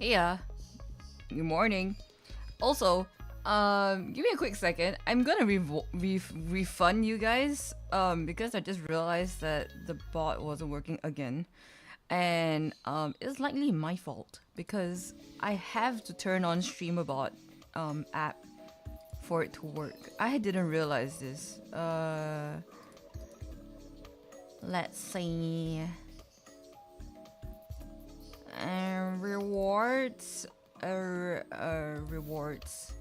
Yeah, good morning. Also, give me a quick second. I'm gonna refund you guys, because I just realized that the bot wasn't working again, and it's likely my fault because I have to turn on StreamerBot app for it to work. I didn't realize this. Let's see. Rewards. Rewards.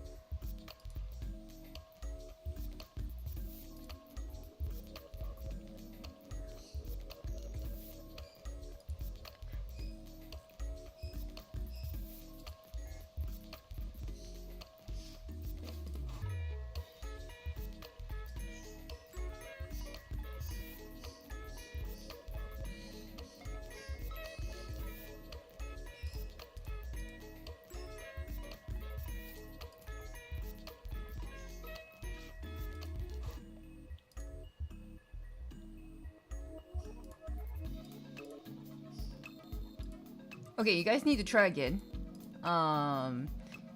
Okay, you guys need to try again.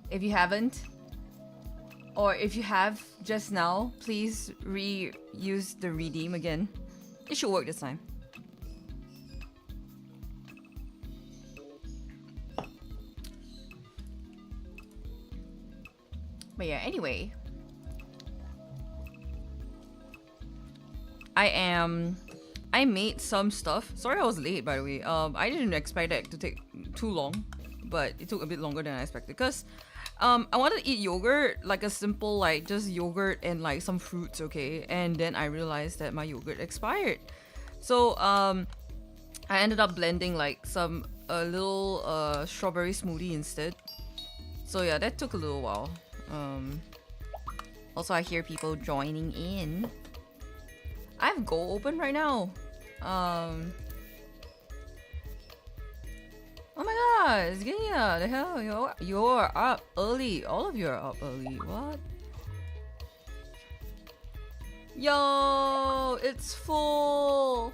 If you haven't, or if you have just now, please use the redeem again. It should work this time. But yeah, anyway. I made some stuff. Sorry I was late, by the way. I didn't expect it to take too long, but it took a bit longer than I expected. Because I wanted to eat yogurt, like a simple, like just yogurt and like some fruits, okay? And then I realized that my yogurt expired. So I ended up blending like a little strawberry smoothie instead. So yeah, that took a little while. Also, I hear people joining in. I have Go open right now. Oh my god, it's Genia! The hell, you're up early. All of you are up early. What? Yo, it's full.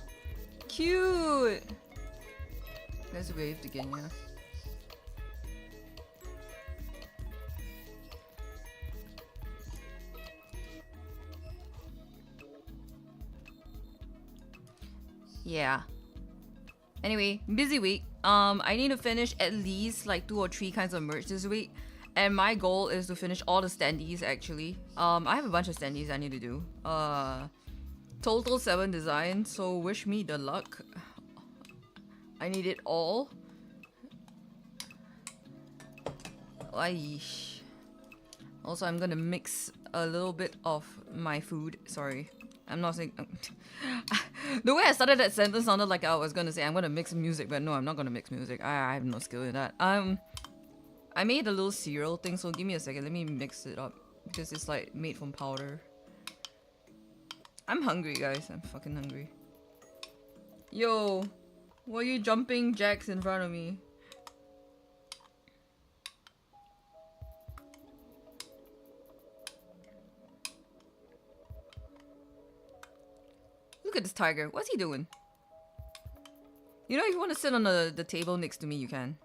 Cute. Let's wave to Genia. Yeah. Anyway, busy week. I need to finish at least like 2 or 3 kinds of merch this week. And my goal is to finish all the standees actually. I have a bunch of standees I need to do. Total 7 designs, so wish me the luck. I need it all. Aish. Also, I'm gonna mix a little bit of my food. Sorry. I'm not saying... The way I started that sentence sounded like I was gonna say I'm gonna mix music, but no, I'm not gonna mix music. I have no skill in that. I made a little cereal thing, so give me a second. Let me mix it up. Because it's like made from powder. I'm hungry, guys. I'm fucking hungry. Yo, why are you jumping jacks in front of me? Look at this tiger. What's he doing? You know, if you want to sit on the table next to me, you can.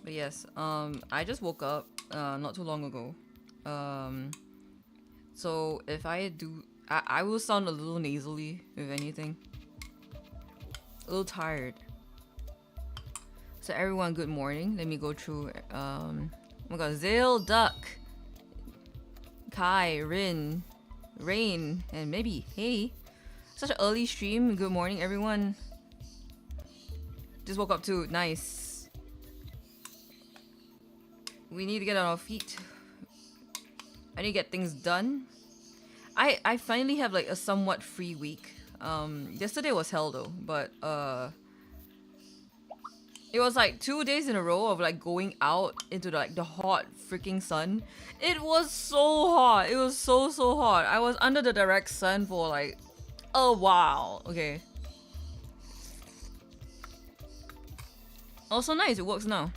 But yes, I just woke up not too long ago. So if I do, I will sound a little nasally, if anything. A little tired. So everyone, good morning. Let me go through. Oh my god, Zale, Duck, Kai, Rin, Rain, and maybe hey. Such an early stream. Good morning, everyone. Just woke up too. Nice. We need to get on our feet. I need to get things done. I finally have like a somewhat free week. Yesterday was hell though, but it was like 2 days in a row of like going out into like the hot freaking sun. It was so hot. It was so hot. I was under the direct sun for like a while. Okay. Also nice. It works now.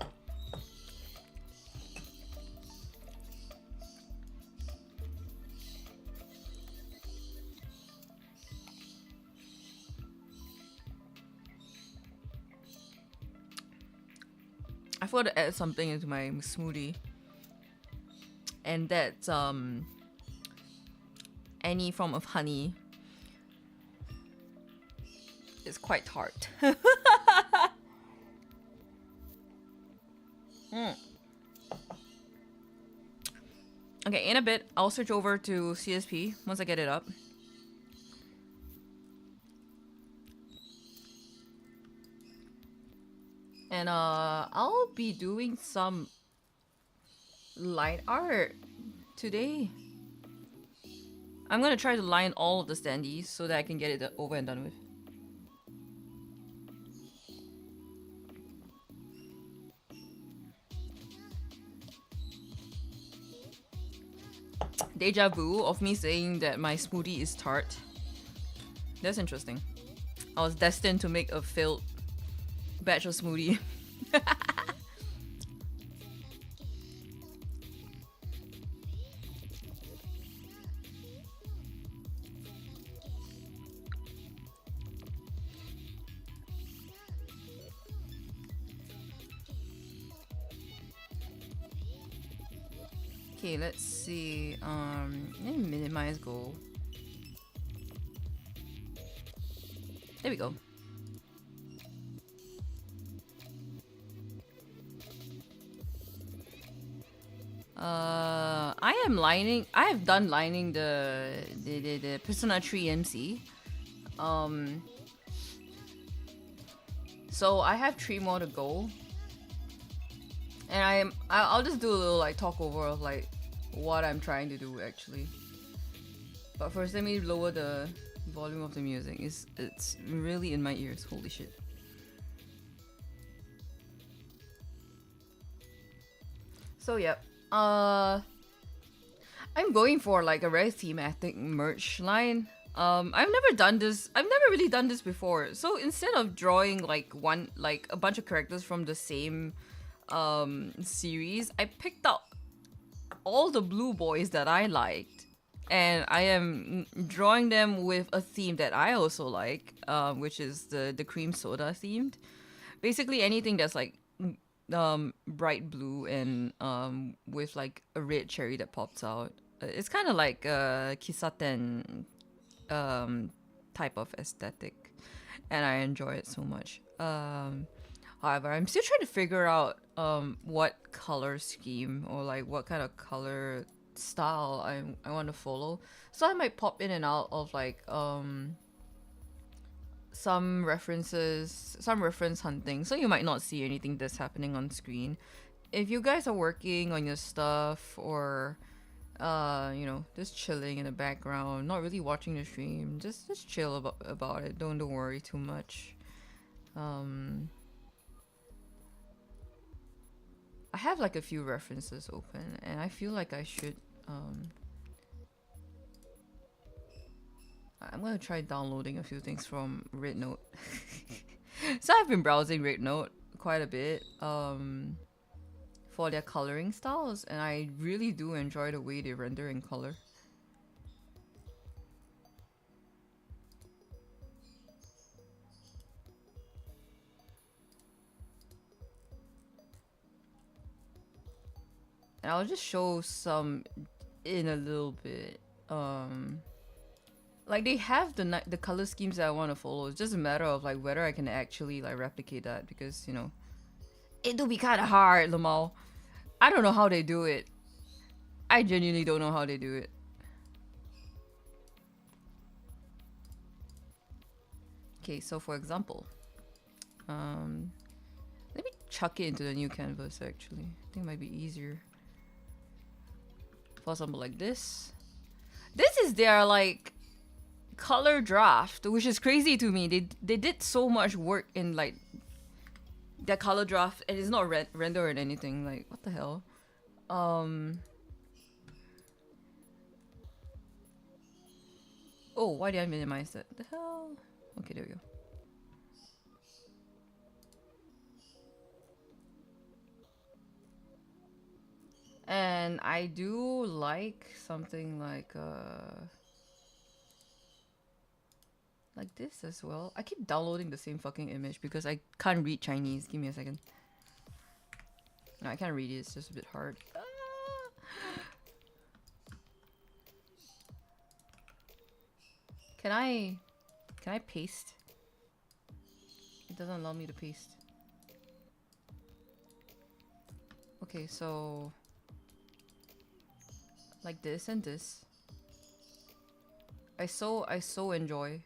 I forgot to add something into my smoothie, and that's any form of honey. It's quite tart. Mm. Okay, in a bit, I'll switch over to CSP once I get it up. And I'll be doing some light art today. I'm gonna try to line all of the standees so that I can get it over and done with. Deja vu of me saying that my smoothie is tart. That's interesting. I was destined to make a failed batch of smoothie. Okay, let's see. Let me minimize goal. There we go. I am lining. I have done lining the Persona 3 MC. So I have 3 more to go. And I'll just do a little like talk over of like what I'm trying to do actually. But first, let me lower the volume of the music. It's really in my ears. Holy shit. So yep. I'm going for like a very thematic merch line. I've never done this. I've never really done this before. So instead of drawing like a bunch of characters from the same series, I picked out all the blue boys that I liked, and I am drawing them with a theme that I also like, which is the cream soda themed. Basically anything that's like bright blue and with like a red cherry that pops out. It's kind of like a kisaten type of aesthetic, and I enjoy it so much. However, I'm still trying to figure out what color scheme or like what kind of color style I want to follow. So I might pop in and out of like some references, some reference hunting. So you might not see anything that's happening on screen. If you guys are working on your stuff or you know, just chilling in the background, not really watching the stream, just chill about it. Don't worry too much. I have like a few references open, and I feel like I should. I'm gonna try downloading a few things from RedNote. So I've been browsing RedNote quite a bit for their coloring styles, and I really do enjoy the way they render in color. And I'll just show some in a little bit. Like they have the color schemes that I want to follow. It's just a matter of like whether I can actually like replicate that, because you know it'll be kind of hard, Lamal. I don't know how they do it. I genuinely don't know how they do it. Okay, so for example, let me chuck it into the new canvas. Actually, I think it might be easier. For example, like this. This is their like color draft, which is crazy to me. They did so much work in like their color draft, and it's not render or anything. Like what the hell? Oh, why did I minimize that? The hell? Okay, there we go. And I do like something like this as well. I keep downloading the same fucking image because I can't read Chinese. Give me a second. No, I can't read it. It's just a bit hard. Can I? Can I paste? It doesn't allow me to paste. Okay, so like this and this. I so enjoy.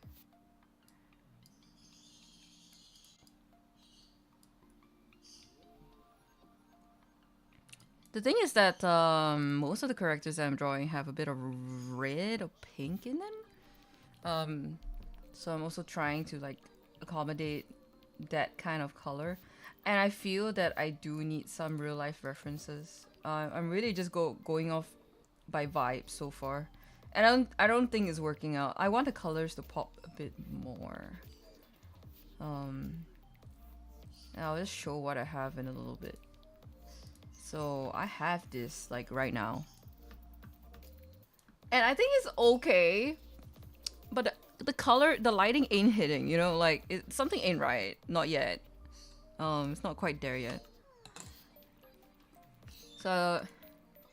The thing is that most of the characters I'm drawing have a bit of red or pink in them. So I'm also trying to like accommodate that kind of color, and I feel that I do need some real life references. I'm really just going off by vibes so far, and I don't think it's working out. I want the colors to pop a bit more. And I'll just show what I have in a little bit. So I have this like right now, and I think it's okay, but the color, the lighting ain't hitting. You know, like something ain't right. Not yet. It's not quite there yet. So,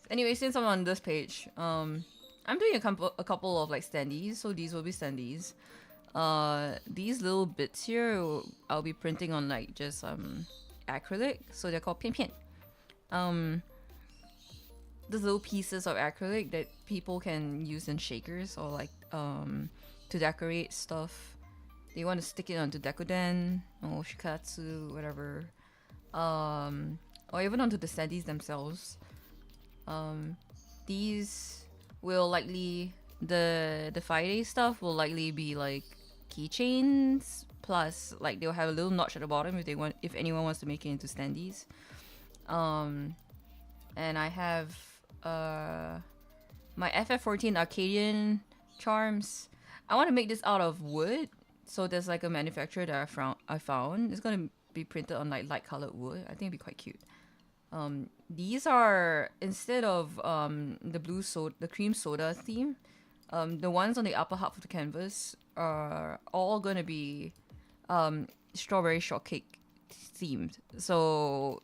anyway, since I'm on this page, I'm doing a couple of like standees. So these will be standees. These little bits here, I'll be printing on like just acrylic. So they're called 片片. These little pieces of acrylic that people can use in shakers or like to decorate stuff. They want to stick it onto decoden or shikatsu, whatever, or even onto the standees themselves. These will likely, the 5-day stuff will likely be like keychains, plus like they'll have a little notch at the bottom if anyone wants to make it into standees. And I have my FF14 Arcadian charms. I want to make this out of wood. So there's like a manufacturer that I found. It's gonna be printed on like light colored wood. I think it'd be quite cute. These are, instead of the cream soda theme, the ones on the upper half of the canvas are all gonna be strawberry shortcake themed. So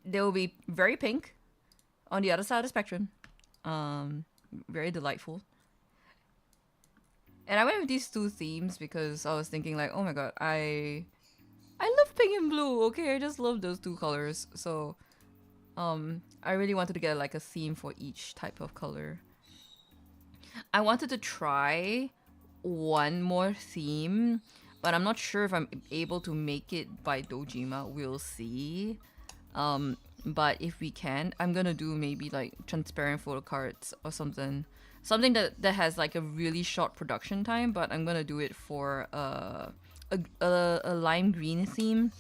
they will be very pink on the other side of the spectrum. Very delightful. And I went with these two themes because I was thinking like, oh my god, I love pink and blue. Okay, I just love those two colors. So I really wanted to get like a theme for each type of color. I wanted to try one more theme, but I'm not sure if I'm able to make it by Dojima. We'll see. But if we can, I'm gonna do maybe like transparent photo cards or something that has like a really short production time, but I'm gonna do it for a lime green theme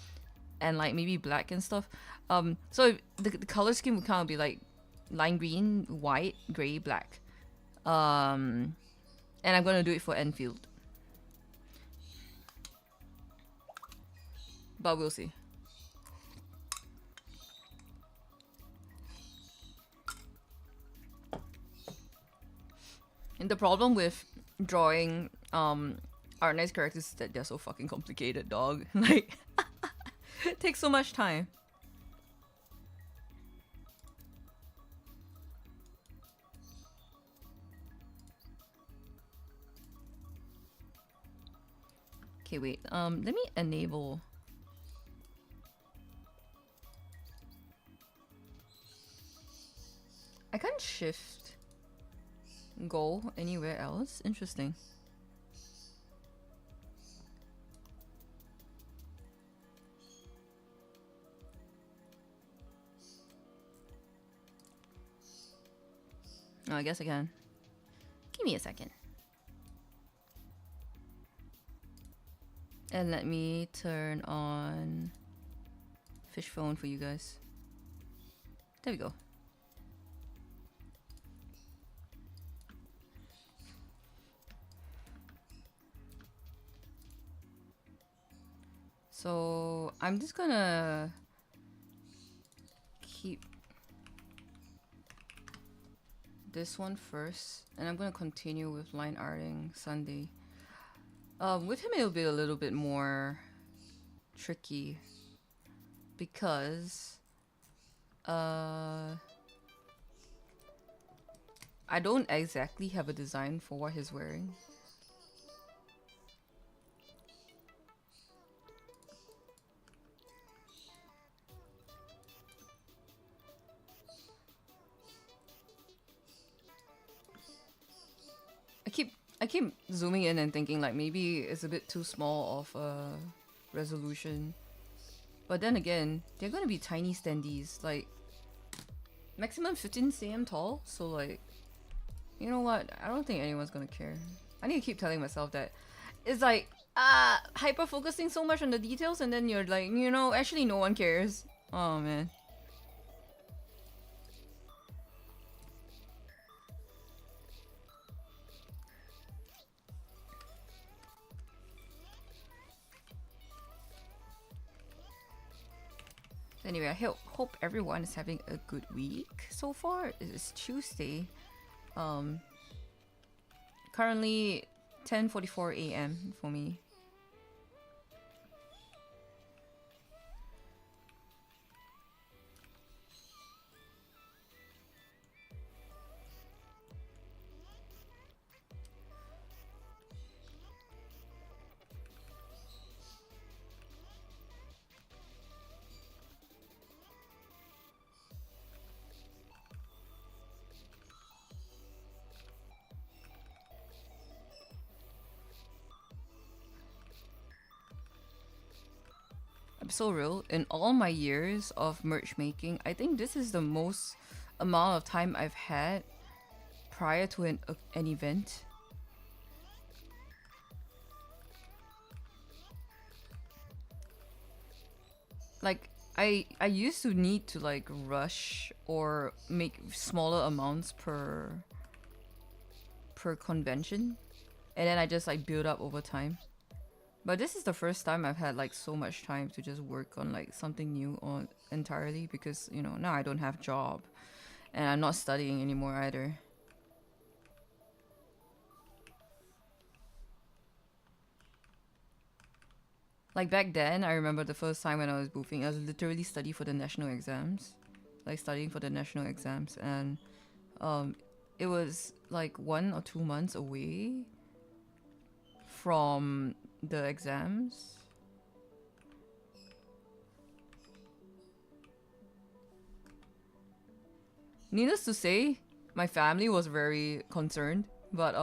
and like maybe black and stuff. So the color scheme would kind of be like lime green, white, gray, black. And I'm gonna do it for Enfield, but we'll see. And the problem with drawing Art Knight's characters is that they're so fucking complicated, dog. Like, it takes so much time. Okay, wait. Let me enable. I can't shift go anywhere else. Interesting. Oh, I guess I can. Give me a second. And let me turn on fish phone for you guys. There we go. So I'm just gonna keep this one first, and I'm gonna continue with line arting Sunday. With him it'll be a little bit more tricky because Uh, I don't exactly have a design for what he's wearing. I keep I keep zooming in and thinking like maybe it's a bit too small of a resolution. But then again, they're gonna be tiny standees, like maximum 15 cm tall. So like, you know what? I don't think anyone's gonna care. I need to keep telling myself that. It's like hyper focusing so much on the details, and then you're like, actually no one cares. Oh man. Anyway, I hope everyone is having a good week so far. It is Tuesday. Um, Currently 10:44 a.m. for me. I'm so real. In all my years of merch making, I think this is the most amount of time I've had prior to an event. Like I used to need to like rush or make smaller amounts per convention, and then I just like build up over time. But this is the first time I've had like so much time to just work on like something new on entirely, because now I don't have job and I'm not studying anymore either. Like back then, I remember the first time when I was boofing, I was literally studying for the national exams, and um, it was like 1 or 2 months away from the exams. Needless to say, my family was very concerned, but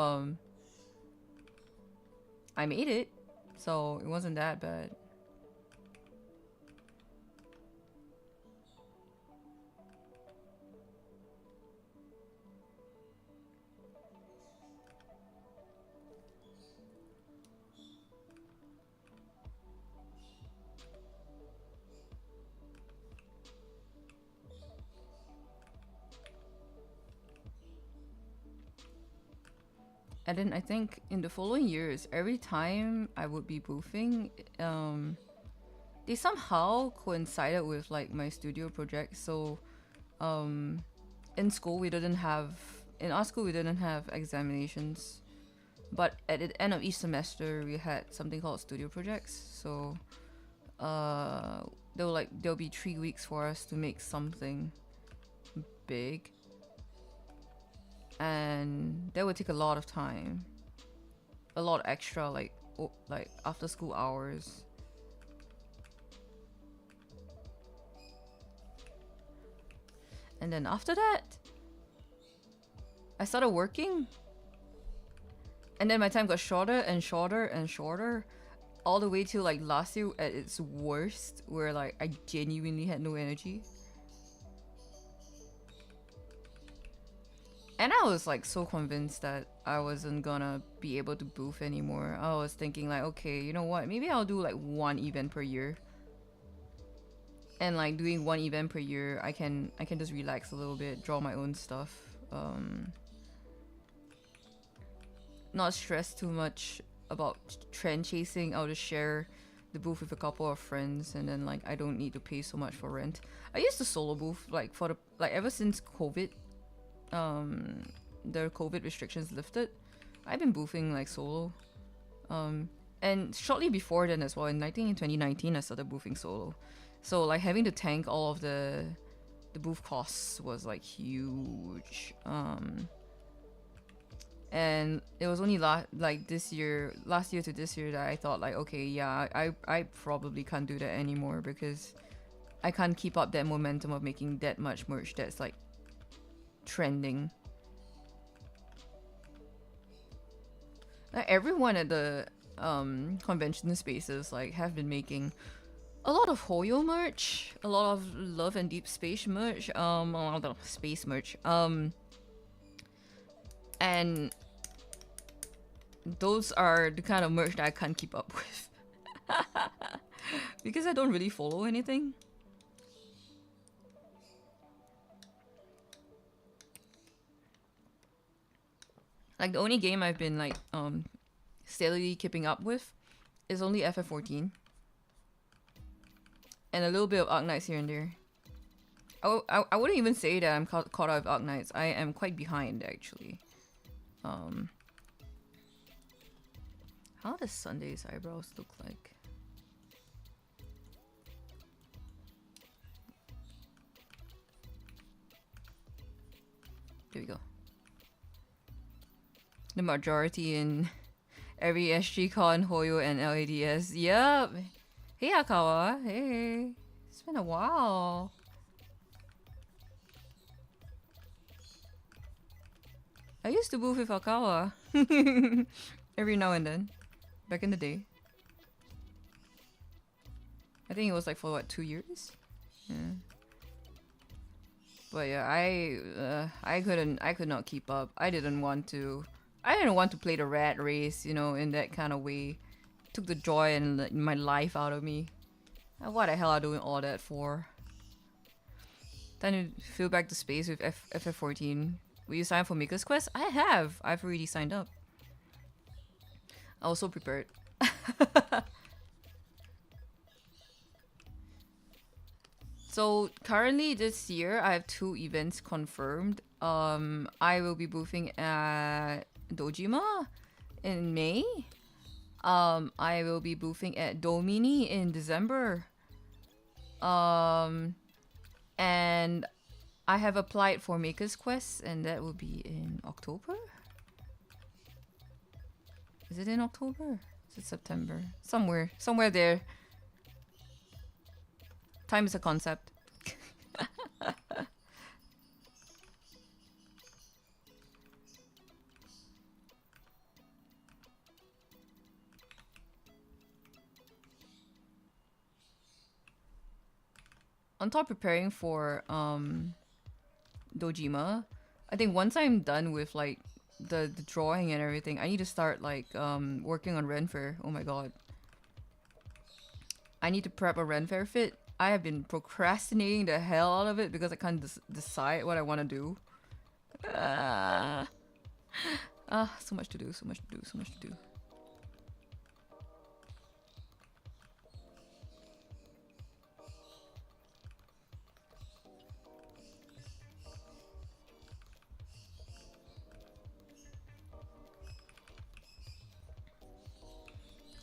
I made it, so it wasn't that bad. And then I think in the following years, every time I would be boofing, they somehow coincided with like my studio project. So um, in school we didn't have in our school we didn't have examinations, but at the end of each semester we had something called studio projects. So there'll be 3 weeks for us to make something big, and that would take a lot of time, a lot extra, like after school hours. And then after that, I started working, and then my time got shorter and shorter and shorter, all the way till like last year at its worst, where like I genuinely had no energy. And I was like so convinced that I wasn't gonna be able to booth anymore. I was thinking like, okay, you know what? Maybe I'll do like one event per year. And like doing one event per year, I can just relax a little bit, draw my own stuff. Not stress too much about trend chasing. I'll just share the booth with a couple of friends, and then like I don't need to pay so much for rent. I used to solo booth like for the like ever since COVID, the COVID restrictions lifted. I've been boofing like solo. And shortly before then as well, in 2019, I started boofing solo. So like having to tank all of the the booth costs was like huge. And it was only last year to this year that I thought like, okay, yeah, I probably can't do that anymore because I can't keep up that momentum of making that much merch that's like trending. Like, everyone at the convention spaces like have been making a lot of Hoyo merch, a lot of Love and Deep Space merch, a lot of space merch, and those are the kind of merch that I can't keep up with because I don't really follow anything. Like the only game I've been like steadily keeping up with is only FF14 and a little bit of Arknights here and there. I wouldn't even say that I'm caught out of Arknights. I am quite behind actually. How does Sunday's eyebrows look like? There we go. The majority in every SGCon, Hoyo, and LADS. Yep. Hey Akawa. Hey. It's been a while. I used to booth with Akawa. Every now and then. Back in the day. I think it was like for what, 2 years? Yeah. But yeah, I could not keep up. I didn't want to play the rat race, you know, in that kind of way. Took the joy and my life out of me. What the hell are doing all that for? Time to fill back the space with FF14. Will you sign up for Maker's Quest? I have. I've already signed up. I was so prepared. So currently this year I have 2 events confirmed. I will be boothing at Dojima in May. I will be boothing at Domini in December. And I have applied for Maker's Quest and that will be in October? Is it in October? Is it September? Somewhere there. Time is a concept. On top preparing for Dojima, I think once I'm done with like the drawing and everything, I need to start like working on Ren Fair. Oh my god. I need to prep a Ren Fair fit. I have been procrastinating the hell out of it because I can't decide what I want to do. So much to do, so much to do, so much to do.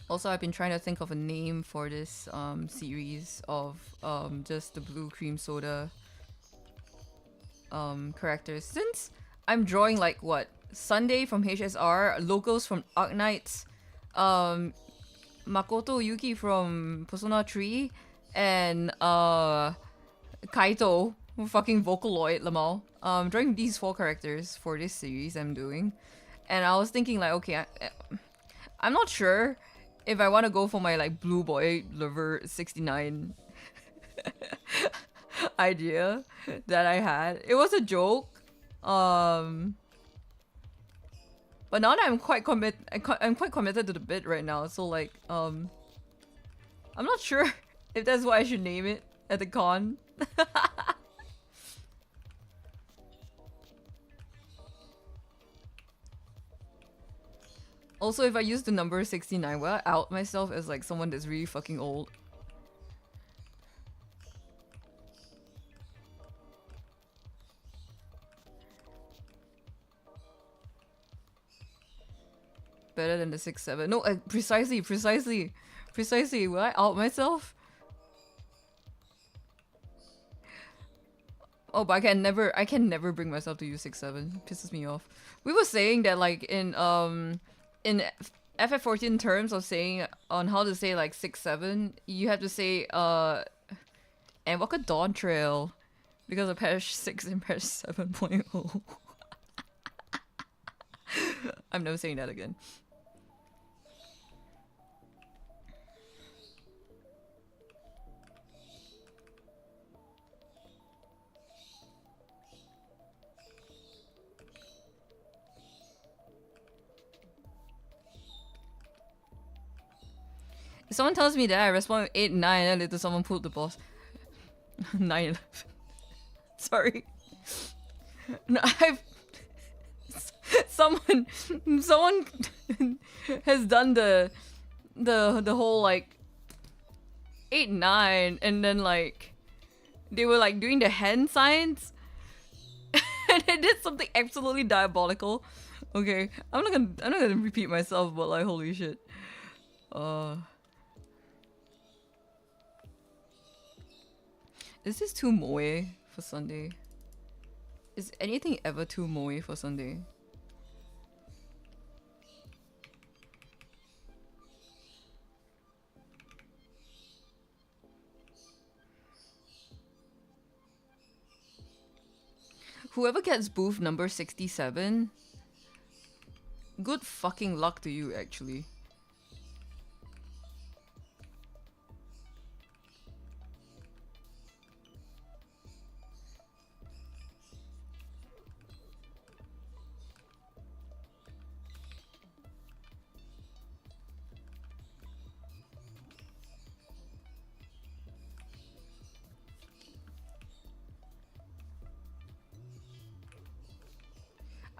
Also, I've been trying to think of a name for this series of just the blue cream soda characters. Since I'm drawing like what? Sunday from HSR, locals from Arknights, Makoto Yuki from Persona 3, and Kaito, fucking Vocaloid Lamal. Drawing these 4 characters for this series I'm doing. And I was thinking like, okay, I'm not sure if I want to go for my like Blue Boy Lover 69 idea that I had. It was a joke. But now that I'm quite committed to the bit right now. So like I'm not sure if that's what I should name it at the con. Also, if I use the number 69, will I out myself as like someone that's really fucking old? Better than the 6-7. No, precisely. Will I out myself? Oh, but I can never bring myself to use 6-7. Pisses me off. We were saying that like in FF14 terms of saying on how to say like 6-7, you have to say and walk a dawn trail because of patch 6 and patch 7.0. I'm never saying that again. If someone tells me that, I respond with 8, 9, and later someone pulled the boss. 9, 11. Sorry. No, I've... someone has done the whole like 8, 9, and then like they were like doing the hand signs and it did something absolutely diabolical. Okay, I'm not gonna repeat myself, but like holy shit. Is this too moe for Sunday? Is anything ever too moe for Sunday? Whoever gets booth number 67, good fucking luck to you, actually.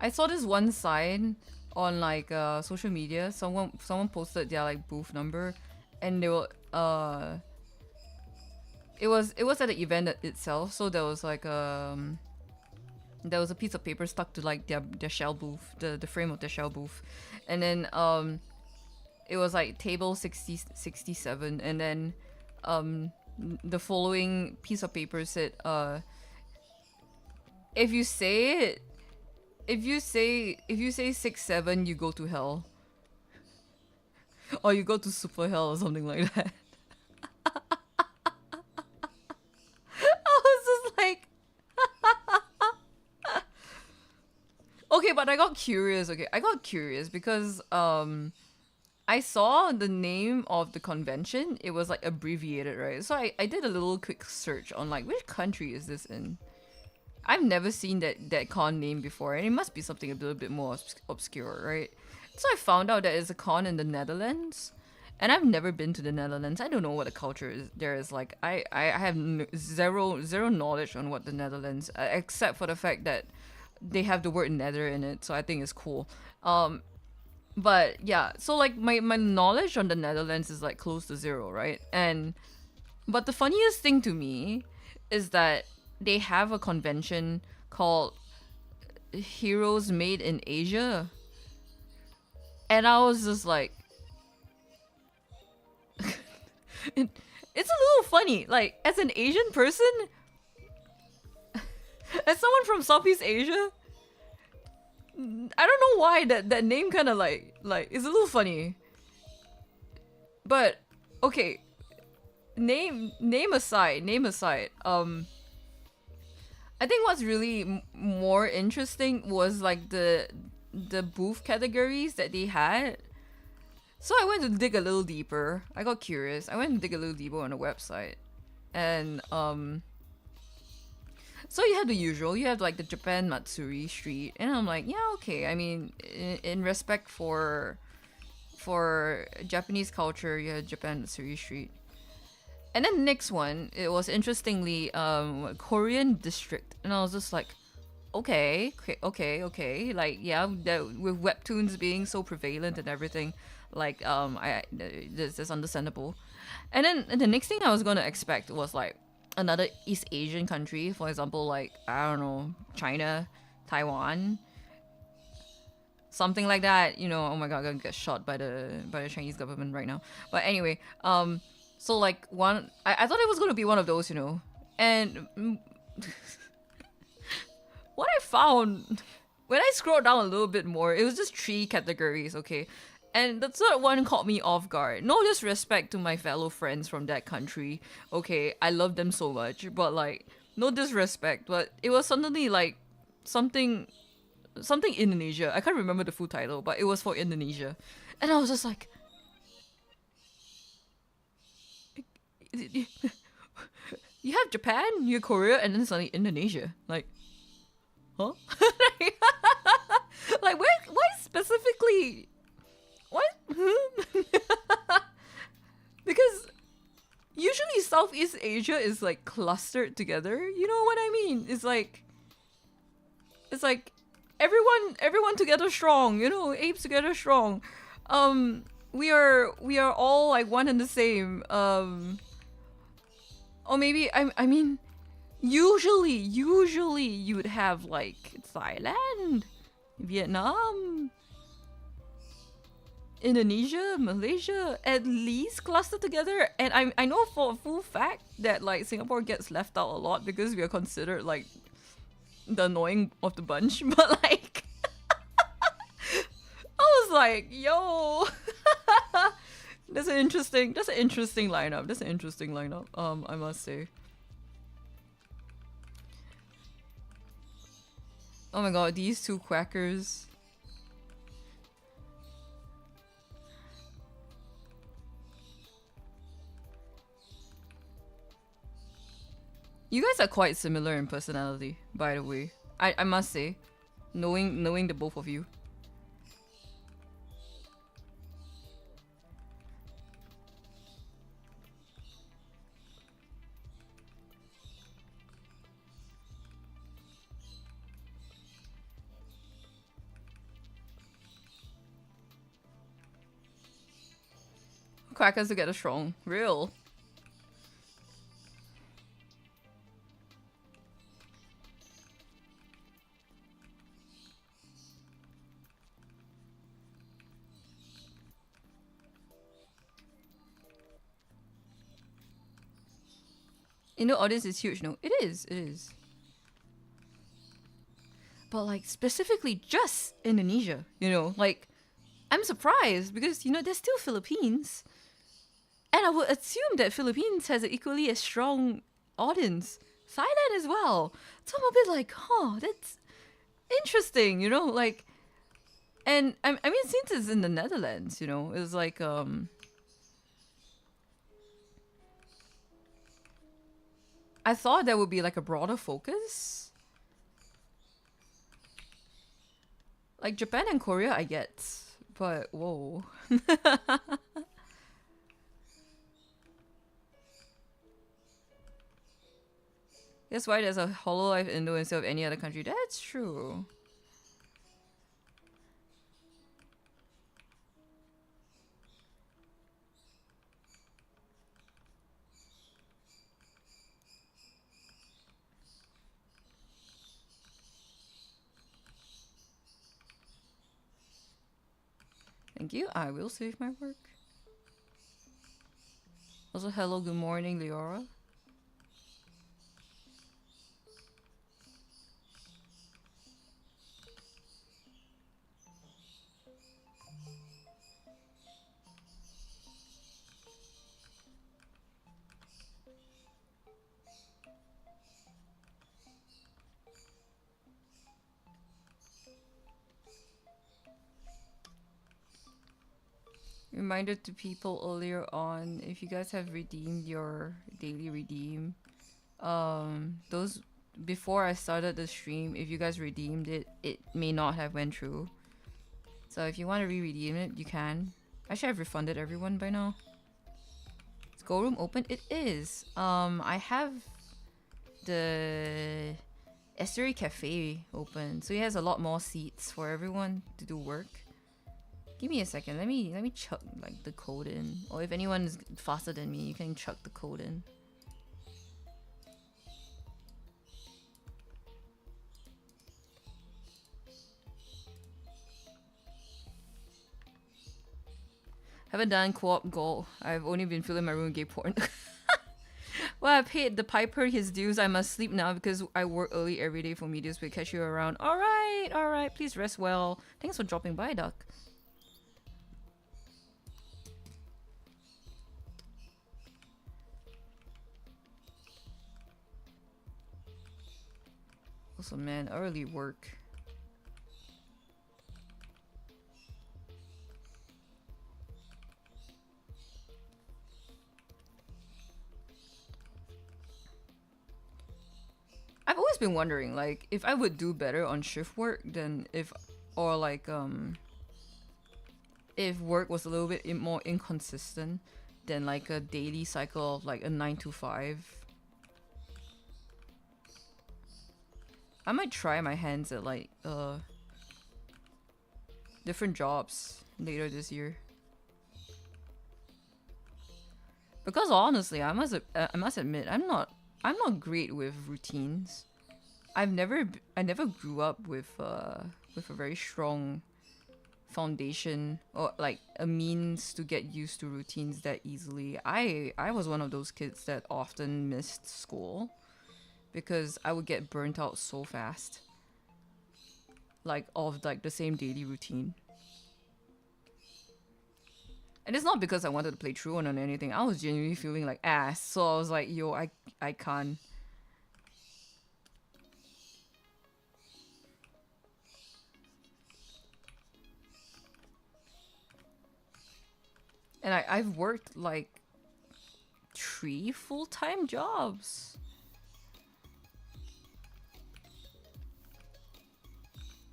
I saw this one sign on like social media. Someone posted their like booth number, and they were it was at the event itself. So there was like there was a piece of paper stuck to like their shell booth, the frame of their shell booth, and then it was like table 67, and then the following piece of paper said if you say 6-7, you go to hell. Or you go to super hell or something like that. I was just like okay, but I got curious. Okay, I got curious because I saw the name of the convention. It was like abbreviated, right? So I did a little quick search on like which country is this in. I've never seen that con name before, and it must be something a little bit more obscure, right? So I found out that it's a con in the Netherlands, and I've never been to the Netherlands. I don't know what the culture is there is like. I have zero knowledge on what the Netherlands, except for the fact that they have the word nether in it, so I think it's cool. But yeah, so like my knowledge on the Netherlands is like close to zero, right? But the funniest thing to me is that they have a convention called Heroes Made in Asia. And I was just like... it's a little funny. Like, as an Asian person... as someone from Southeast Asia... I don't know why that name kind of like is a little funny. But, okay. Name aside. I think what's really more interesting was like the booth categories that they had. So I went to dig a little deeper. I got curious. I went to dig a little deeper on the website, and so you have the usual. You have like the Japan Matsuri Street, and I'm like, yeah, okay. I mean, in respect for Japanese culture, you have Japan Matsuri Street. And then the next one, it was interestingly Korean district, and I was just like, okay. Like, yeah, with webtoons being so prevalent and everything, like this is understandable. And then the next thing I was gonna expect was like another East Asian country, for example, like I don't know, China, Taiwan, something like that. You know, oh my god, I'm gonna get shot by the Chinese government right now. But anyway, so like I thought it was gonna be one of those, you know, and what I found when I scrolled down a little bit more, it was just three categories, okay? And the third one caught me off guard. No disrespect to my fellow friends from that country. Okay, I love them so much, but like no disrespect, but it was suddenly like something something Indonesia. I can't remember the full title, but it was for Indonesia. And I was just like you have Japan, you have Korea, and then suddenly Indonesia. Like, huh? Like, why specifically? What? Because usually Southeast Asia is like clustered together. You know what I mean? It's like everyone together strong. You know, apes together strong. We are all like one and the same. Or maybe I mean, usually you would have like Thailand, Vietnam, Indonesia, Malaysia, at least clustered together. And I know for a full fact that like Singapore gets left out a lot because we are considered like the annoying of the bunch. But like, I was like, yo, that's an interesting lineup. That's an interesting lineup. I must say. Oh my god, these two quackers. You guys are quite similar in personality, by the way. I must say, knowing the both of you. Quackers together strong. Real. You know, audience is huge. No, it is. It is. But like specifically just Indonesia, you know, like I'm surprised because you know there's still Philippines, and I would assume that Philippines has an equally as strong audience. Thailand as well. So I'm a bit like, huh, that's interesting, you know, like, and I mean since it's in the Netherlands, you know, it's like I thought there would be like a broader focus. Like Japan and Korea, I get, but whoa. That's why there's a Hololive Indo instead of any other country. That's true. Thank you. I will save my work. Also, hello, good morning, Leora. Reminder to people earlier on, if you guys have redeemed your daily redeem, those before I started the stream, if you guys redeemed it, it may not have went through. So if you want to re-redeem it, you can. Actually, I've refunded everyone by now. Is Go Room open? It is. I have the Estuary Cafe open, so it has a lot more seats for everyone to do work. Give me a second. Let me chuck like the code in. Or if anyone is faster than me, you can chuck the code in. Haven't done co-op goal. I've only been filling my room with gay porn. Well, I paid the piper his dues. I must sleep now because I work early every day for Media's. We catch you around. All right. Please rest well. Thanks for dropping by, Duck. Also, man, early work. I've always been wondering, like, if I would do better on shift work than if, or like, if work was a little bit more inconsistent than like a daily cycle of like a 9 to 5. I might try my hands at like different jobs later this year. Because honestly, I must admit I'm not great with routines. I never grew up with a very strong foundation or like a means to get used to routines that easily. I was one of those kids that often missed school because I would get burnt out so fast. Like of like the same daily routine. And it's not because I wanted to play truant or anything. I was genuinely feeling like ass. So I was like, yo, I can't. And I've worked like 3 full-time jobs.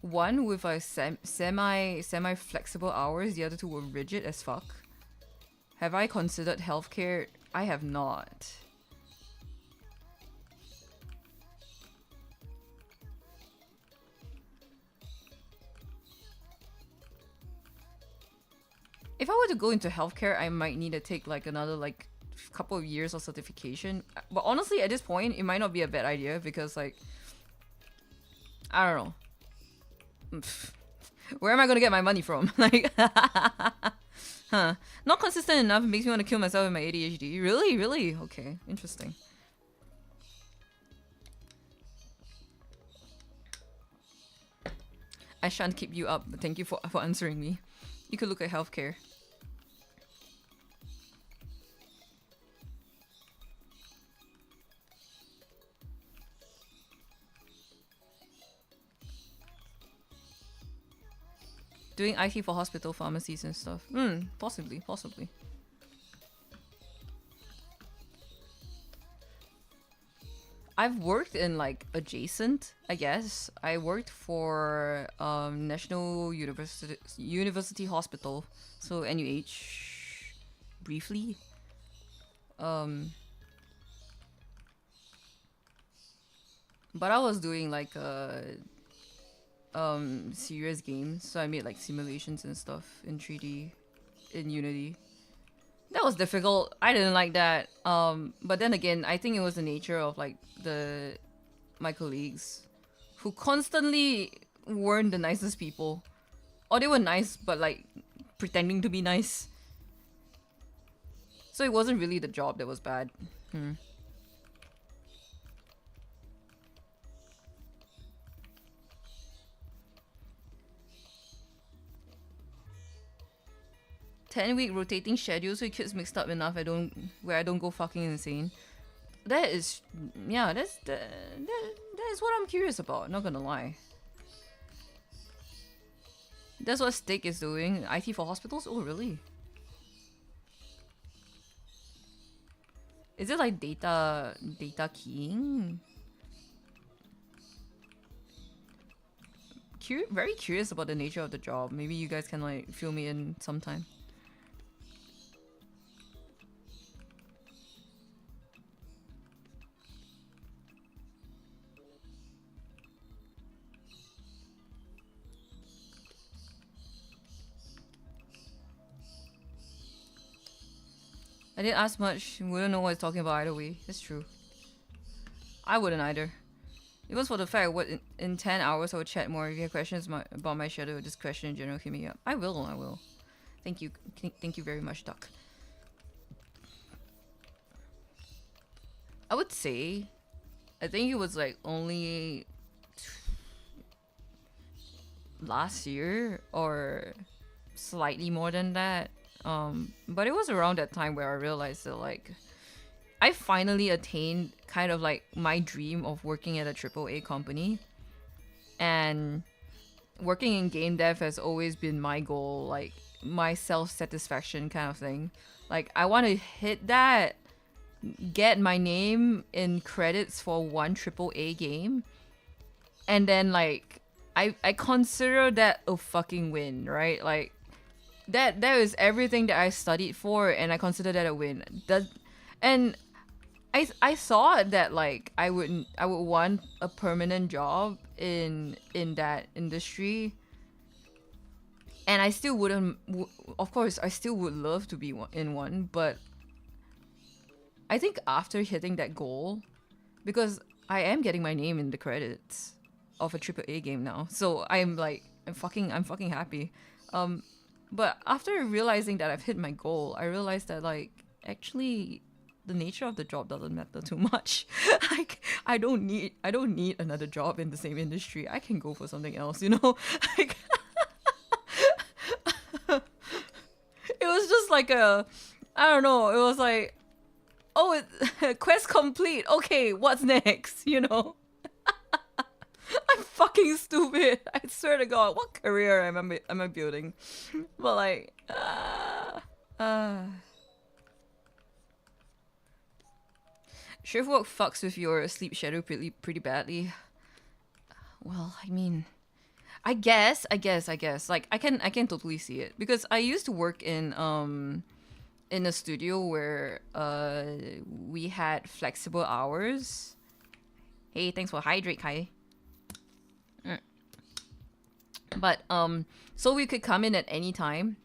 One with a semi flexible hours, the other two were rigid as fuck. Have I considered healthcare? I have not. If I were to go into healthcare, I might need to take like another like couple of years of certification. But honestly, at this point, it might not be a bad idea because like I don't know. Where am I gonna get my money from? Like, huh? Not consistent enough. It makes me want to kill myself with my ADHD. Really, really? Okay, interesting. I shan't keep you up, but thank you for answering me. You could look at healthcare. Doing IT for hospital pharmacies and stuff. Possibly. I've worked in like adjacent, I guess. I worked for National University Hospital, so NUH, briefly. But I was doing like serious games, so I made like simulations and stuff in 3D, in Unity. That was difficult. I didn't like that. But then again, I think it was the nature of like my colleagues, who constantly weren't the nicest people, or they were nice but like pretending to be nice. So it wasn't really the job that was bad. 10-week rotating schedule, so it gets mixed up enough. Where I don't go fucking insane. That is, yeah, that is what I'm curious about. Not gonna lie. That's what Steak is doing. IT for hospitals. Oh really? Is it like data keying? Very curious about the nature of the job. Maybe you guys can like fill me in sometime. I didn't ask much. Wouldn't know what he's talking about either way. It's true. I wouldn't either. It was for the fact what in 10 hours I would chat more. If you have questions about my schedule or just question in general, hit me up. I will. Thank you. Thank you very much, Doc. I would say, I think it was like only last year or slightly more than that. But it was around that time where I realized that like I finally attained kind of like my dream of working at a AAA company, and working in game dev has always been my goal, like my self satisfaction kind of thing. Like I want to hit that, get my name in credits for one AAA game, and then like I consider that a fucking win, right? Like that is everything that I studied for, and I consider that a win. That, and I thought that like I would want a permanent job in that industry, and I still wouldn't. Of course, I still would love to be in one, but I think after hitting that goal, because I am getting my name in the credits of a AAA game now, so I'm like I'm fucking happy. Um, but after realizing that I've hit my goal, I realized that like actually the nature of the job doesn't matter too much. Like I don't need another job in the same industry. I can go for something else, you know? Like it was just like a, I don't know, it was like, oh, quest complete. Okay, what's next? You know? I'm fucking stupid. I swear to God, what career am I building? But like, shift work fucks with your sleep schedule pretty badly. Well, I mean, I guess. Like, I can totally see it because I used to work in a studio where we had flexible hours. Hey, thanks for hydrate, Kai. But so we could come in at any time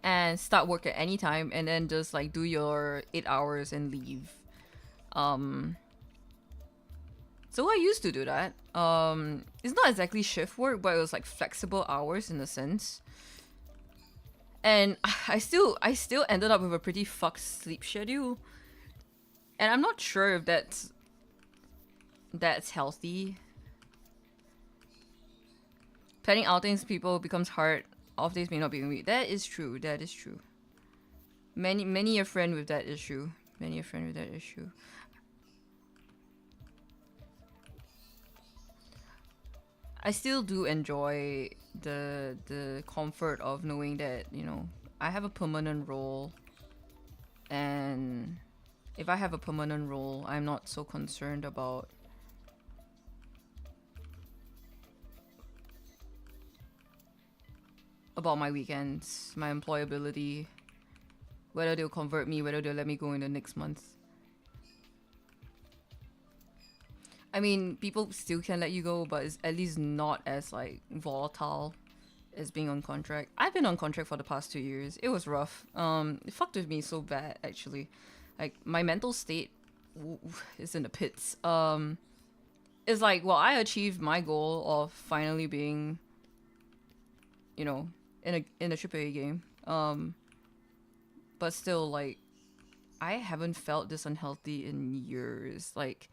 and start work at any time, and then just like do your 8 hours and leave. Um, so I used to do that. It's not exactly shift work, but it was like flexible hours in a sense. And I still ended up with a pretty fucked sleep schedule, and I'm not sure if that's healthy. Planning outings people becomes hard. Off days may not be week. That is true. That is true. Many a friend with that issue. Many a friend with that issue. I still do enjoy the comfort of knowing that, you know, I have a permanent role, and if I have a permanent role, I'm not so concerned about my weekends, my employability, whether they'll convert me, whether they'll let me go in the next month. I mean, people still can let you go, but it's at least not as like volatile as being on contract. I've been on contract for the past 2 years. It was rough. It fucked with me so bad actually. Like my mental state is in the pits. It's like, well, I achieved my goal of finally being, you know, in a AAA game. But still, like, I haven't felt this unhealthy in years. Like,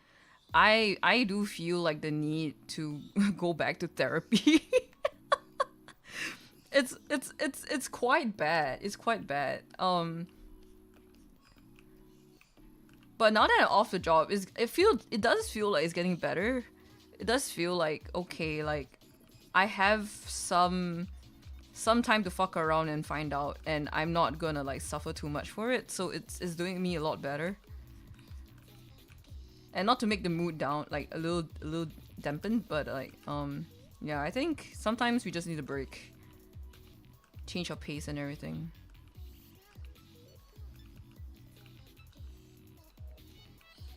I do feel like the need to go back to therapy. It's quite bad. It's quite bad. But now that I'm off the job, it does feel like it's getting better. It does feel like okay, like I have some time to fuck around and find out, and I'm not gonna like suffer too much for it. So it's doing me a lot better. And not to make the mood down, like a little dampened, but like yeah, I think sometimes we just need a break, change our pace and everything.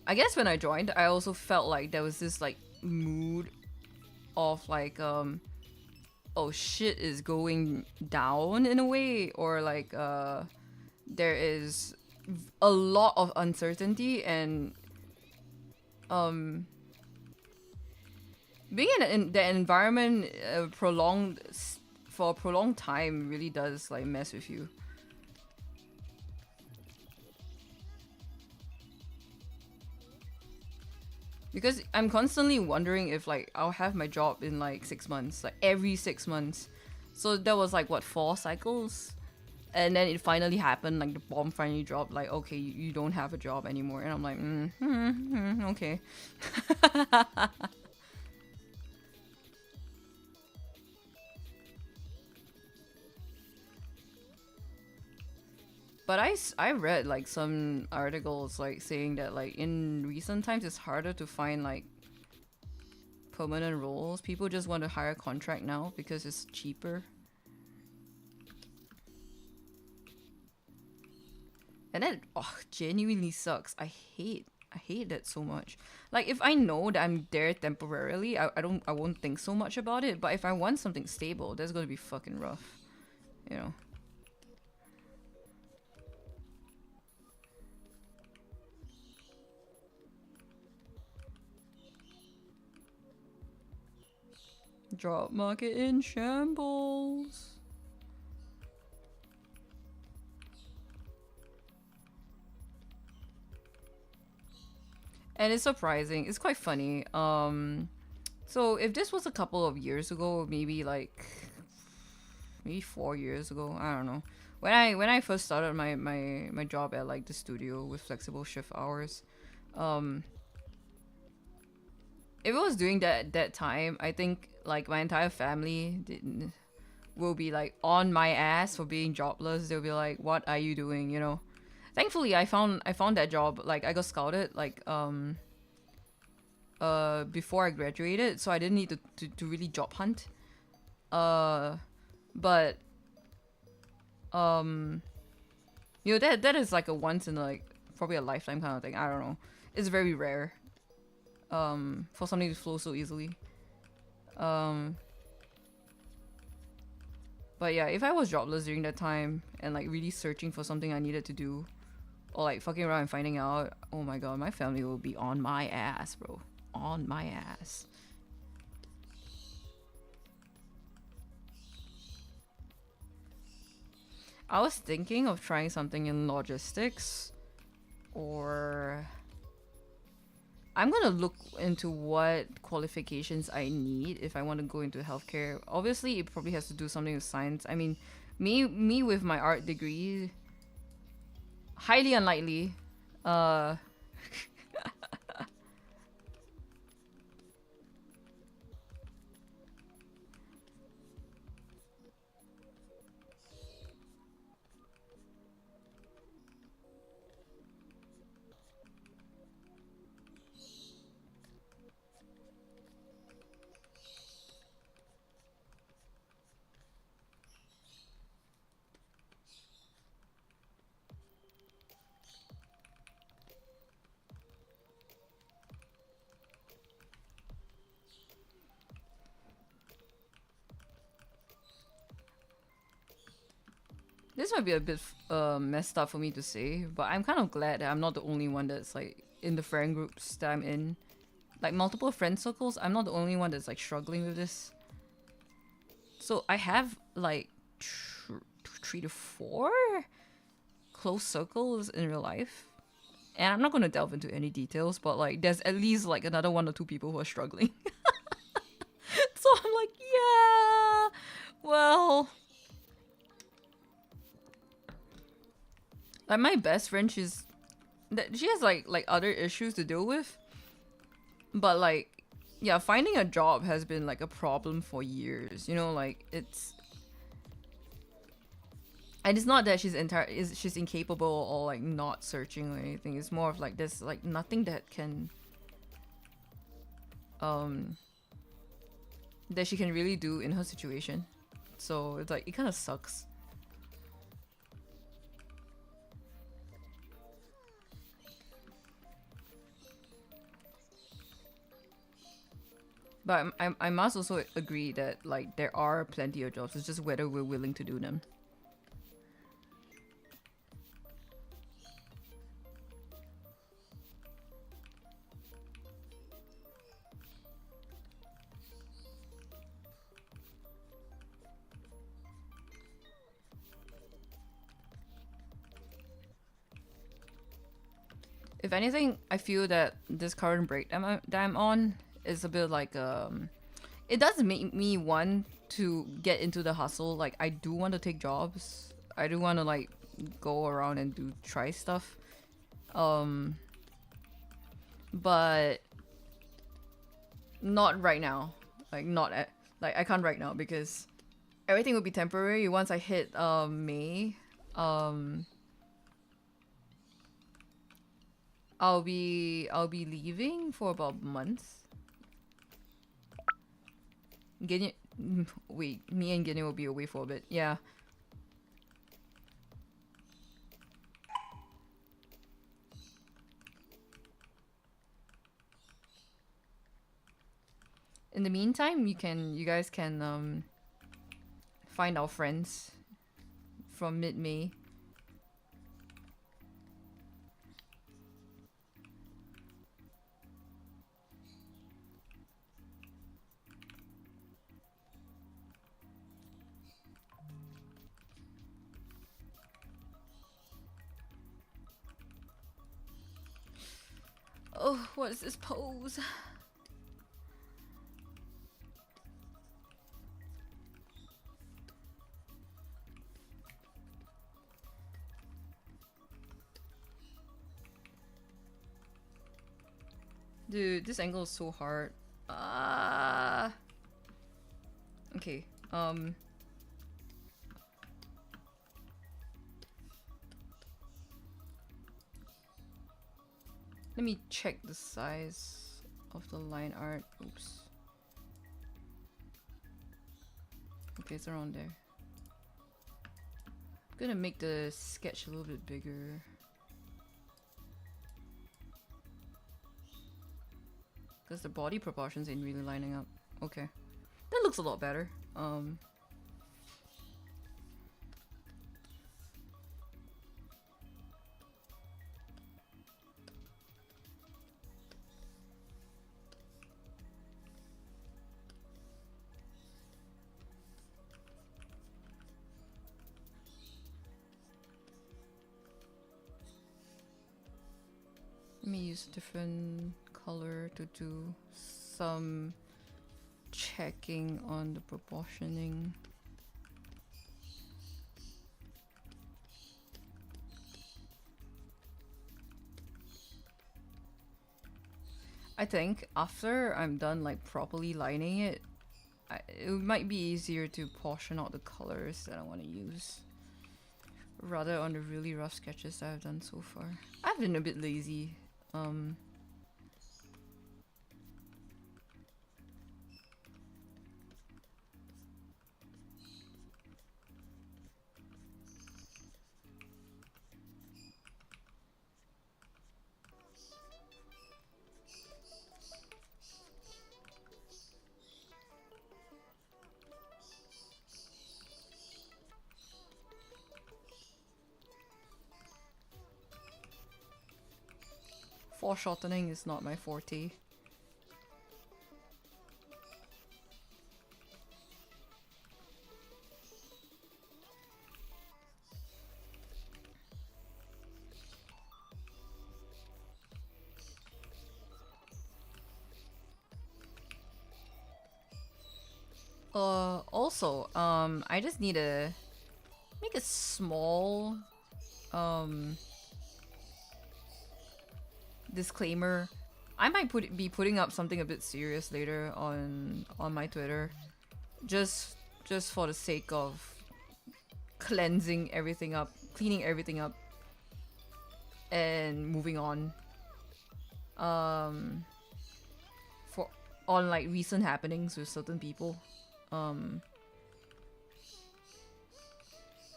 I guess when I joined, I also felt like there was this like mood of like oh shit is going down in a way, or like there is a lot of uncertainty, and um being in the environment prolonged for a prolonged time really does like mess with you. Because I'm constantly wondering if like I'll have my job in like 6 months, like every 6 months. So that was like what, 4 cycles, and then it finally happened. Like the bomb finally dropped. Like, okay, you don't have a job anymore, and I'm like, okay. But I read like some articles like saying that like in recent times it's harder to find like permanent roles. People just want to hire contract now because it's cheaper. And that, oh, genuinely sucks. I hate that so much. Like if I know that I'm there temporarily, I won't think so much about it. But if I want something stable, that's gonna be fucking rough. You know. Job market in shambles. And it's surprising. It's quite funny. So if this was a couple of years ago, maybe 4 years ago, I don't know. When I first started my job at like the studio with flexible shift hours, um, if it was during that time, I think like my entire family will be like on my ass for being jobless. They'll be like, "What are you doing?" You know. Thankfully, I found that job. Like I got scouted like before I graduated, so I didn't need to really job hunt. Uh, but um, that is like a once in like probably a lifetime kind of thing. I don't know. It's very rare for something to flow so easily. Um, but yeah, if I was jobless during that time and like really searching for something I needed to do, or like fucking around and finding out, oh my god, my family will be on my ass, bro. On my ass. I was thinking of trying something in logistics, or I'm gonna look into what qualifications I need if I want to go into healthcare. Obviously, it probably has to do something with science. I mean, me with my art degree, highly unlikely. Uh, this might be a bit messed up for me to say, but I'm kind of glad that I'm not the only one that's like in the friend groups that I'm in. Like multiple friend circles, I'm not the only one that's like struggling with this. So I have like 3 to 4 close circles in real life. And I'm not gonna delve into any details, but like there's at least like another 1 or 2 people who are struggling. So I'm like, yeah, well, like my best friend, she has like other issues to deal with, but like yeah, finding a job has been like a problem for years. You know, like and it's not that she's incapable or like not searching or anything. It's more of like there's like nothing um that she can really do in her situation. So it's like it kind of sucks. But I must also agree that like there are plenty of jobs. It's just whether we're willing to do them. If anything, I feel that this current break that I'm on is a bit like it does make me want to get into the hustle. Like I do want to take jobs. I do want to like go around and try stuff. Um but not right now. Like not at, like I can't right now because everything will be temporary once I hit May. I'll be leaving for about months. Guinea, wait, me and Guinea will be away for a bit. Yeah. In the meantime, you guys can find our friends from mid-May. Oh, what is this pose? Dude, this angle is so hard. Okay. Let me check the size of the line art. Oops. Okay, it's around there. I'm gonna make the sketch a little bit bigger. Because the body proportions ain't really lining up. Okay. That looks a lot better. Let me use a different color to do some checking on the proportioning. I think after I'm done like properly lining it, it might be easier to portion out the colors that I want to use rather on the really rough sketches that I've done so far. I've been a bit lazy. Foreshortening is not my forte. Also, I just need to make a small, disclaimer. I might be putting up something a bit serious later on my Twitter, just for the sake of cleaning everything up, and moving on. For on like recent happenings with certain people.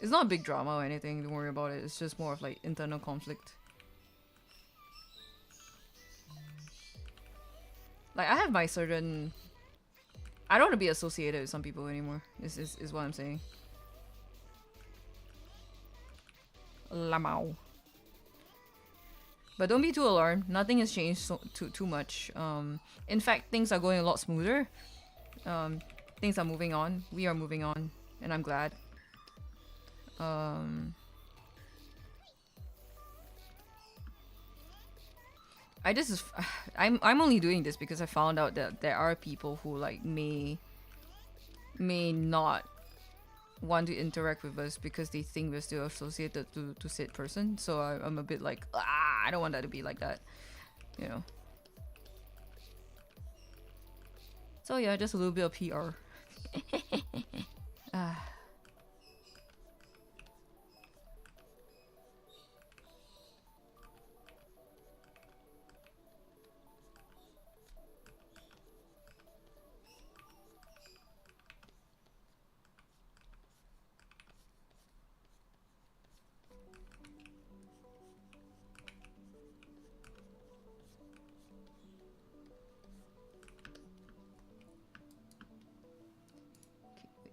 It's not a big drama or anything. Don't worry about it. It's just more of like internal conflict. Like I have my certain. I don't want to be associated with some people anymore. Is what I'm saying. Lamau. But don't be too alarmed. Nothing has changed too much. In fact, things are going a lot smoother. Things are moving on. We are moving on, and I'm glad. I just I'm only doing this because I found out that there are people who like may not want to interact with us because they think we're still associated to said person. So I'm a bit like, I don't want that to be like that, you know. So yeah, just a little bit of PR. Ah.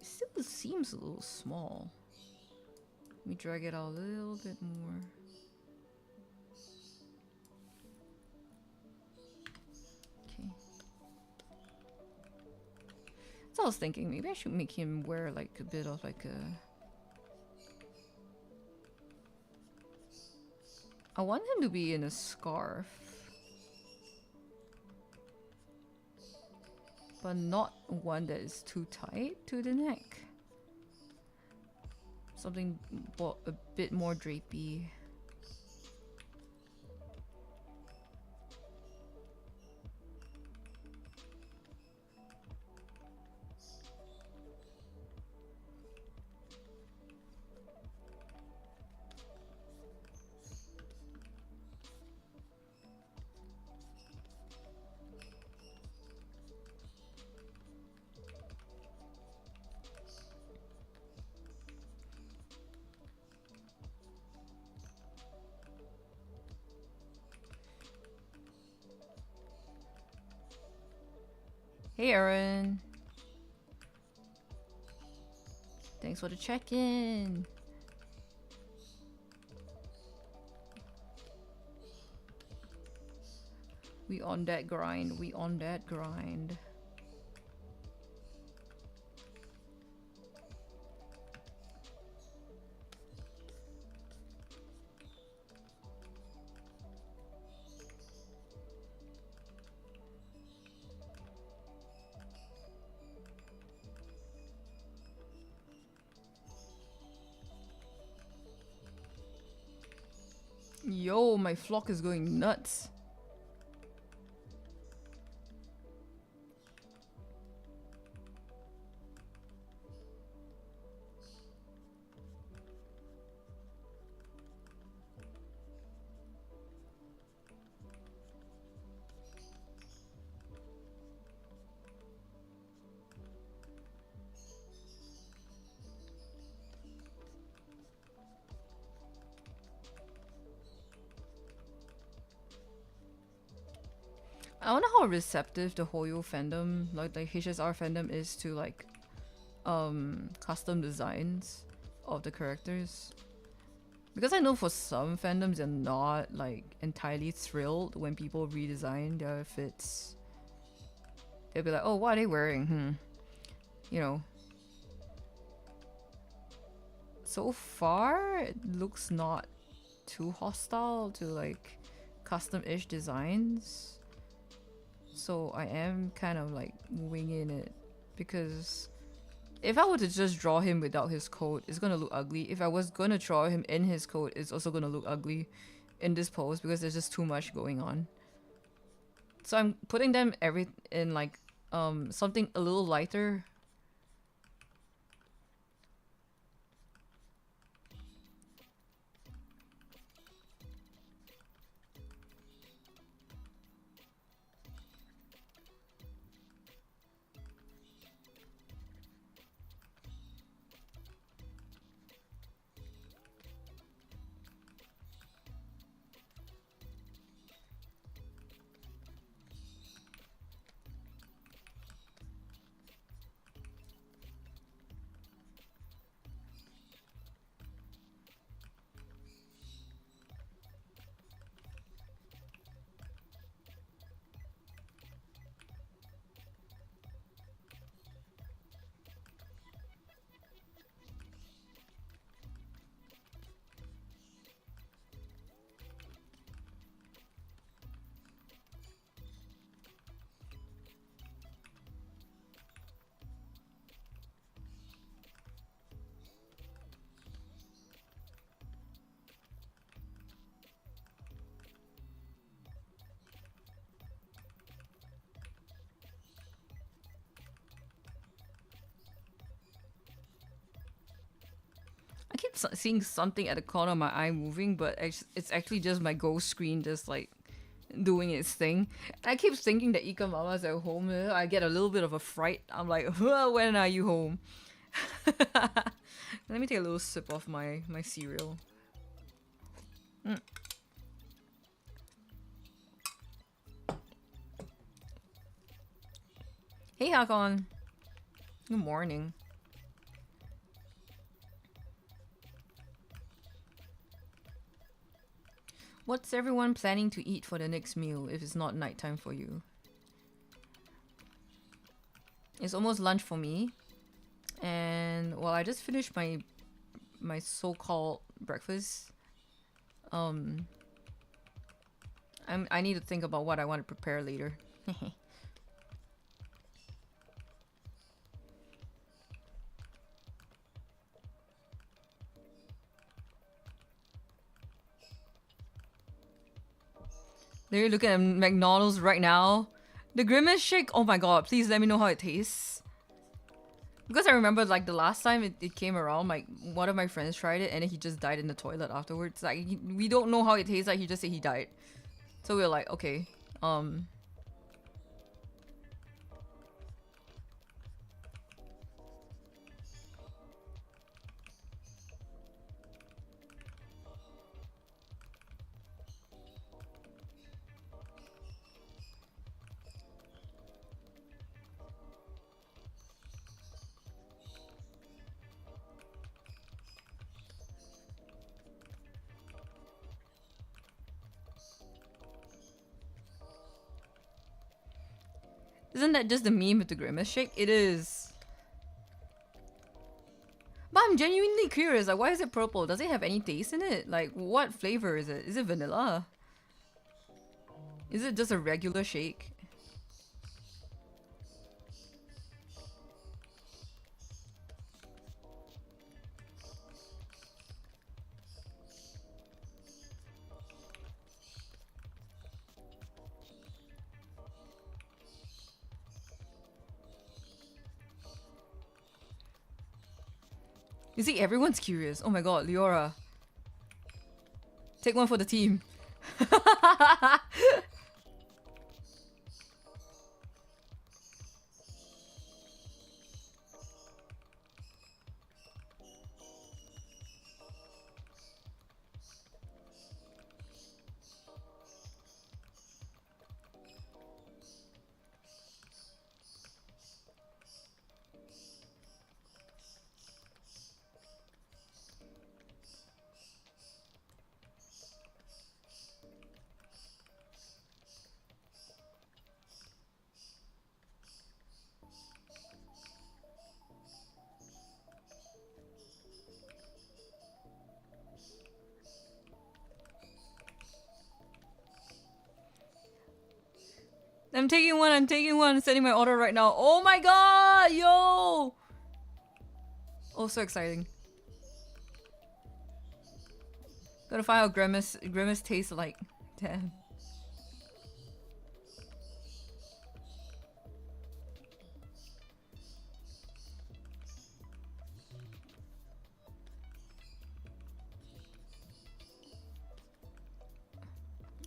It still seems a little small. Let me drag it out a little bit more. Okay. So I was thinking maybe I should make him wear like a bit of like a. I want him to be in a scarf, but not one that is too tight to the neck. Something a bit more drapey. Hey Aaron. Thanks for the check-in. We on that grind. We on that grind. Yo, my flock is going nuts. I wonder how receptive the Hoyo fandom, like the HSR fandom, is to like custom designs of the characters. Because I know for some fandoms they're not like entirely thrilled when people redesign their outfits. They'll be like, oh, what are they wearing? You know. So far, it looks not too hostile to like custom-ish designs. So I am kind of like winging it because if I were to just draw him without his coat, it's gonna look ugly. If I was gonna draw him in his coat, it's also gonna look ugly in this pose because there's just too much going on. So I'm putting them in like something a little lighter. keep seeing something at the corner of my eye moving, but it's actually just my ghost screen just like doing its thing. I keep thinking that Ika Mama's at home. I get a little bit of a fright. I'm like, when are you home? Let me take a little sip of my cereal. Hey Hakon. Good morning. What's everyone planning to eat for the next meal if it's not nighttime for you? It's almost lunch for me. And well, I just finished my so-called breakfast. I need to think about what I want to prepare later. They're looking at McDonald's right now. The Grimace shake, oh my god, please let me know how it tastes. Because I remember like the last time it came around, like one of my friends tried it and then he just died in the toilet afterwards. Like we don't know how it tastes, like he just said he died. So we were like, okay. Isn't that just the meme with the Grimace shake? It is. But I'm genuinely curious, like why is it purple? Does it have any taste in it? Like what flavor is it? Is it vanilla? Is it just a regular shake? You see, everyone's curious. Oh my god, Leora. Take one for the team. I'm taking one, I'm sending my order right now. Oh my god, yo! Oh, so exciting. Gotta find out Grimace tastes like. Damn.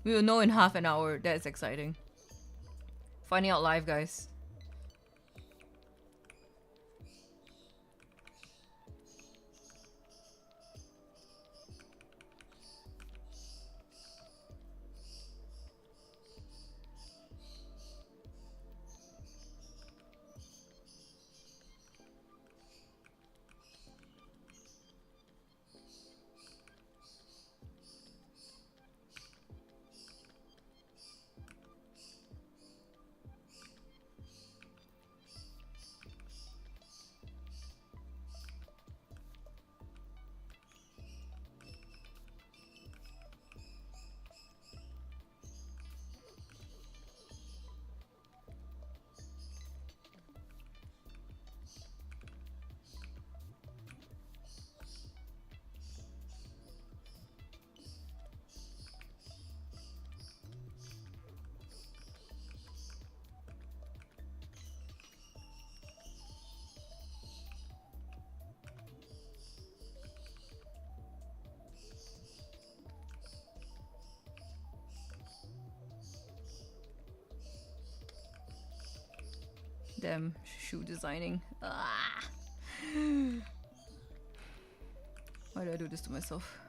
We will know in half an hour. That's exciting. Finding out live, guys. Damn, shoe designing. Ah. Why do I do this to myself?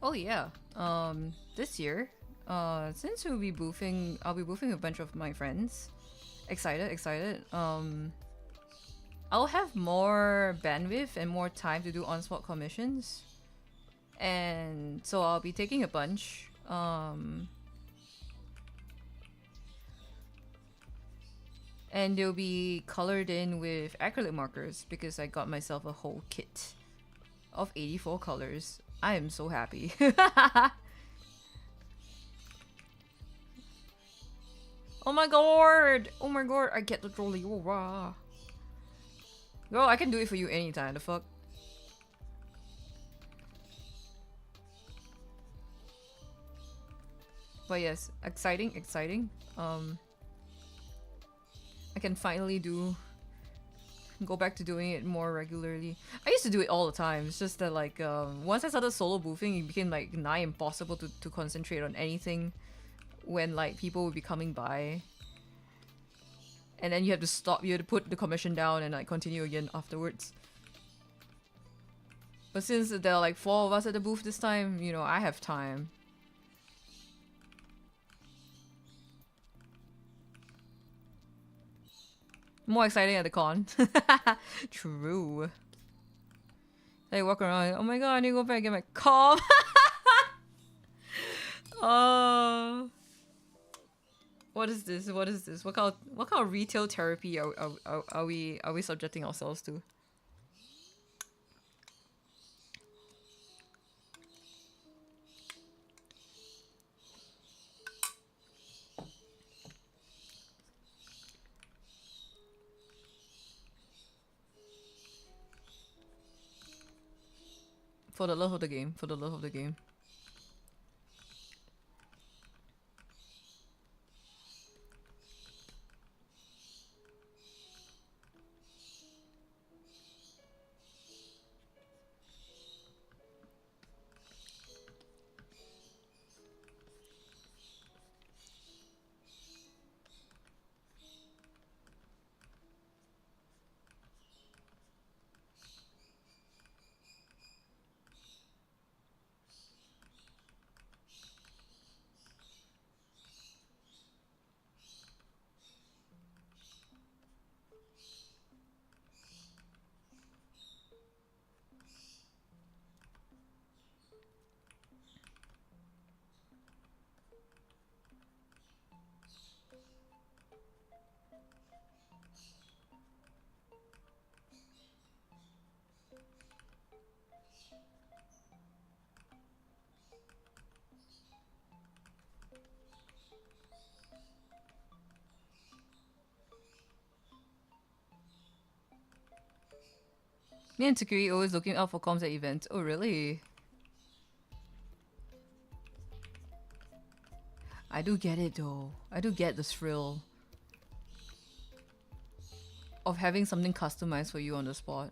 Oh yeah. This year, since I'll be boofing a bunch of my friends. Excited, excited. I'll have more bandwidth and more time to do on-spot commissions, and so I'll be taking a bunch. And they'll be colored in with acrylic markers because I got myself a whole kit of 84 colors. I am so happy. Oh my god! Oh my god, I get the trolley. Oh, wow. Girl, I can do it for you anytime, the fuck? But yes, exciting, exciting. I can finally go back to doing it more regularly. I used to do it all the time. It's just that like once I started solo boofing, it became like nigh impossible to concentrate on anything when like people would be coming by. And then you have to stop, you have to put the commission down and like continue again afterwards. But since there are like 4 of us at the booth this time, you know, I have time. More exciting at the con. True. They walk around. Oh my god, I need to go back and get my comp. Oh. What is this? What is this? What kind of retail therapy are we subjecting ourselves to? For the love of the game. For the love of the game. Me and Takuri always looking out for comms at events. Oh really? I do get it though. I do get the thrill of having something customized for you on the spot.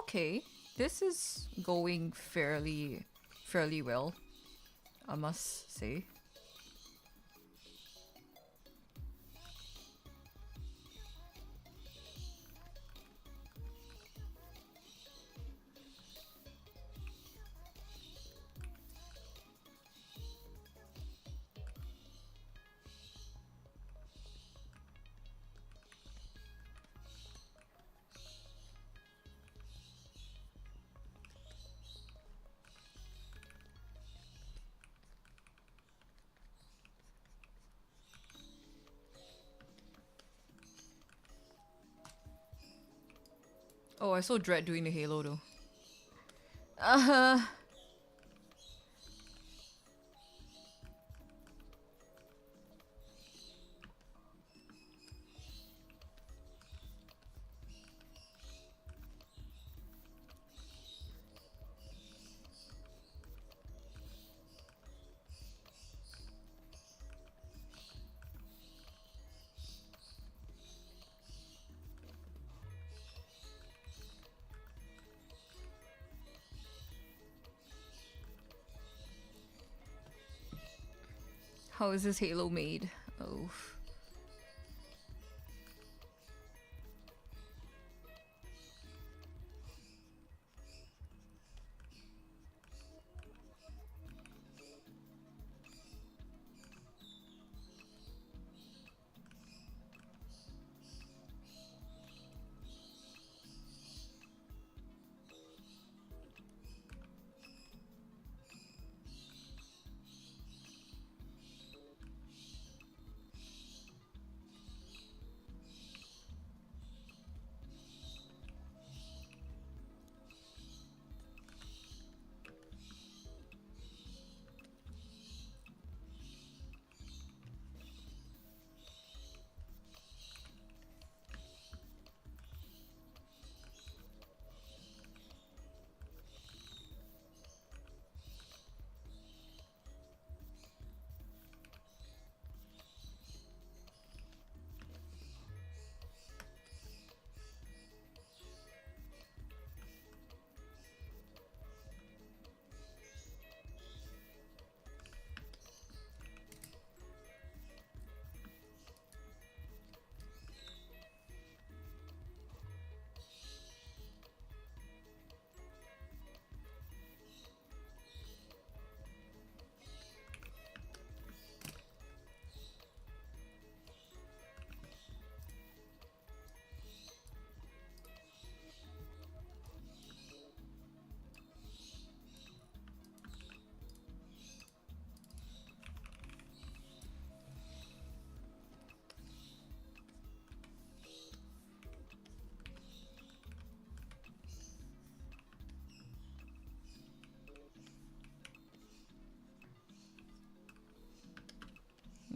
okay. This is going fairly well, I must say. Oh, I so dread doing the halo though. Uh, how is this halo made? Oh.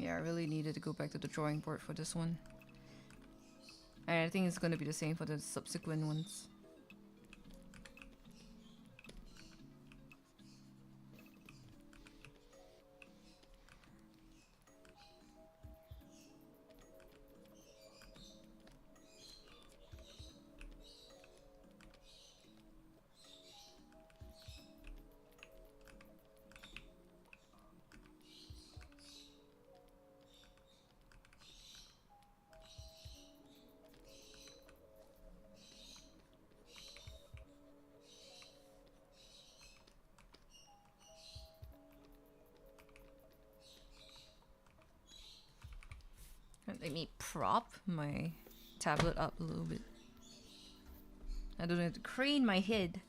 Yeah, I really needed to go back to the drawing board for this one. And I think it's gonna be the same for the subsequent ones. Let me prop my tablet up a little bit. I don't have to crane my head.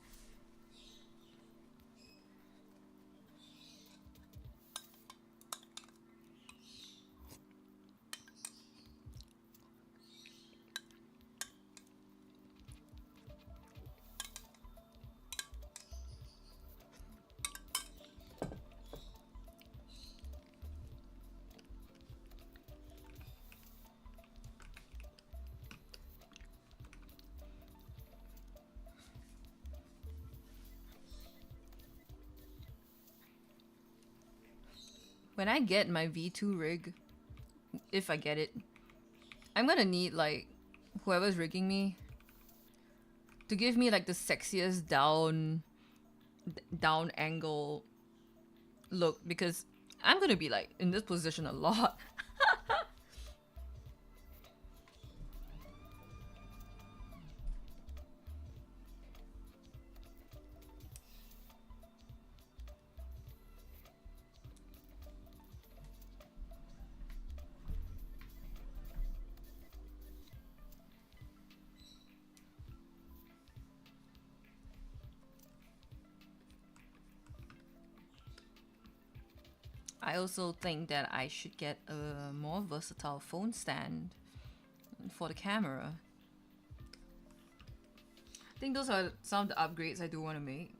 When I get my V2 rig, if I get it, I'm gonna need like whoever's rigging me to give me like the sexiest down angle look, because I'm gonna be like in this position a lot. I also think that I should get a more versatile phone stand for the camera. I think those are some of the upgrades I do want to make.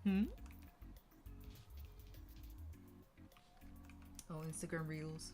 Hmm? Oh, Instagram Reels.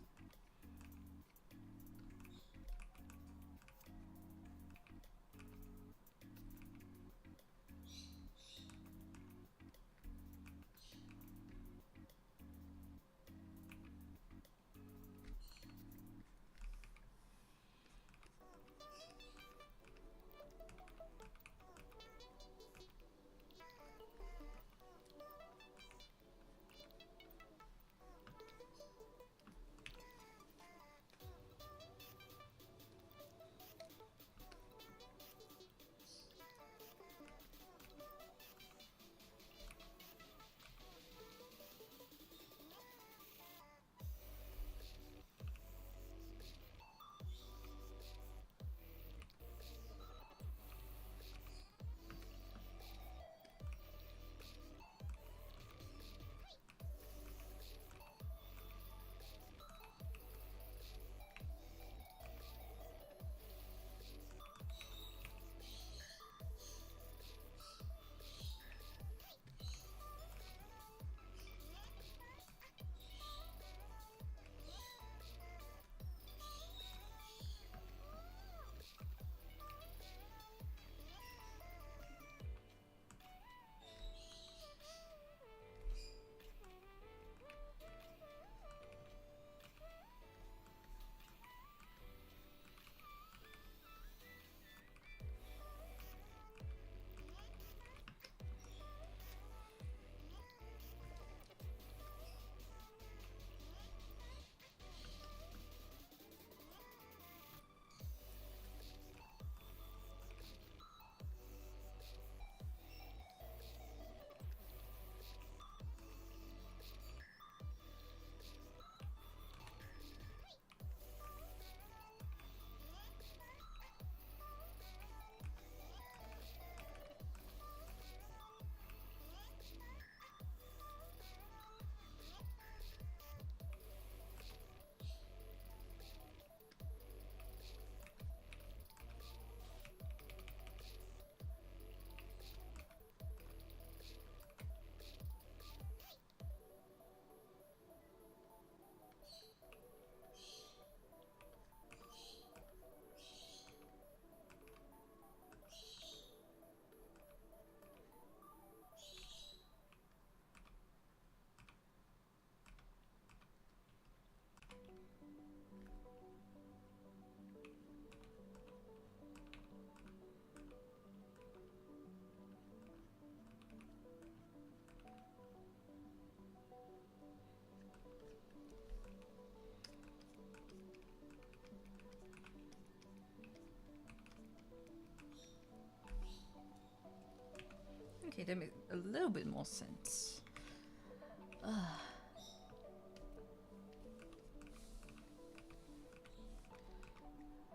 Okay, that makes a little bit more sense.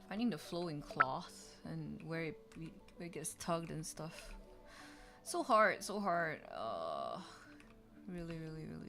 Finding the flow in cloth and where it gets tugged and stuff. So hard, so hard. Really, really, really, really.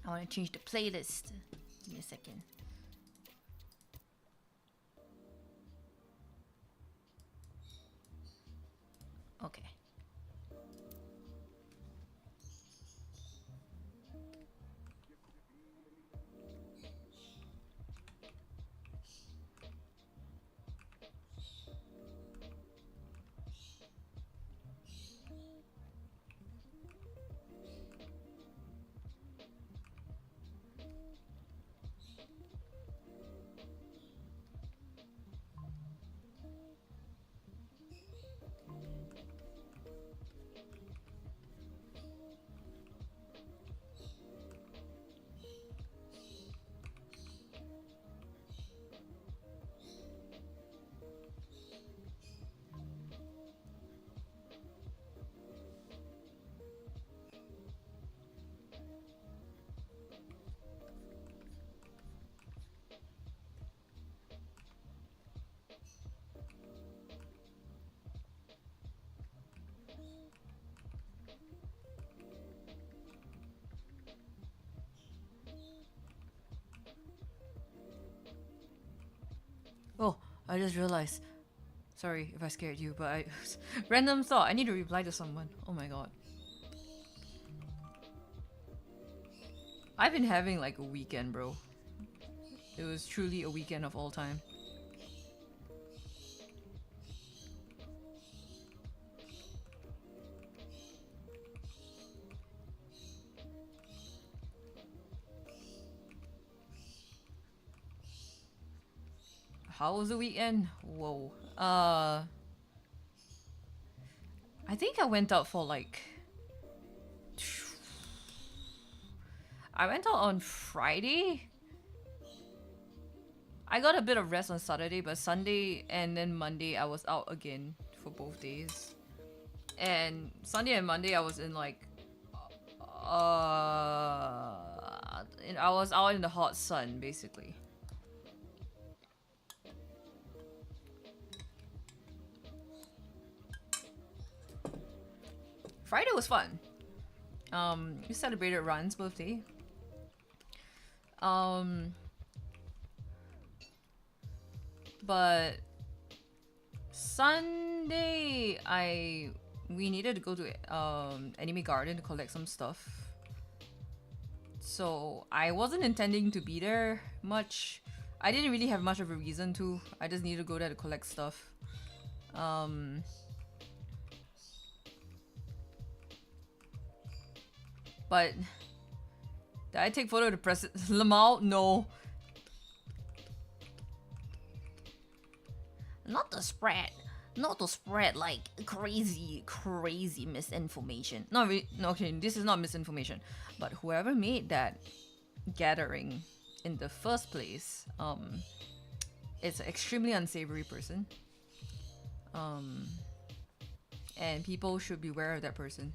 I want to change the playlist. Give me a second. Okay. Oh, I just realized. Sorry if I scared you, but I random thought. I need to reply to someone. Oh my god. I've been having like a weekend, bro. It was truly a weekend of all time. How was the weekend? Whoa. I think I went out for like... I went out on Friday. I got a bit of rest on Saturday, but Sunday and then Monday I was out again for both days. And Sunday and Monday I was in like... I was out in the hot sun, basically. Friday was fun. We celebrated Ran's birthday. But Sunday we needed to go to Anime Garden to collect some stuff. So I wasn't intending to be there much. I didn't really have much of a reason to. I just needed to go there to collect stuff. But did I take photo to press it? Lamau? No. Not to spread like crazy misinformation. Not really. No, okay, this is not misinformation. But whoever made that gathering in the first place, it's an extremely unsavory person. And people should beware of that person.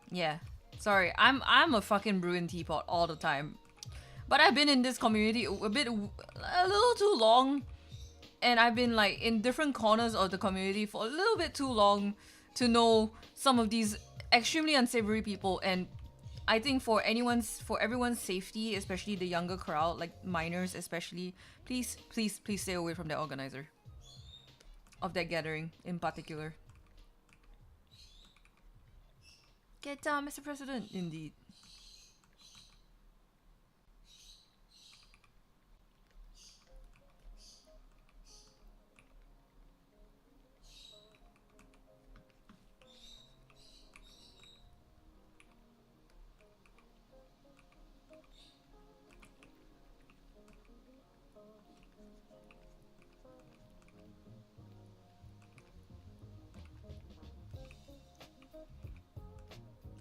Yeah. Sorry, I'm a fucking Bruin teapot all the time. But I've been in this community a little too long. And I've been like in different corners of the community for a little bit too long to know some of these extremely unsavory people. And I think for everyone's safety, especially the younger crowd, like minors especially, please stay away from the organizer of that gathering in particular. Get down, Mr. President. Indeed.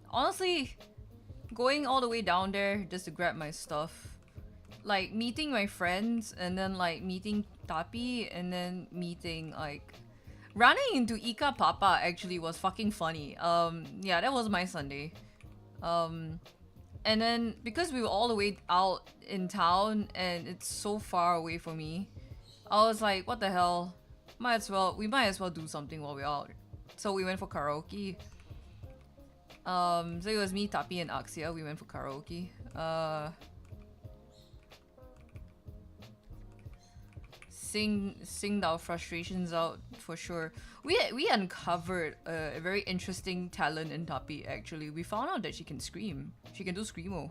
Honestly, going all the way down there just to grab my stuff, like meeting my friends and then like meeting Tapi and then meeting like running into Ika Papa actually was fucking funny. Yeah, that was my Sunday. And then because we were all the way out in town and it's so far away from me, I was like, what the hell? We might as well do something while we're out. So we went for karaoke. So it was me, Tapi, and Axia. We went for karaoke. Sing our frustrations out for sure. We uncovered a very interesting talent in Tapi. Actually, we found out that she can scream. She can do screamo.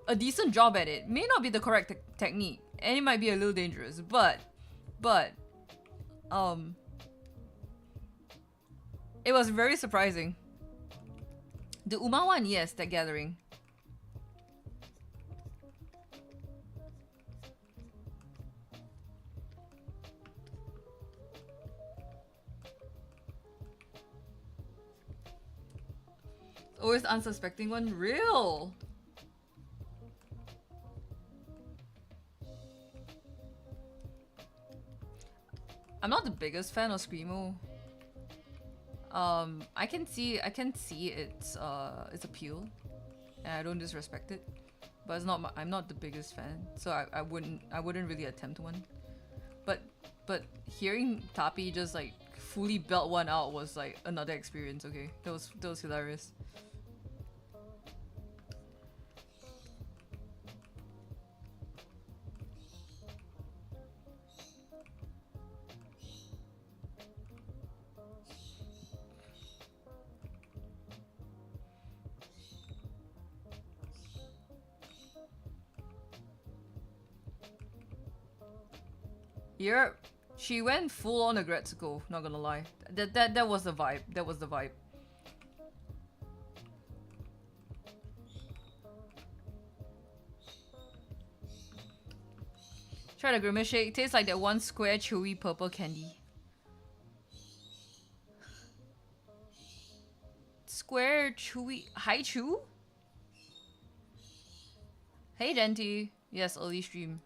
A decent job at it. May not be the correct technique, and it might be a little dangerous. But it was very surprising. The Uma one, yes, that gathering. Always unsuspecting one, real. I'm not the biggest fan of screamo. I can see its appeal, and I don't disrespect it, but it's not I'm not the biggest fan, so I wouldn't really attempt one. But hearing Tapi just like fully belt one out was like another experience. Okay, that was hilarious. She went full on Agretsuko, not gonna lie. That was the vibe. That was the vibe. Try the grimace shake. Tastes like that one square chewy purple candy. Square chewy Haichu? Hey Denti. Yes, early stream.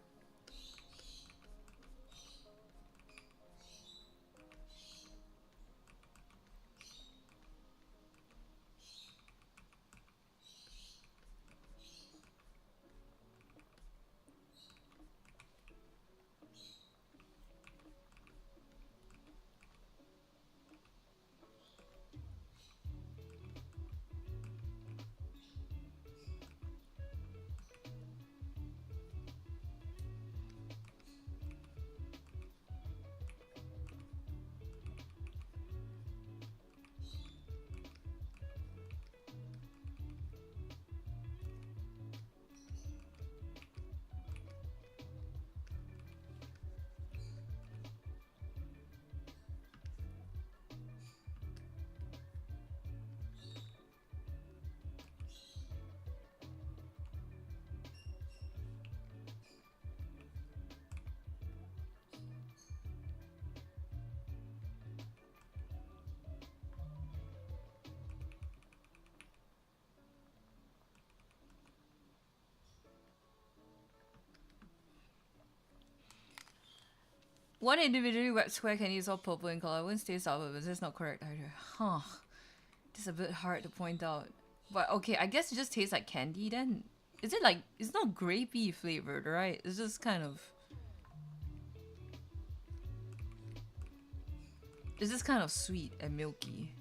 One individually wet square candy is all purple in color. I wouldn't stay sour, but that's not correct either. Huh. This is a bit hard to point out. But okay, I guess it just tastes like candy then. Is it like, it's not grapey flavored, right? It's just kind of... It's just kind of sweet and milky.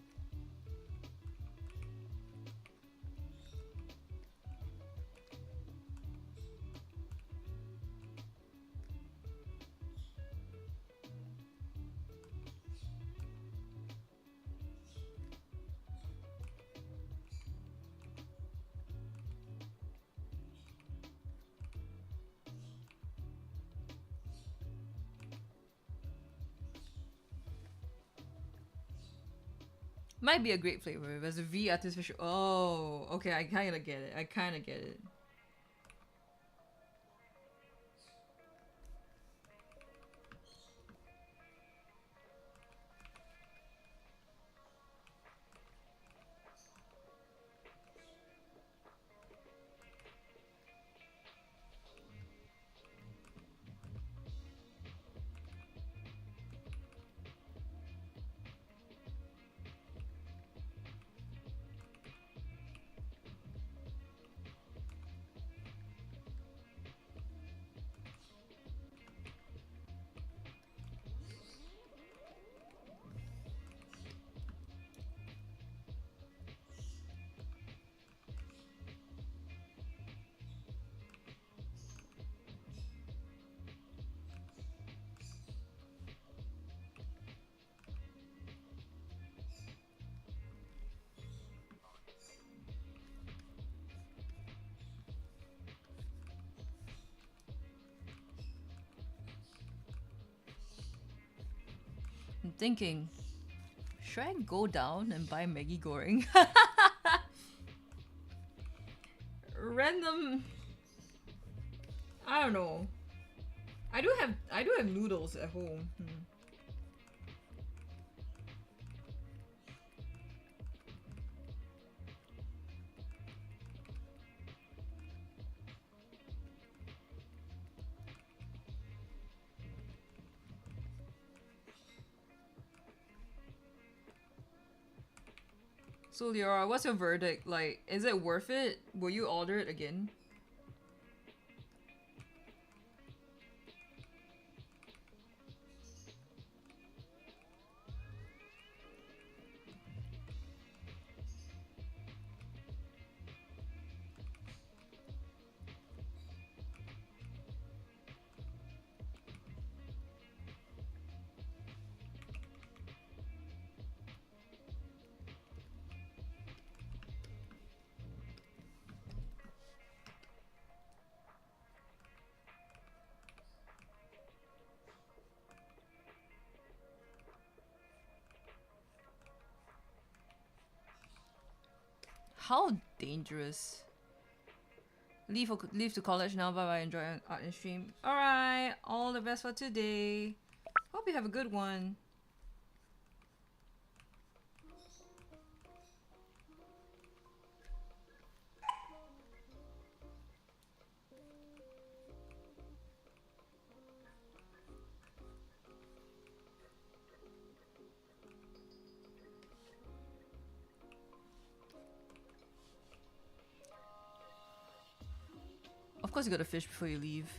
Might be a great flavor. There's a V artificial. Oh, okay. I kind of get it. I kind of get it. thinking, should I go down and buy Maggie Goreng? Random. I don't know. I do have noodles at home. So Liora, what's your verdict? Like, is it worth it? Will you order it again? How dangerous. Leave to college now. Bye bye. Enjoy art and stream. Alright. All the best for today. Hope you have a good one. Of course you gotta fish before you leave.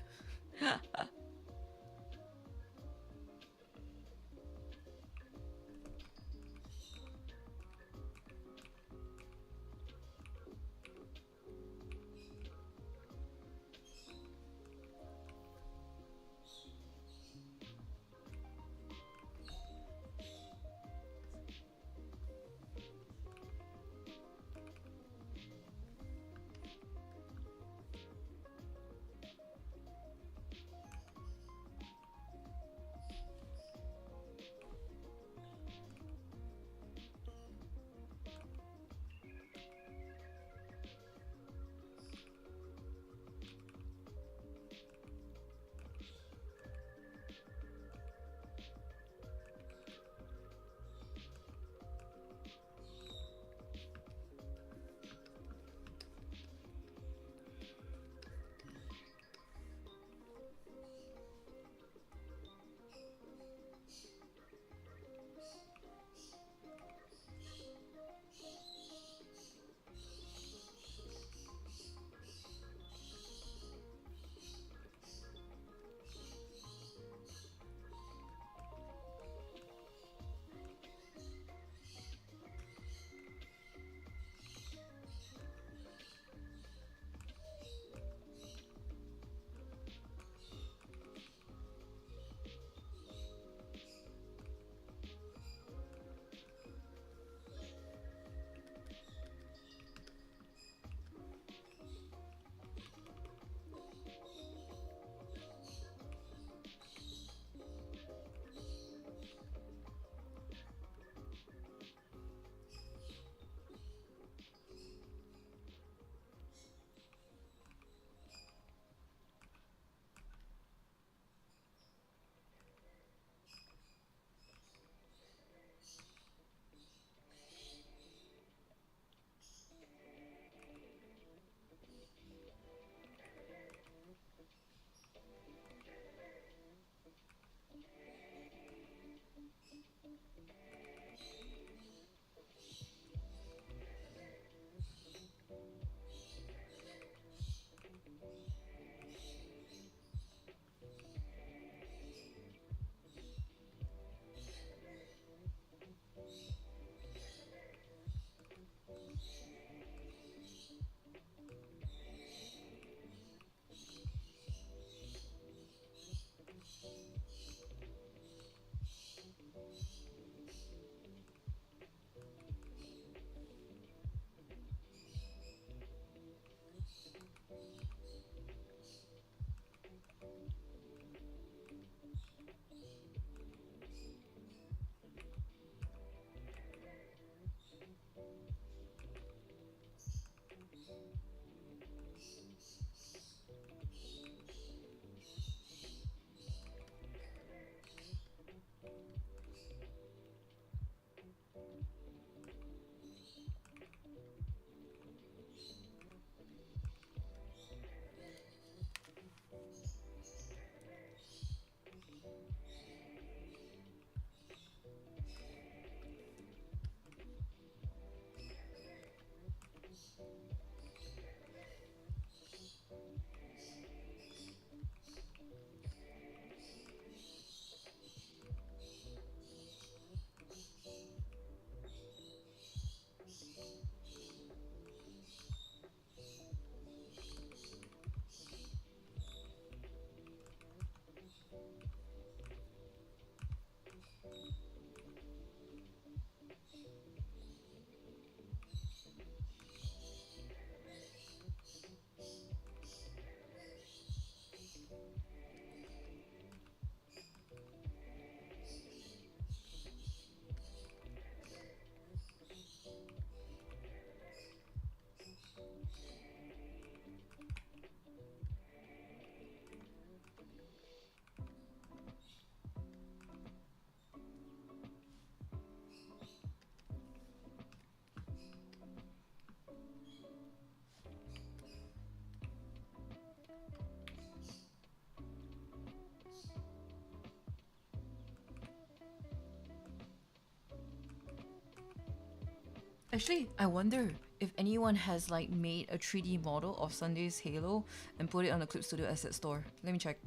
Actually, I wonder if anyone has like made a 3D model of Sunday's Halo and put it on the Clip Studio asset store. Let me check.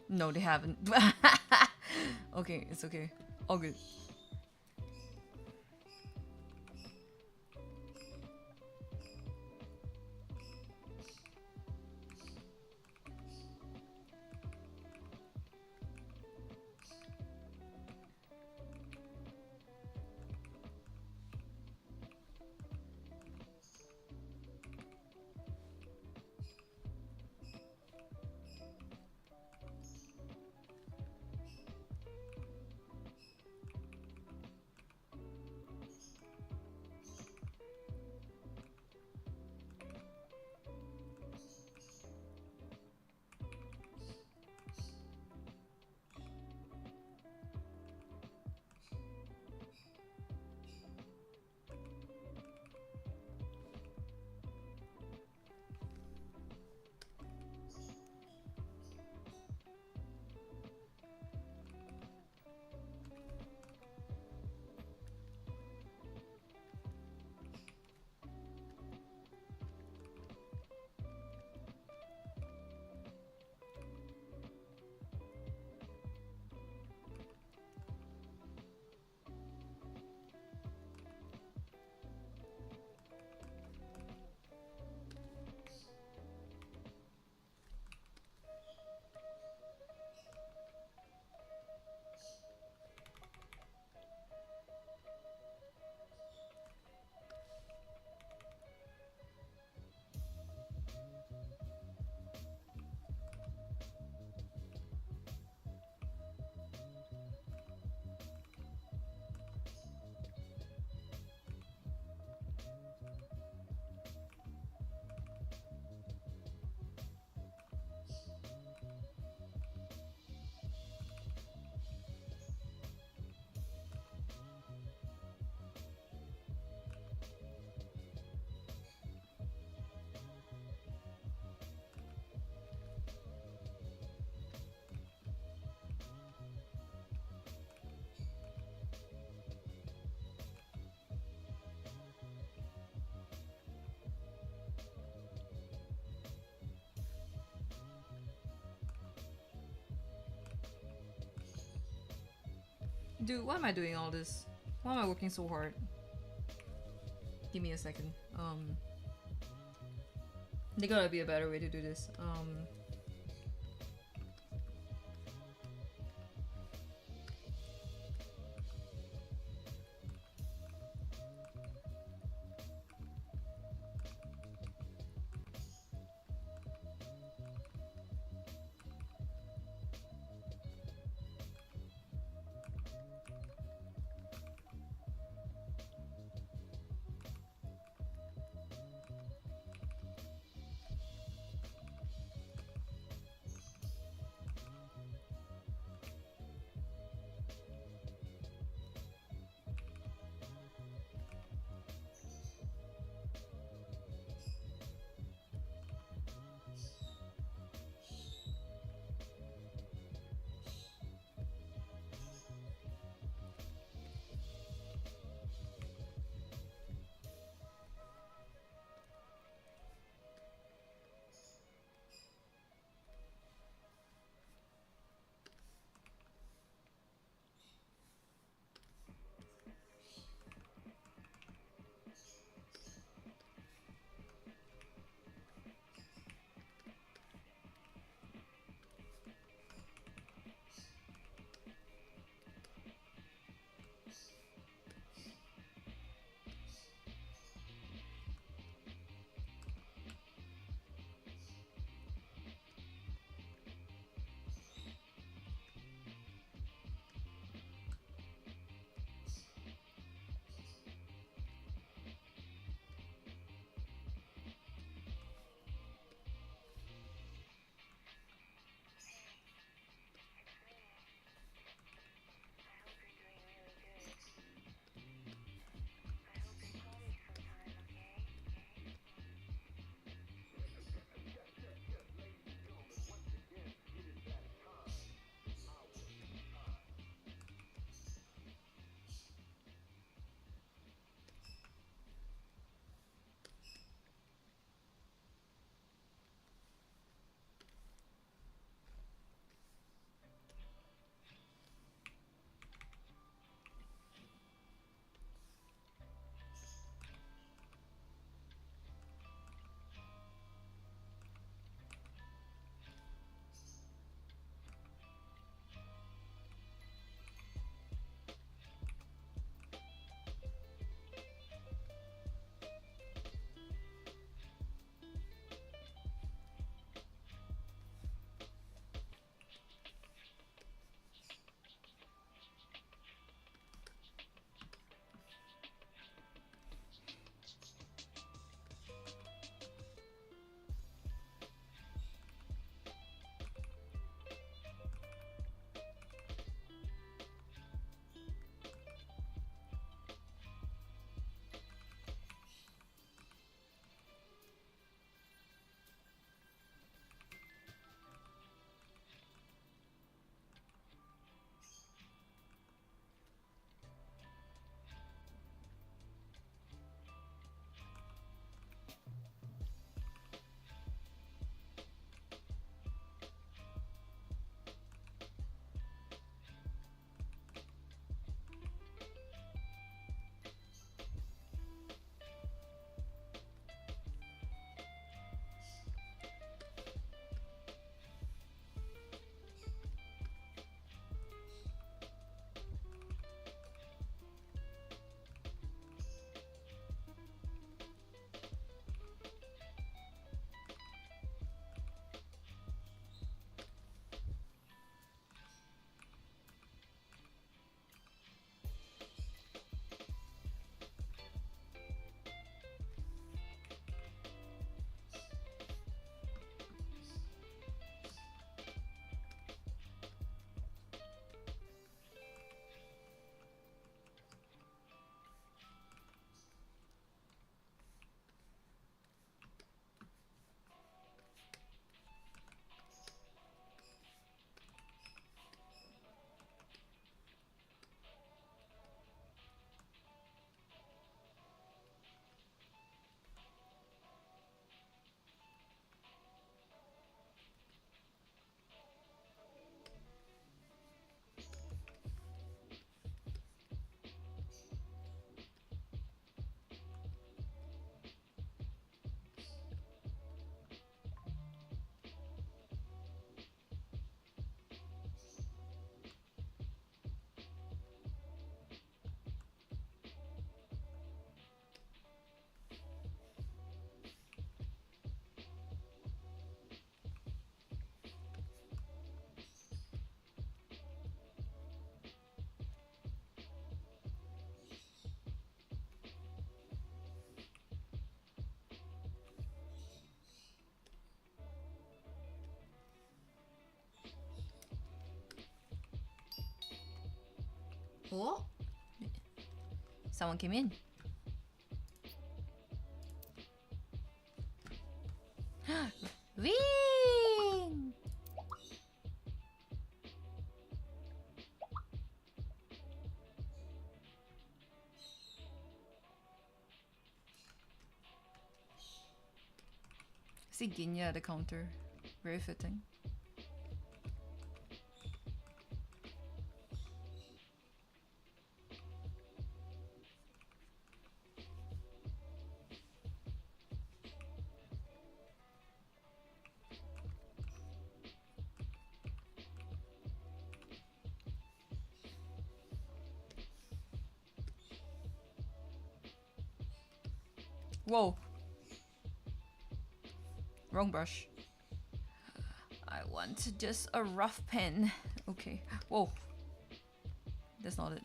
No, they haven't. Okay, it's okay. All good. Dude, why am I doing all this? Why am I working so hard? Give me a second. There gotta be a better way to do this. Oh, Someone came in. Wing! See Ginya at the counter. Very fitting. Whoa. Wrong brush. I want just a rough pen. Okay. Whoa. That's not it.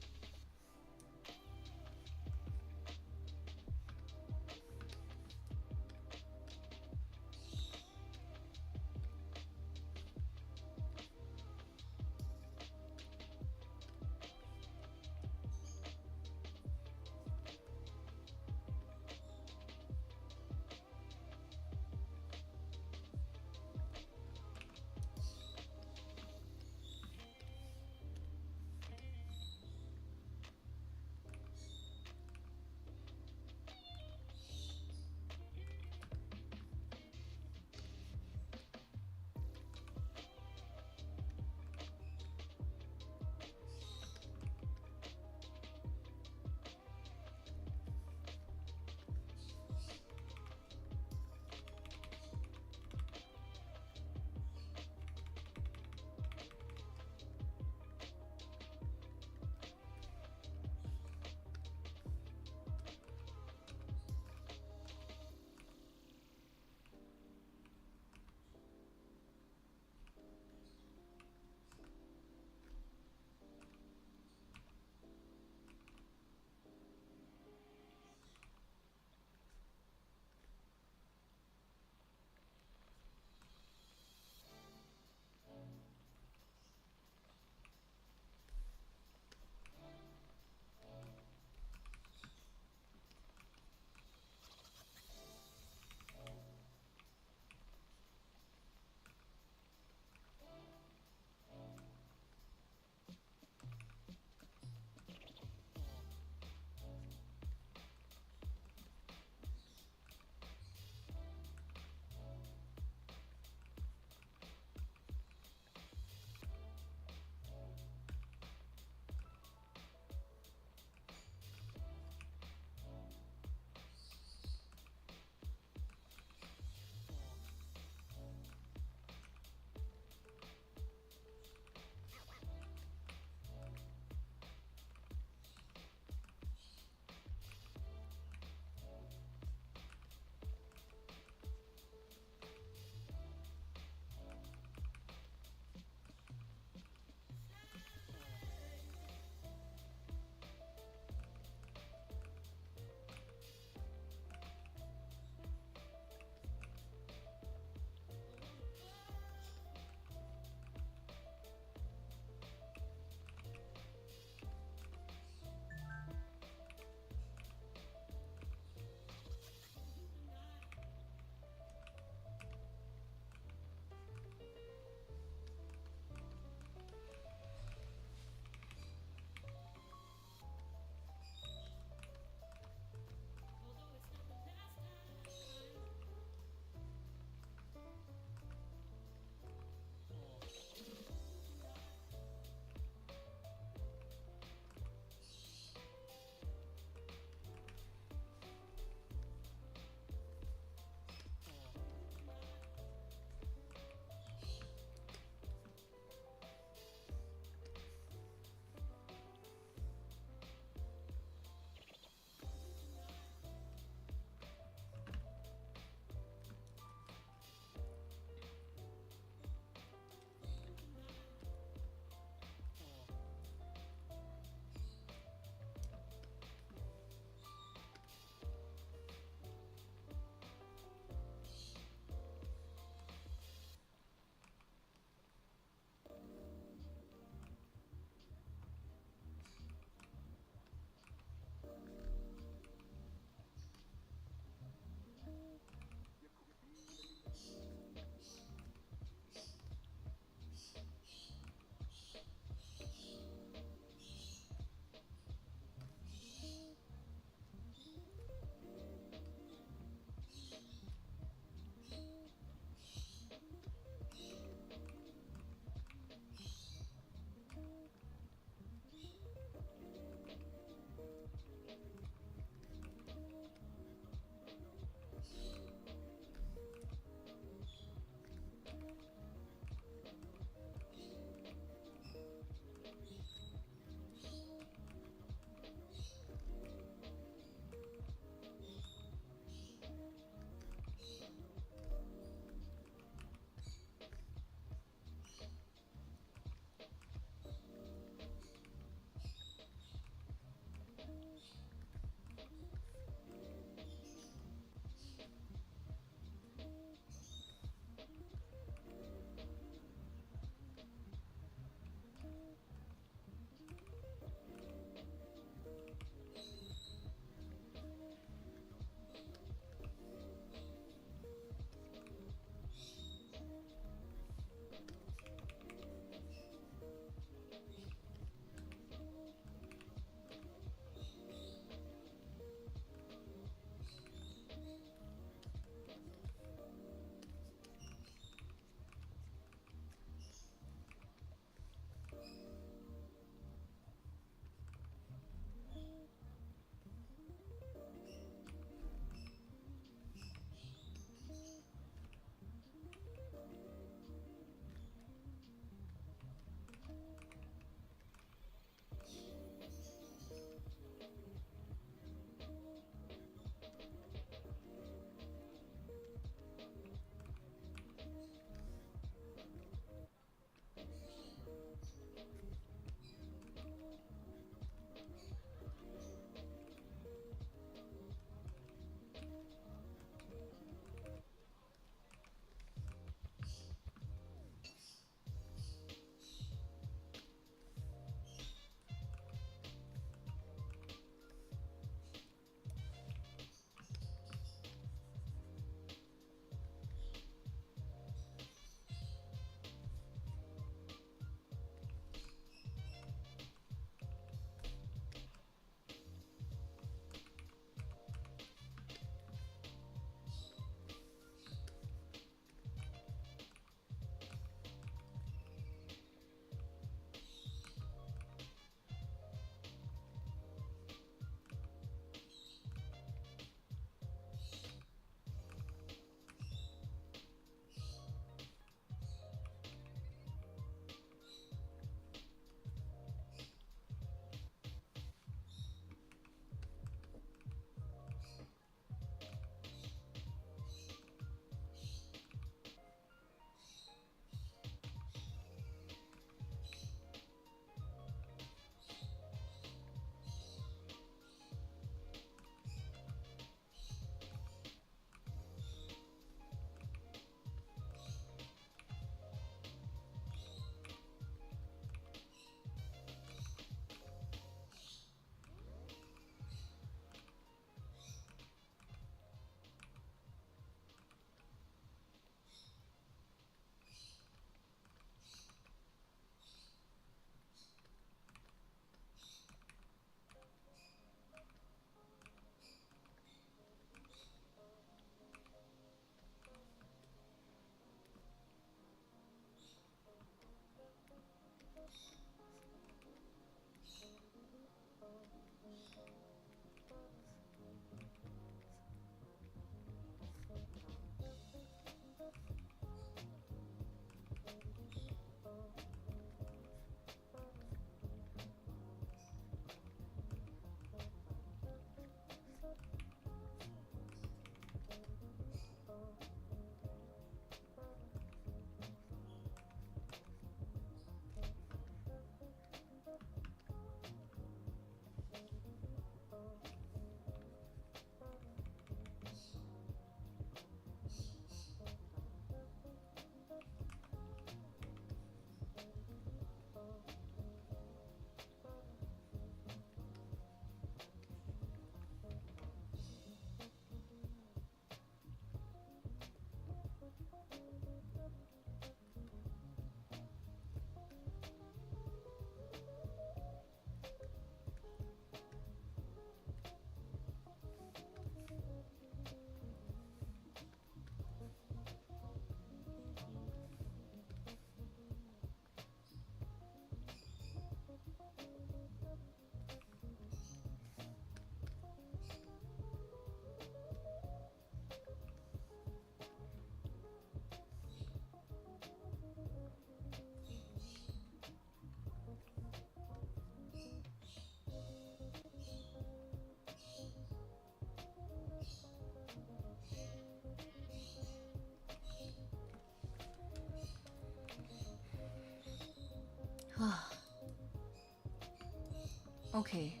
Okay.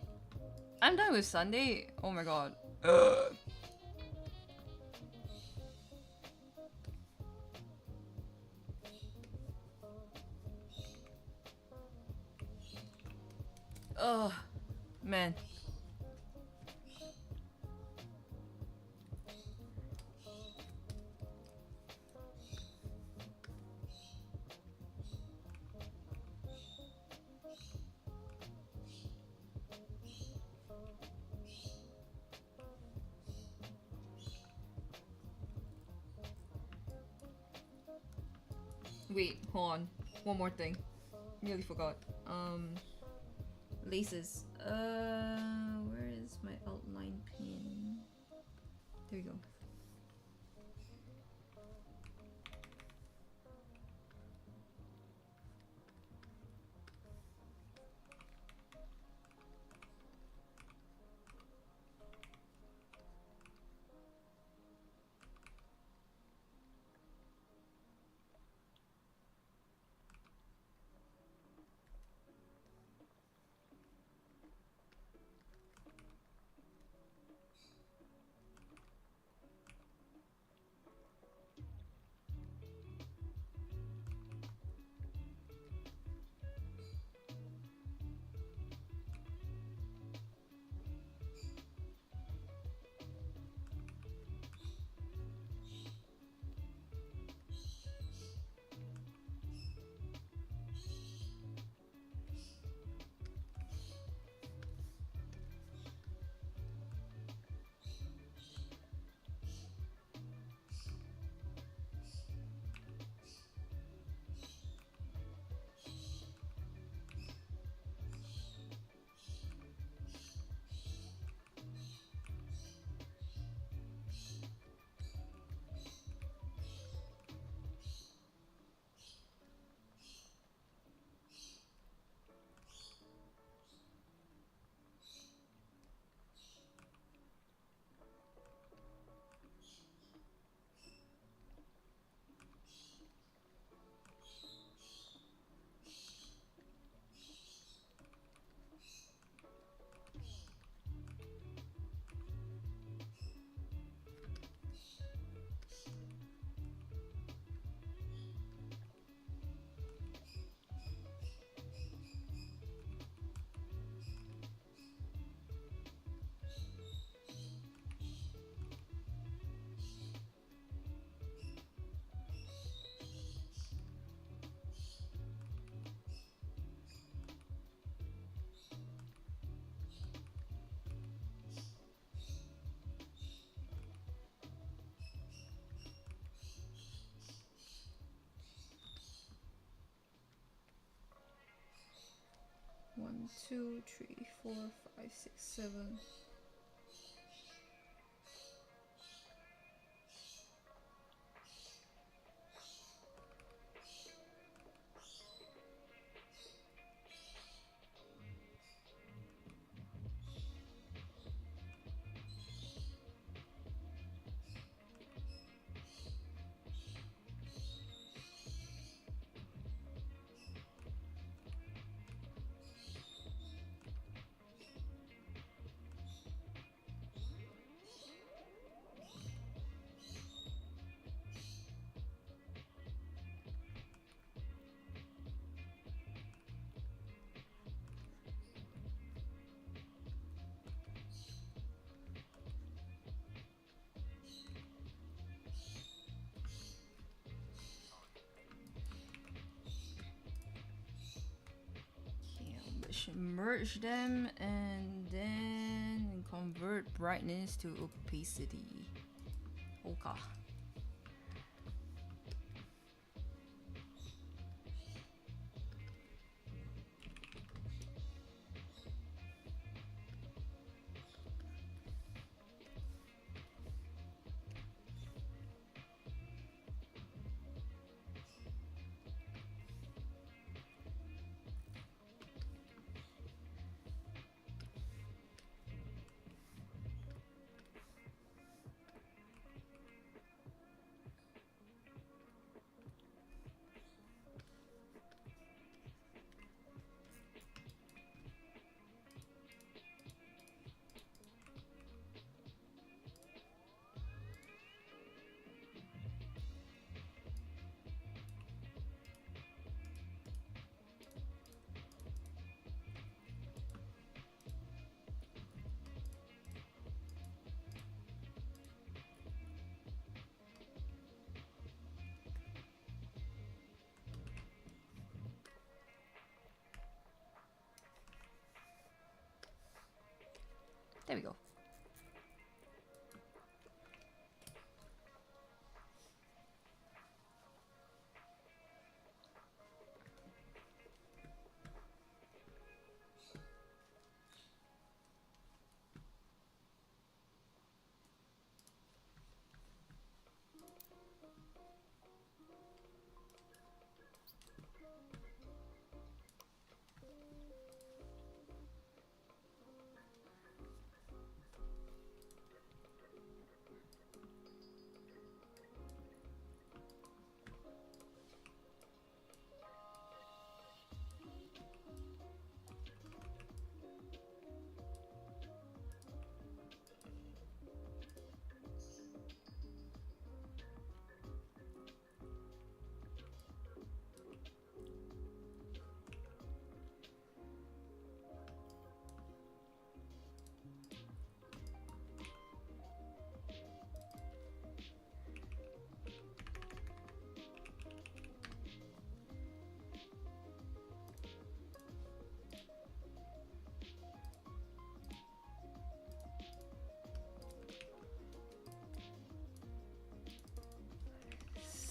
I'm done with Sunday. Oh my god. Ugh. Man. Wait, hold on. One more thing. Nearly forgot. Laces. Where is my outline pin? There we go. One, two, three, four, five, six, seven. Merge them and then convert brightness to opacity. Okay. There we go.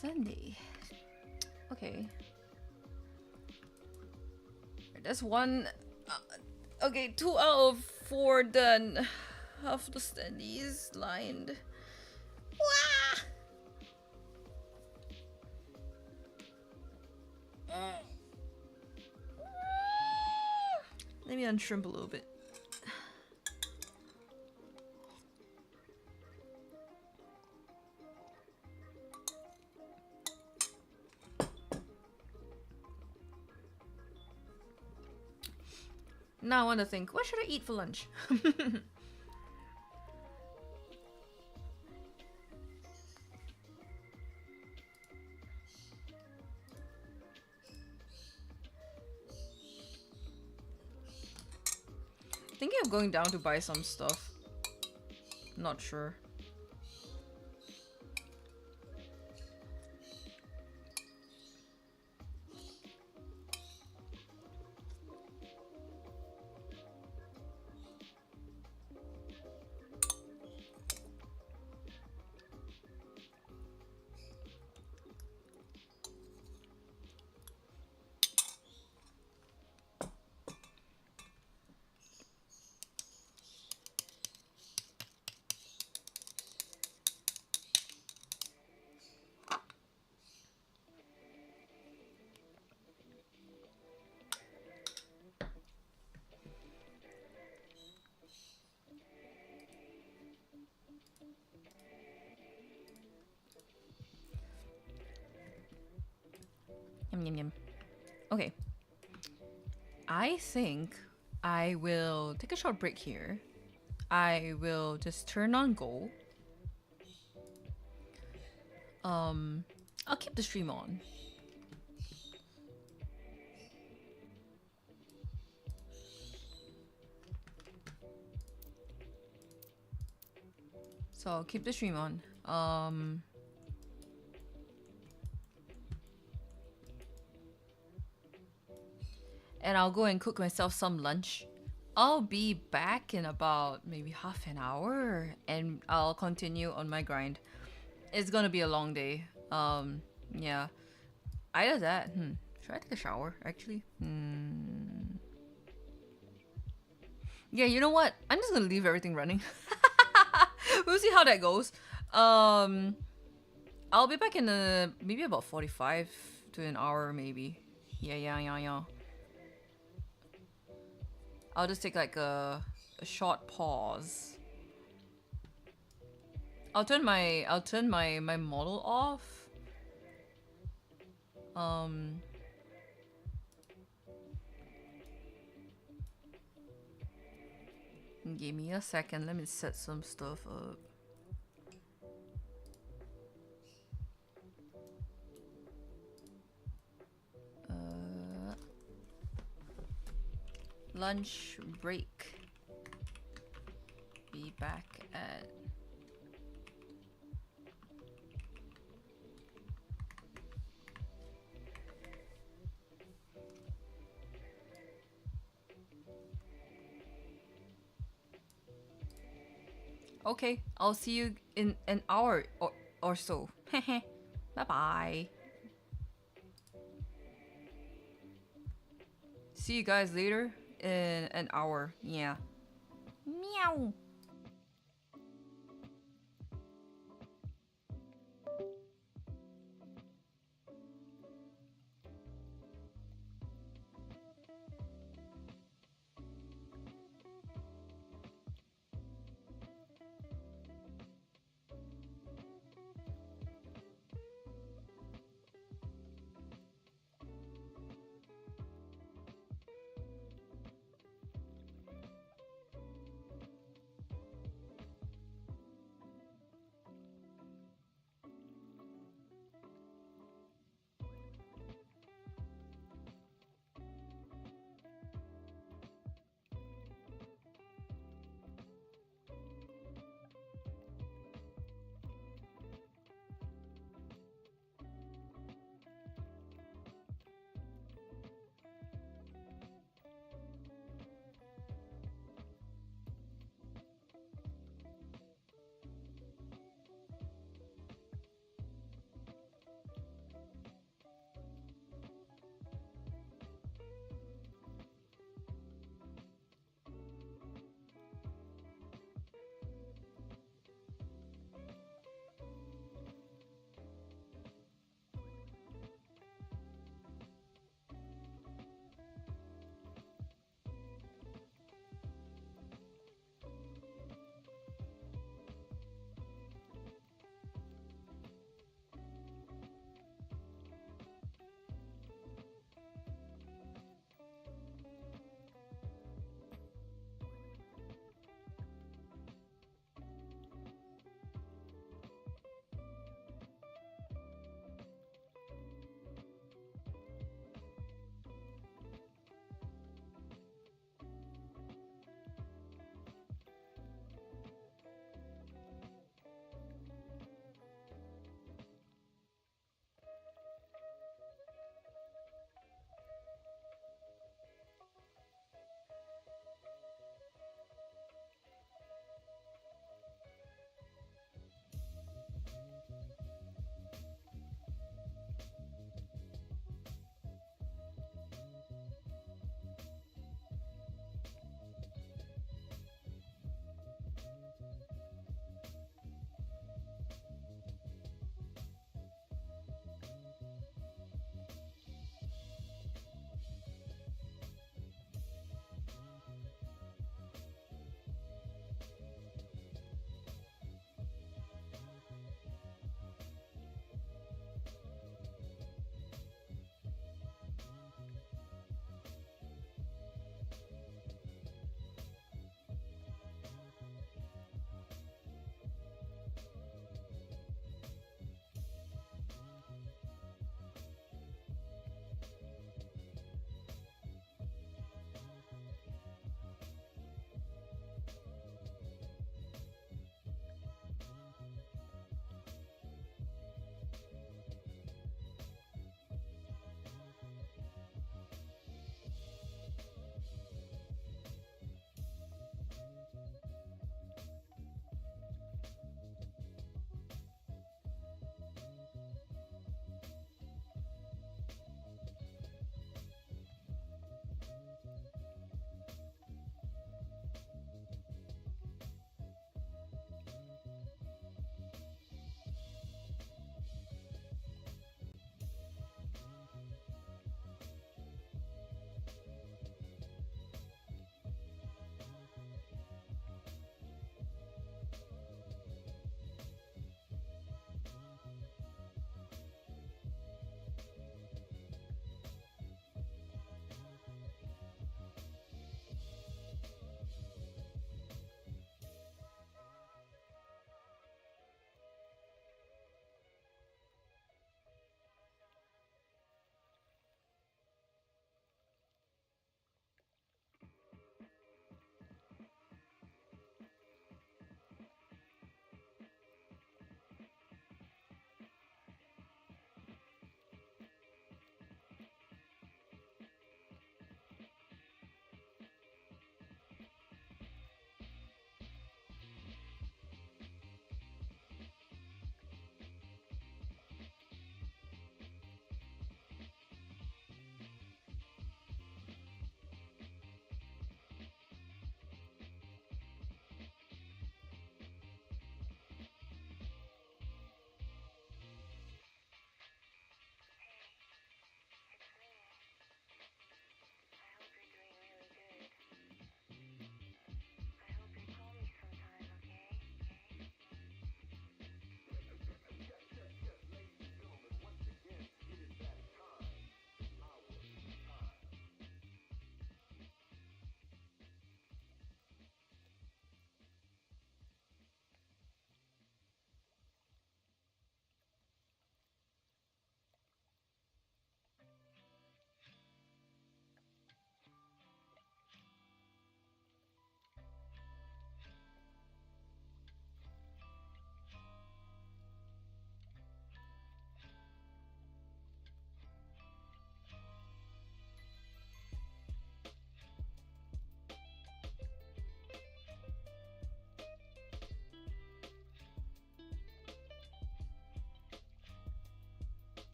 Sunday. Okay. That's one. Okay, 2 out of 4 done. Half the standees lined. Wah! Let me unshrimp a little bit. Now I want to think, what should I eat for lunch? Thinking of going down to buy some stuff. Not sure. Yum, yum, yum. Okay. I think I will take a short break here. I will just turn on Go. I'll keep the stream on. So I'll keep the stream on. And I'll go and cook myself some lunch. I'll be back in about maybe half an hour and I'll continue on my grind. It's gonna be a long day. Yeah. Either that. Should I take a shower actually? Yeah, you know what? I'm just gonna leave everything running. We'll see how that goes. I'll be back in maybe about 45 to an hour maybe. Yeah. I'll just take like a short pause. I'll turn my model off. Give me a second. Let me set some stuff up. Lunch break. Be back at Okay, I'll see you in an hour or so. Bye bye. See you guys later in an hour. Yeah. Meow.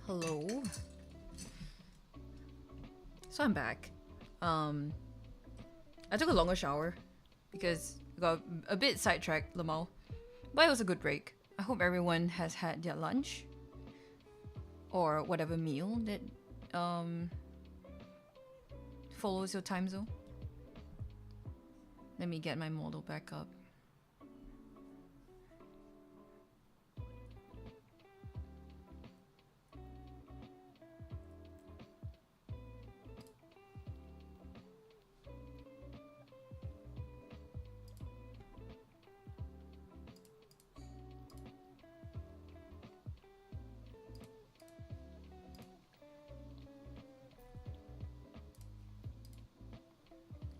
Hello. So I'm back. I took a longer shower because I got a bit sidetracked, Lamau. But it was a good break. I hope everyone has had their lunch or whatever meal that follows your time zone. Let me get my model back up.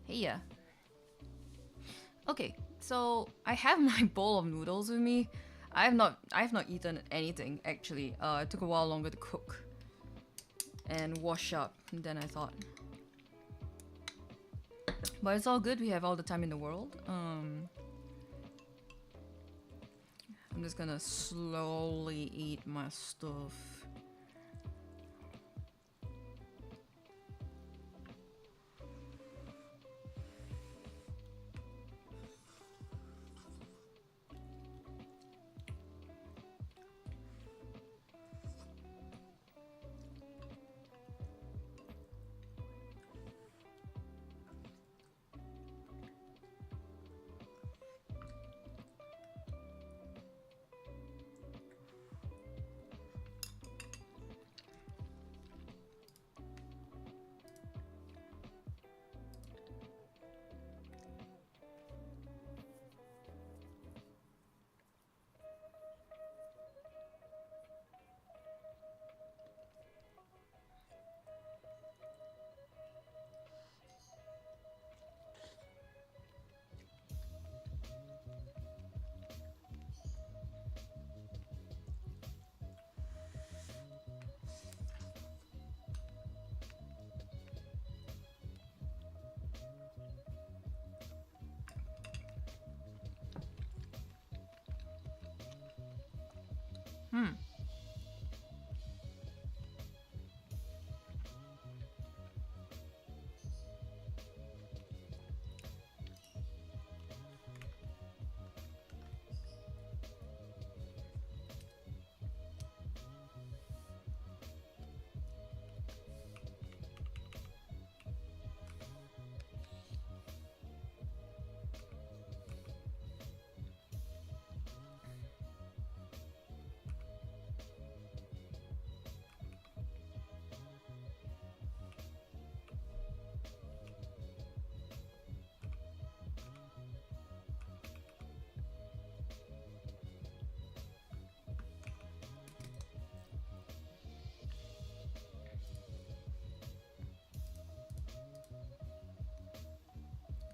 Hey, yeah. Okay, so I have my bowl of noodles with me. I have not eaten anything actually. It took a while longer to cook and wash up than I thought. But it's all good. We have all the time in the world. I'm just gonna slowly eat my stuff.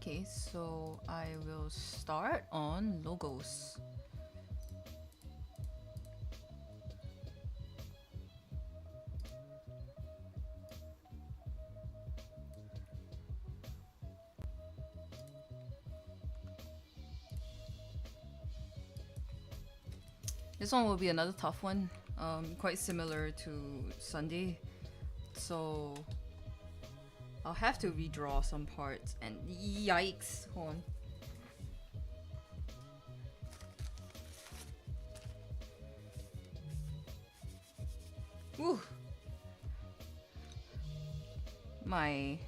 Okay, so I will start on logos. This one will be another tough one, quite similar to Sunday. So I'll have to redraw some parts and yikes, hold on. Woo! My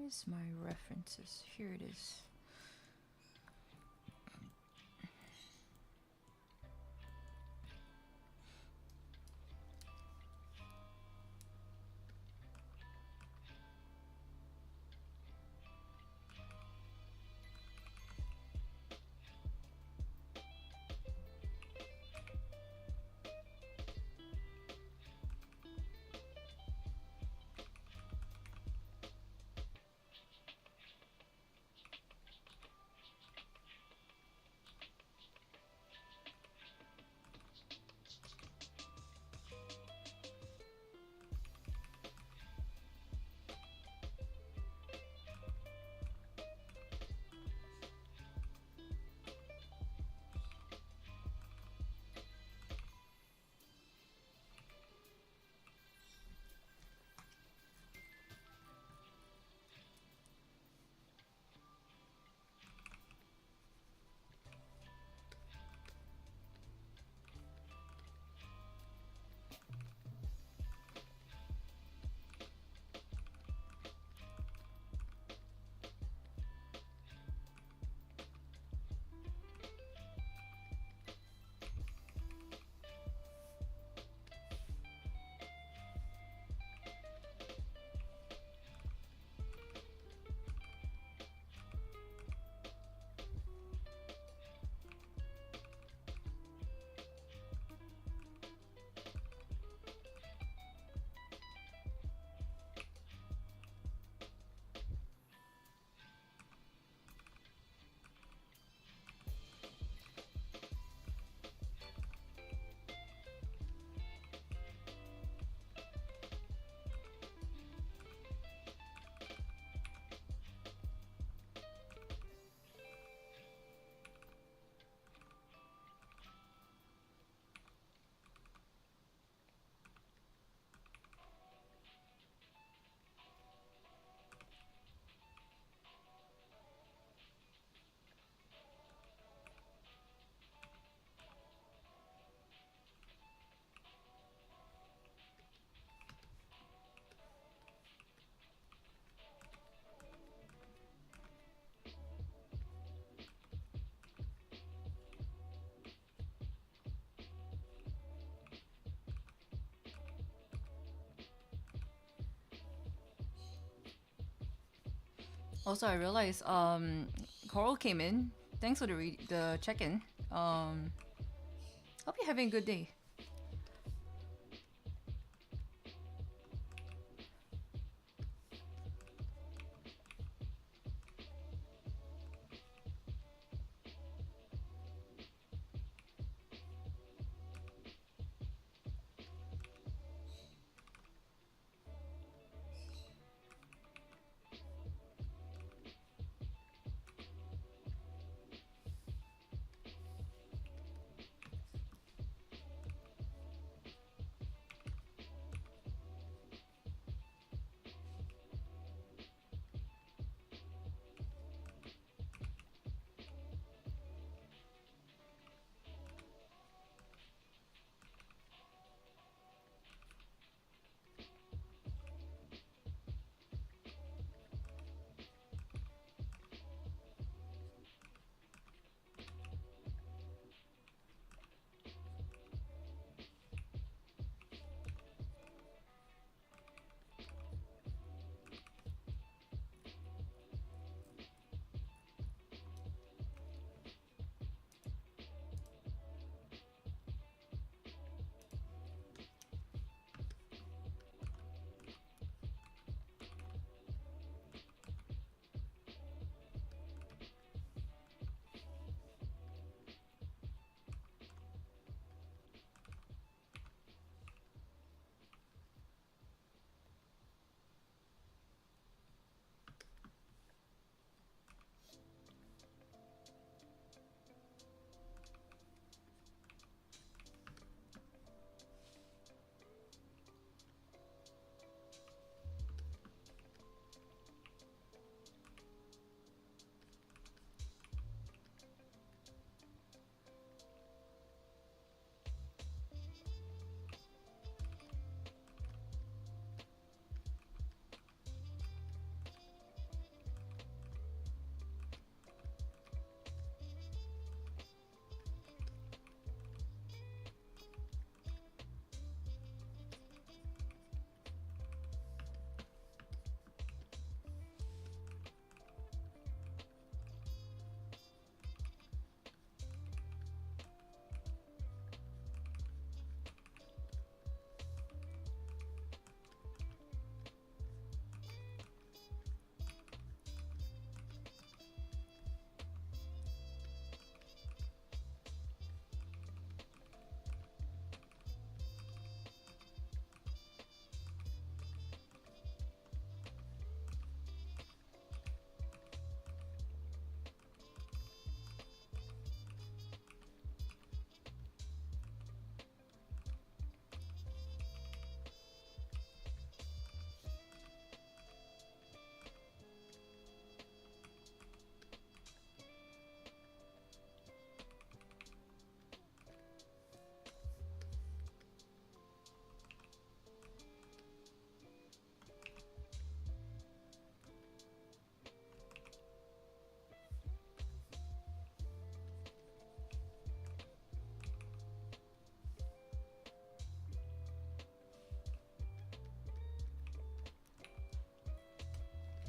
Where's my references? Here it is. Also, I realized Coral came in. Thanks for the check-in. Hope you're having a good day.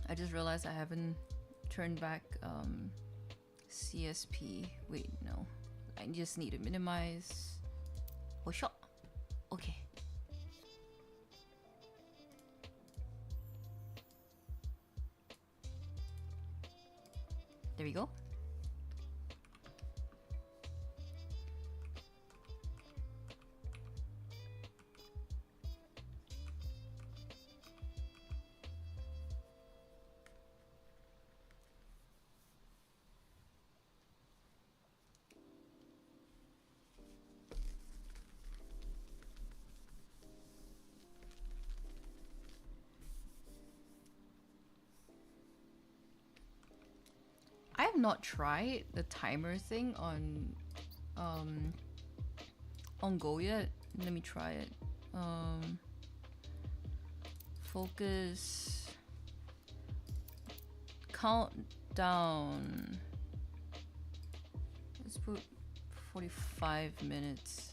I just realized I haven't turned back CSP. Wait, no. I just need to minimize. Oh, shot. Okay. There we go. I have not tried the timer thing on Go yet. Let me try it. Focus. Countdown. Let's put 45 minutes.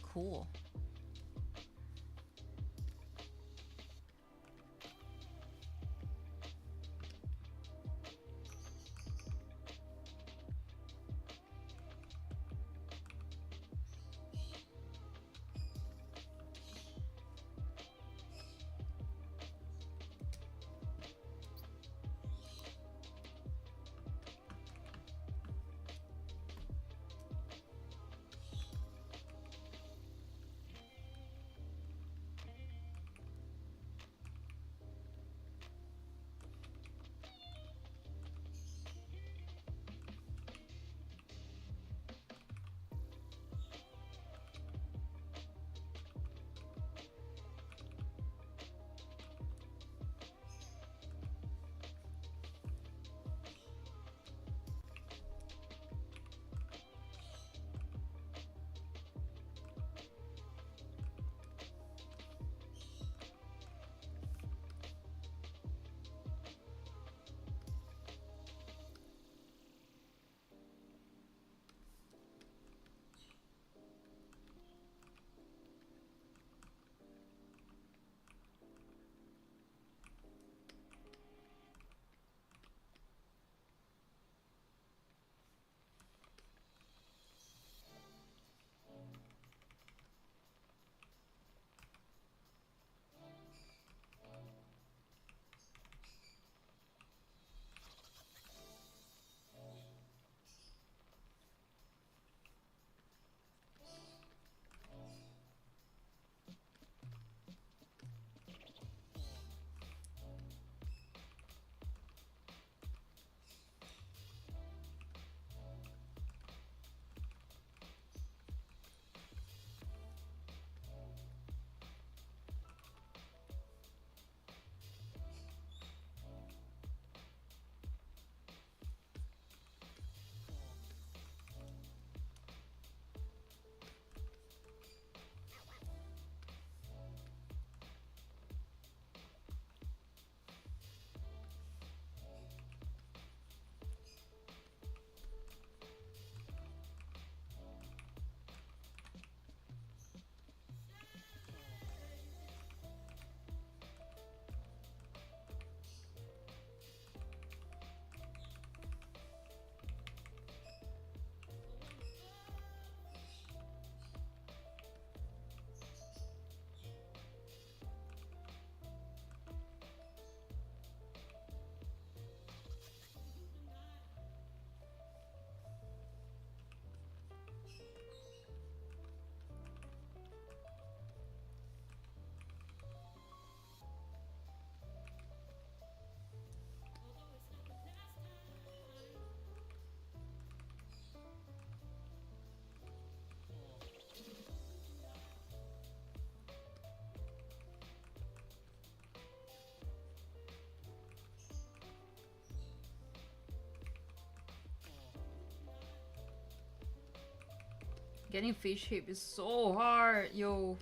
Cool. Getting face shape is so hard, yo.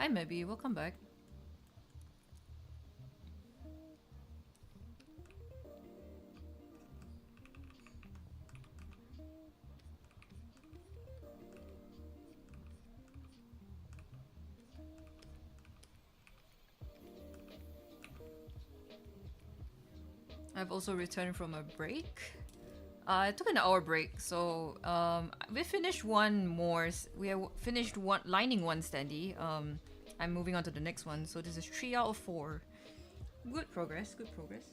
Hi, maybe. Welcome back. I've also returned from a break. I took an hour break, so we finished one more. We have finished one lining one standee. I'm moving on to the next one. So this is 3 out of 4. Good progress. Good progress.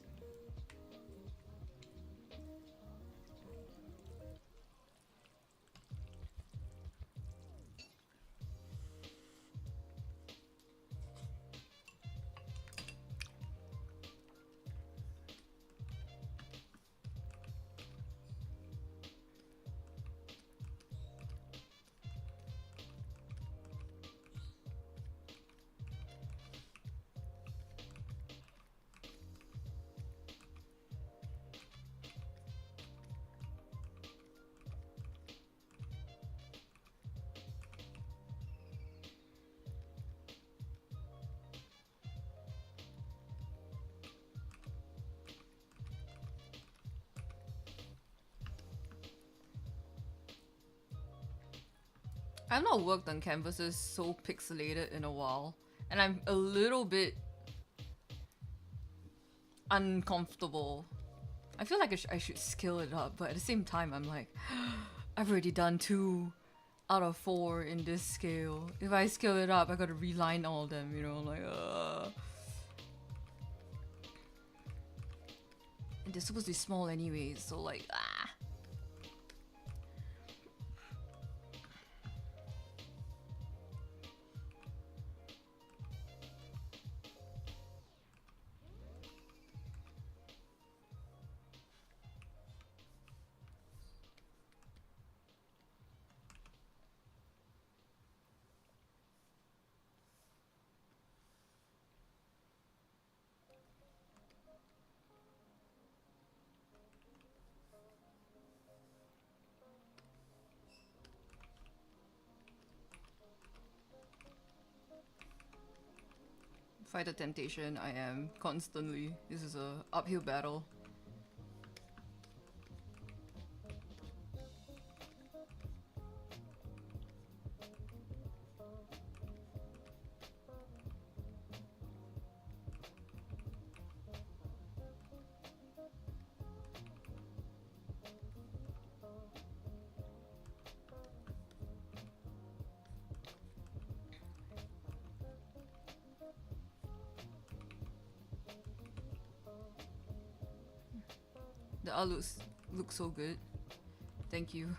I've not worked on canvases so pixelated in a while, and I'm a little bit uncomfortable. I feel like I should scale it up, but at the same time, I'm like, I've already done 2 out of 4 in this scale. If I scale it up, I gotta reline all of them, you know, like, And they're supposed to be small anyways, so like, ah. Fight the temptation, I am constantly. This is a uphill battle. The art looks so good. Thank you.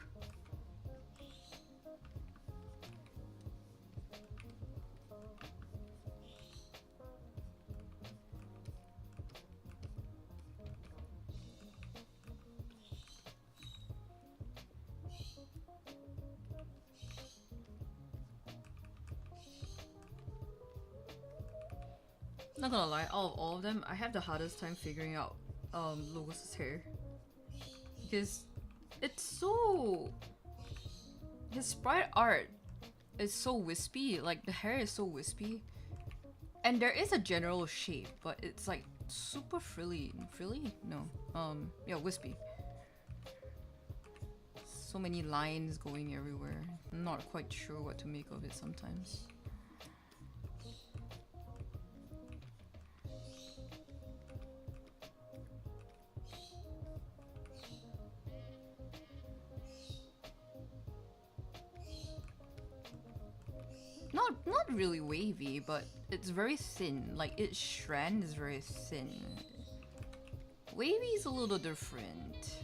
Not gonna lie, out of all of them, I have the hardest time figuring out Logos' hair. Because it's so... His sprite art is so wispy, like the hair is so wispy. And there is a general shape, but it's like super frilly. Frilly? No. Yeah, wispy. So many lines going everywhere. I'm not quite sure what to make of it sometimes. Not really wavy, but it's very thin. Like its strand is very thin. Wavy is a little different.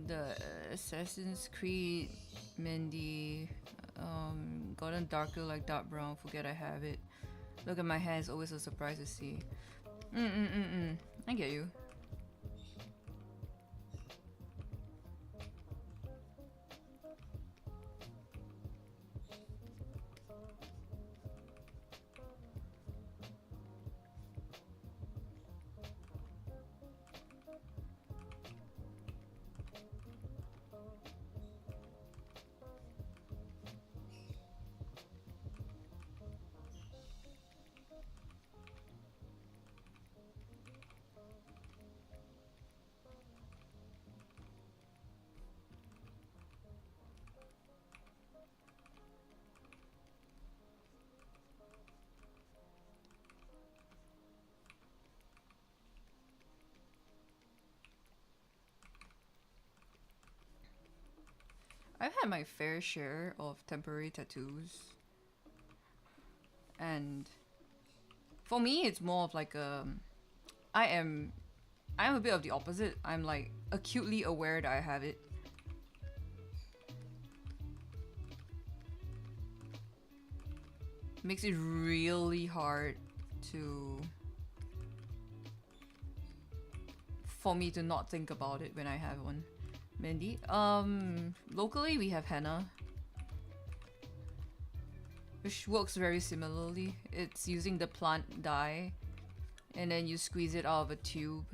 The Assassin's Creed Mindy gotten darker like dark brown. Forget I have it. Look at my hands. Always a surprise to see. I get you. I've had my fair share of temporary tattoos, and for me, it's more of like I am, I'm a bit of the opposite. I'm like acutely aware that I have it. Makes it really hard to for me to not think about it when I have one. Mandy, locally we have henna, which works very similarly. It's using the plant dye, and then you squeeze it out of a tube,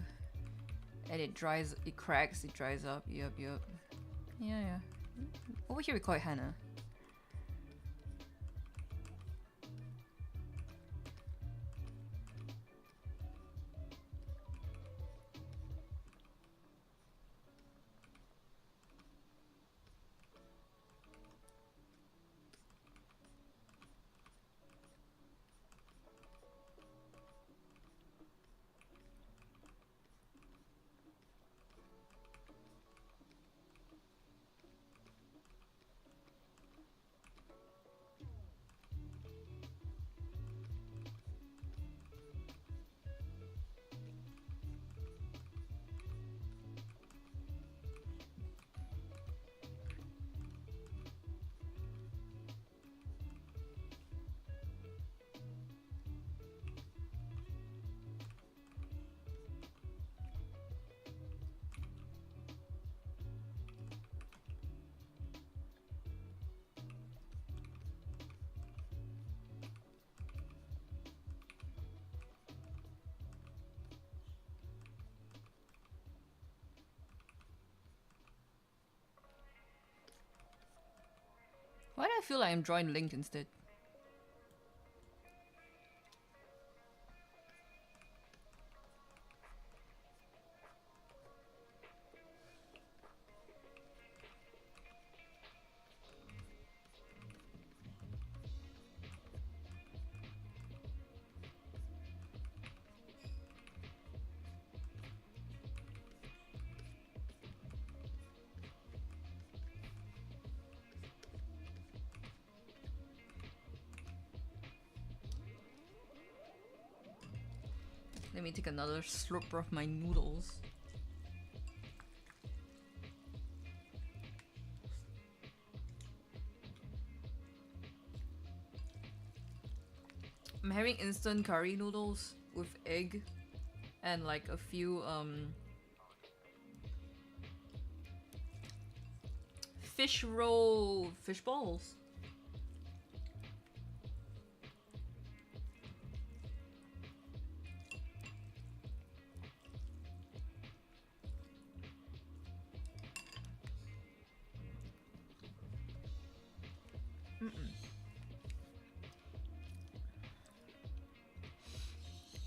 and it dries, it cracks, it dries up. Yup, yup. Yeah, yeah. Over here we call it henna. Why do I feel like I'm drawing Link instead? Let me take another slurp of my noodles. I'm having instant curry noodles with egg and like a few fish roll fish balls.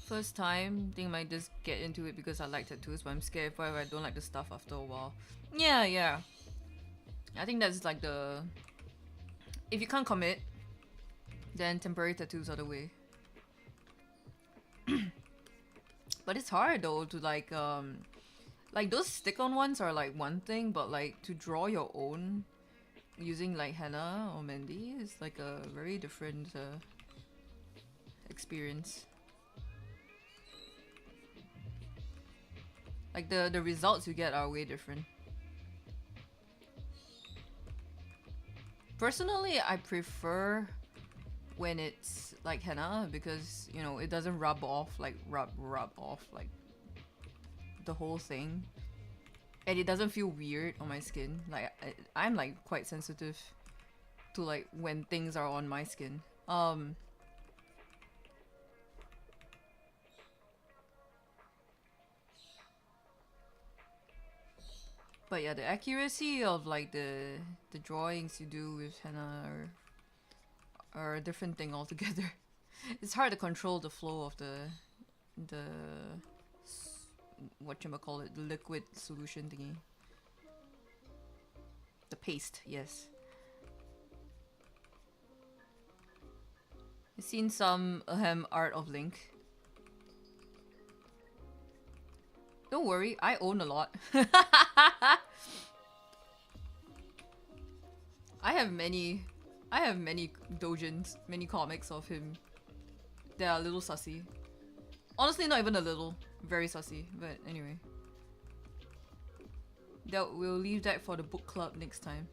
First time, think I might just get into it because I like tattoos, but I'm scared if I don't like the stuff after a while. Yeah, yeah. I think that's like the... If you can't commit, then temporary tattoos are the way. But it's hard though to like those stick-on ones are like one thing, but like to draw your own using like henna or mehndi is like a very different experience. Like the results you get are way different. Personally, I prefer when it's like henna because, you know, it doesn't rub off like rub off like the whole thing, and it doesn't feel weird on my skin. Like I'm like quite sensitive to like when things are on my skin. But yeah, the accuracy of like the drawings you do with henna are a different thing altogether. It's hard to control the flow of the whatchamacallit, the liquid solution thingy. The paste, yes. I've seen some art of Link. Don't worry, I own a lot. I have many, I have many doujins, many comics of him. They are a little sussy. Honestly, not even a little. Very sussy. But anyway, we'll leave that for the book club next time.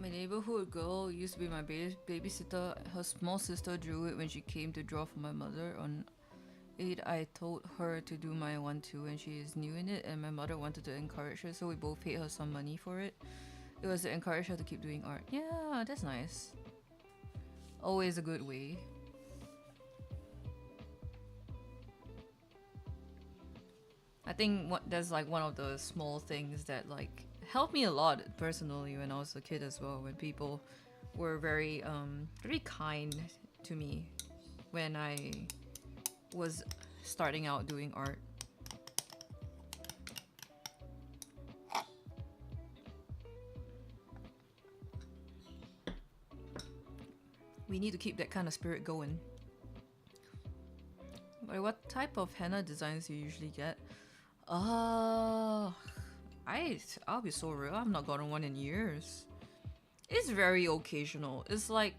My neighborhood girl used to be my babysitter. Her small sister drew it when she came to draw for my mother. On 8, I told her to do my one too, and she is new in it, and my mother wanted to encourage her, so we both paid her some money for it. It was to encourage her to keep doing art. Yeah, that's nice. Always a good way. I think that's like one of the small things that like helped me a lot personally when I was a kid as well. When people were very kind to me when I was starting out doing art. We need to keep that kind of spirit going. But what type of henna designs do you usually get? Uh, I'll be so real. I've not gotten one in years. It's very occasional. It's like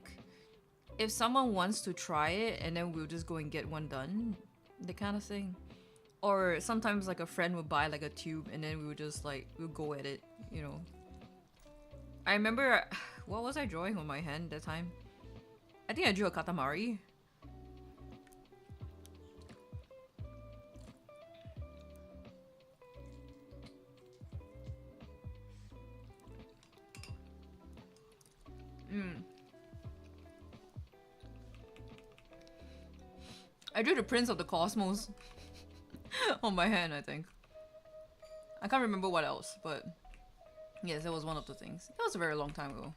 if someone wants to try it and then we'll just go and get one done, the kind of thing. Or sometimes like a friend would buy like a tube and then we would just like we'll go at it, you know. I remember what was I drawing on my hand that time? I think I drew a katamari. I drew the Prince of the Cosmos on my hand, I think. I can't remember what else, but yes, that was one of the things. That was a very long time ago.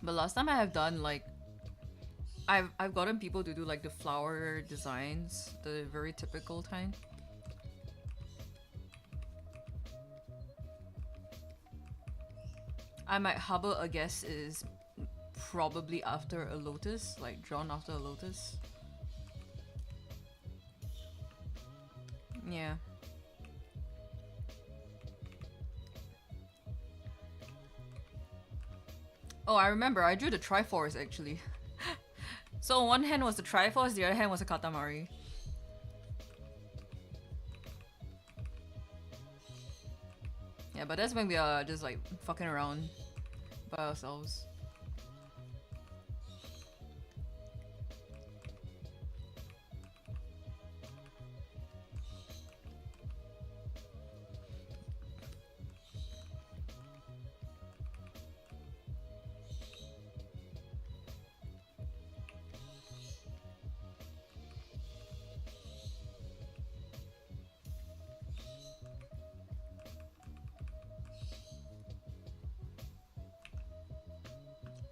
But last time I have done like I've gotten people to do like the flower designs, the very typical kind. I might harbor a guess is probably after a lotus, like drawn after a lotus. Yeah. Oh, I remember. I drew the Triforce actually. So on one hand was the Triforce, the other hand was a Katamari. Yeah, but that's when we are just like fucking around by ourselves.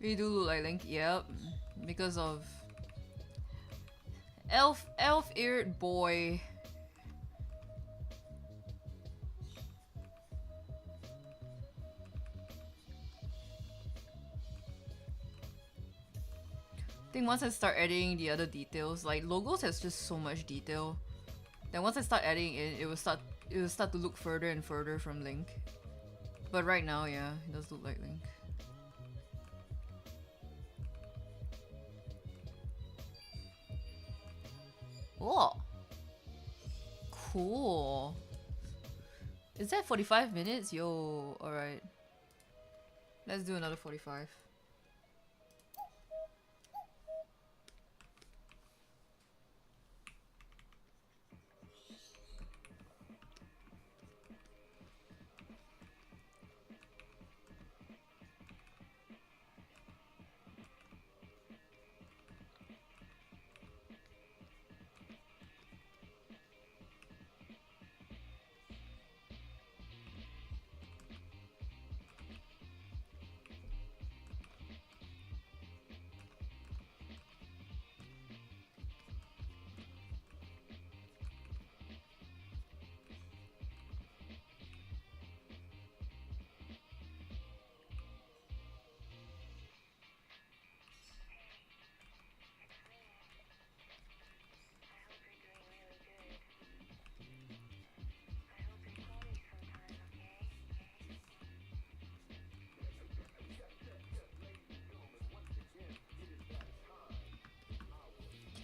We do look like Link, yep. Because of elf-eared boy. I think once I start adding the other details, like logos has just so much detail. Then once I start adding it, it will start to look further and further from Link. But right now, yeah, it does look like Link. Oh, cool. Is that 45 minutes? Yo, alright. Let's do another 45.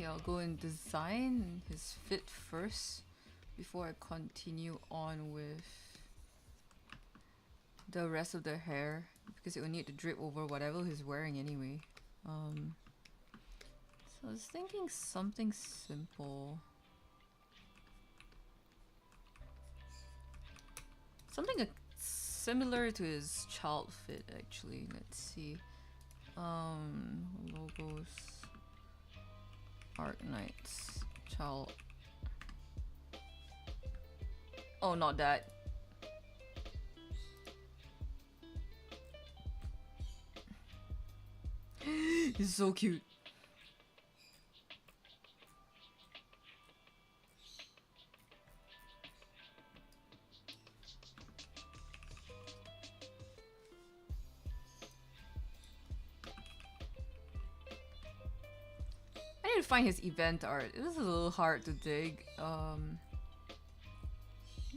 Okay, I'll go and design his fit first before I continue on with the rest of the hair, because it will need to drip over whatever he's wearing anyway. So I was thinking something simple. Something similar to his child fit actually. Let's see. Logos. Arknights. Child. Oh, not that. He's so cute. I need to find his event art. It was a little hard to dig.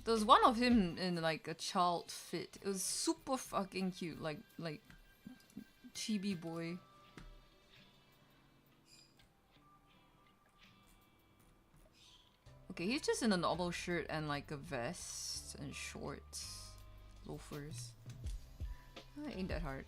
There was one of him in like a child fit. It was super fucking cute, like chibi boy. Okay, he's just in a normal shirt and like a vest and shorts, loafers. Ain't that hard.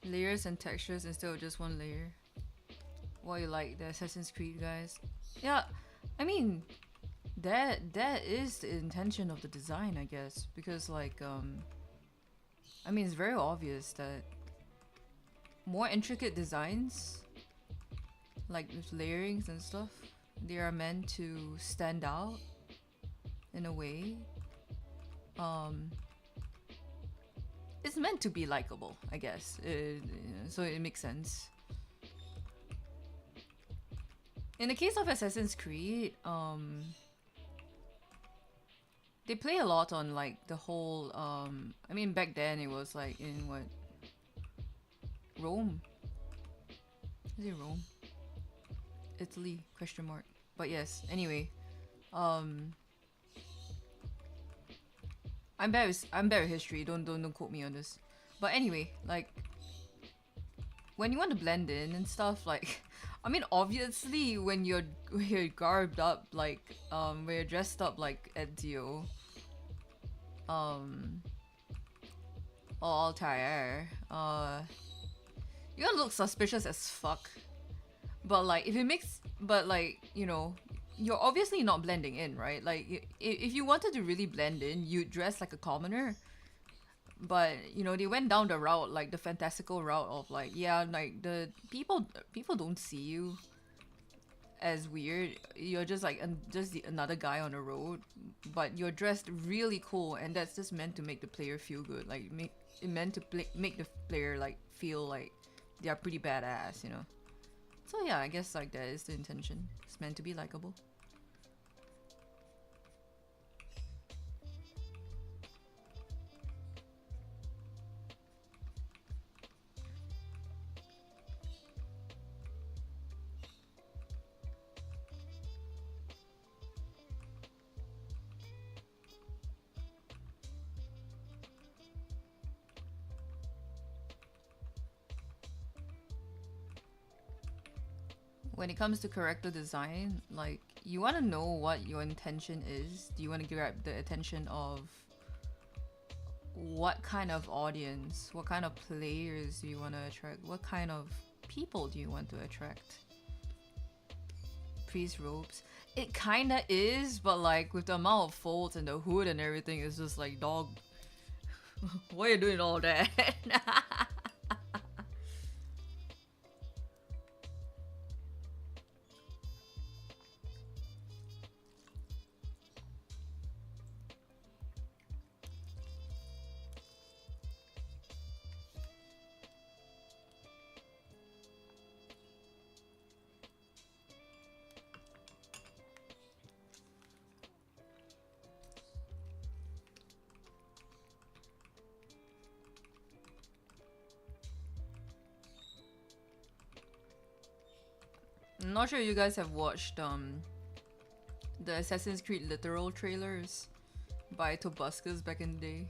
Layers and textures instead of just one layer. What you like, the Assassin's Creed guys? Yeah, I mean, that is the intention of the design, I guess, because like I mean, it's very obvious that more intricate designs, like with layerings and stuff, they are meant to stand out in a way. It's meant to be likable, I guess. So it makes sense. In the case of Assassin's Creed, they play a lot on like the whole. I mean, back then it was like in what? Rome. Is it Rome? Italy? Question mark. But yes. Anyway, I'm bad with history. Don't quote me on this. But anyway, like when you want to blend in and stuff, like I mean, obviously when you're garbed up, like when you're dressed up like Ezio, or Altair, you're gonna look suspicious as fuck. But like if it makes, but like you know, you're obviously not blending in, right? Like if you wanted to really blend in, you'd dress like a commoner. But you know, they went down the route, like the fantastical route of like, yeah, like the people don't see you as weird. You're just like another guy on the road, but you're dressed really cool, and that's just meant to make the player feel good. Like it meant to make the player like feel like they're pretty badass, you know. So yeah, I guess like that is the intention. It's meant to be likable. When it comes to character design, like you want to know what your intention is. Do you want to grab the attention of what kind of audience, what kind of players do you want to attract, what kind of people do you want to attract? Priest robes. It kinda is, but like with the amount of folds and the hood and everything, it's just like, dog, why are you doing all that? I'm not sure you guys have watched the Assassin's Creed literal trailers by Tobuscus back in the day.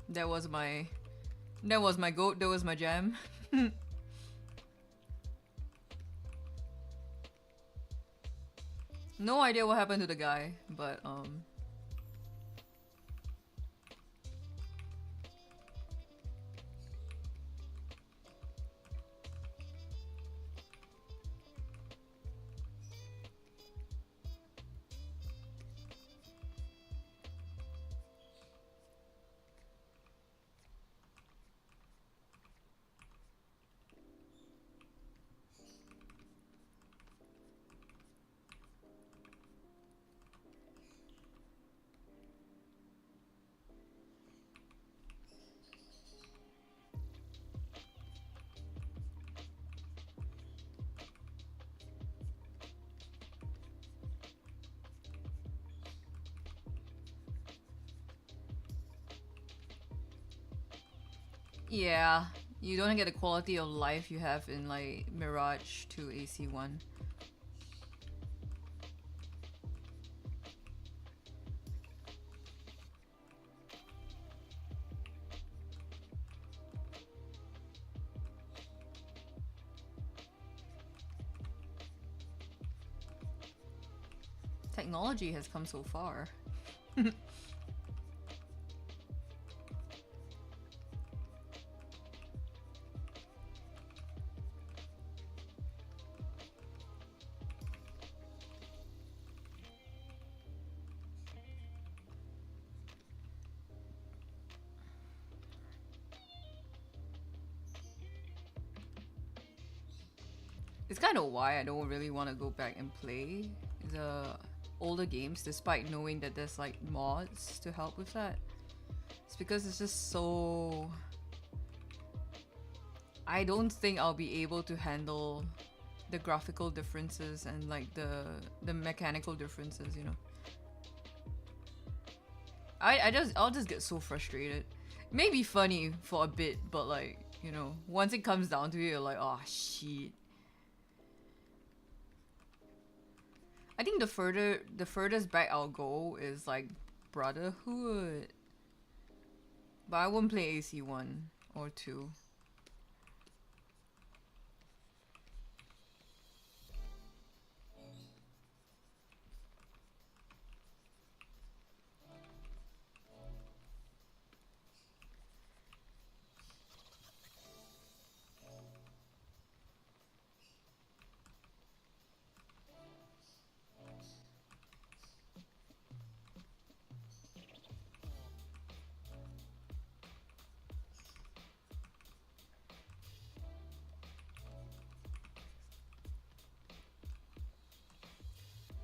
That was my goat, that was my jam. No idea what happened to the guy, but yeah, you don't get the quality of life you have in like Mirage to AC1. Technology has come so far. It's kind of why I don't really want to go back and play the older games, despite knowing that there's like mods to help with that. It's because it's just so. I don't think I'll be able to handle the graphical differences and like the mechanical differences, you know. I'll just get so frustrated. It may be funny for a bit, but like, you know, once it comes down to it, you're like, oh shit. I think the furthest back I'll go is like Brotherhood. But I won't play AC1 or 2.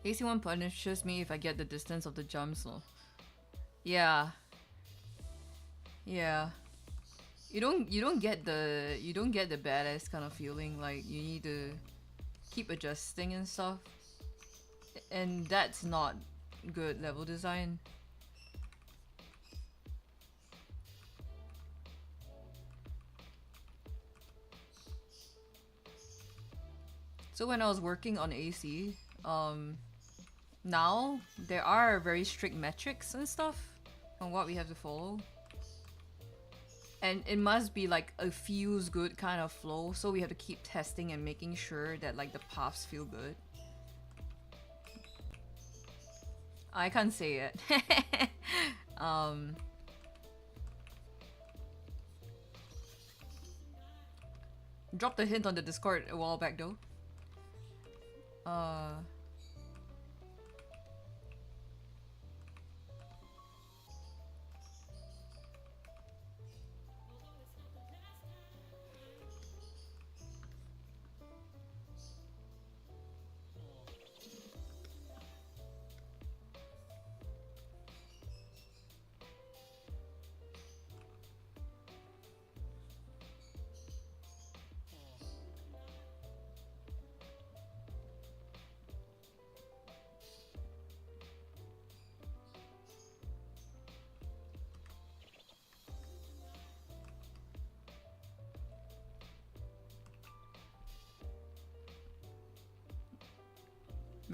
AC1 punishes me if I get the distance of the jumps. So. Yeah. Yeah. you don't get the badass kind of feeling. Like you need to keep adjusting and stuff, and that's not good level design. So when I was working on AC, now there are very strict metrics and stuff on what we have to follow. And it must be like a feels good kind of flow, so we have to keep testing and making sure that like the paths feel good. I can't say it. um, dropped a hint on the Discord a while back though. Uh,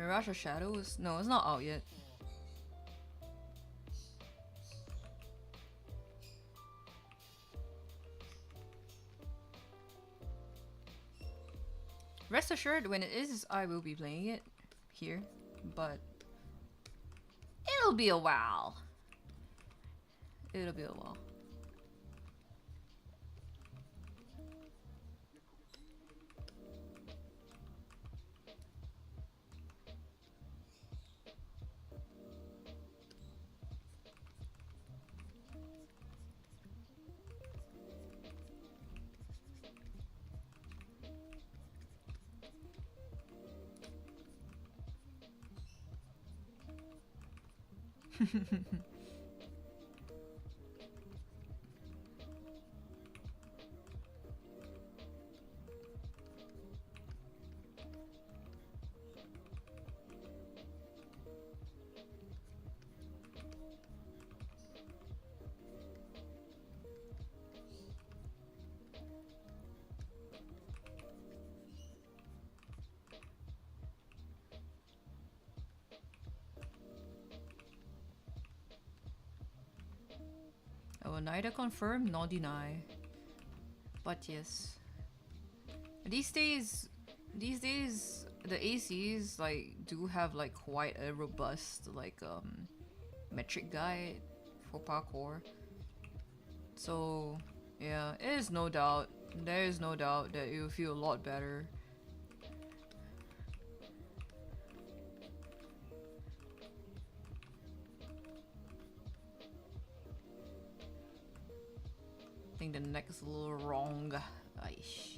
Mirage of Shadows? No, it's not out yet. Rest assured, when it is, I will be playing it here, but it'll be a while. It'll be a while. I will neither confirm nor deny. But yes. These days the ACs like do have like quite a robust like metric guide for parkour. So yeah, there is no doubt that you'll feel a lot better. I think the neck is a little wrong. Aish.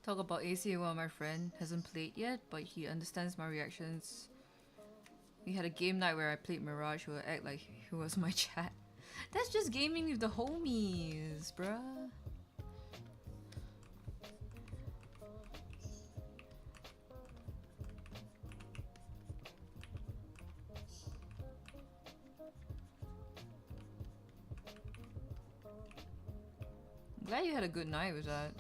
Talk about AC while my friend hasn't played yet, but he understands my reactions. We had a game night where I played Mirage, who would act like he was my chat. That's just gaming with the homies, bruh. I'm glad you had a good night with that.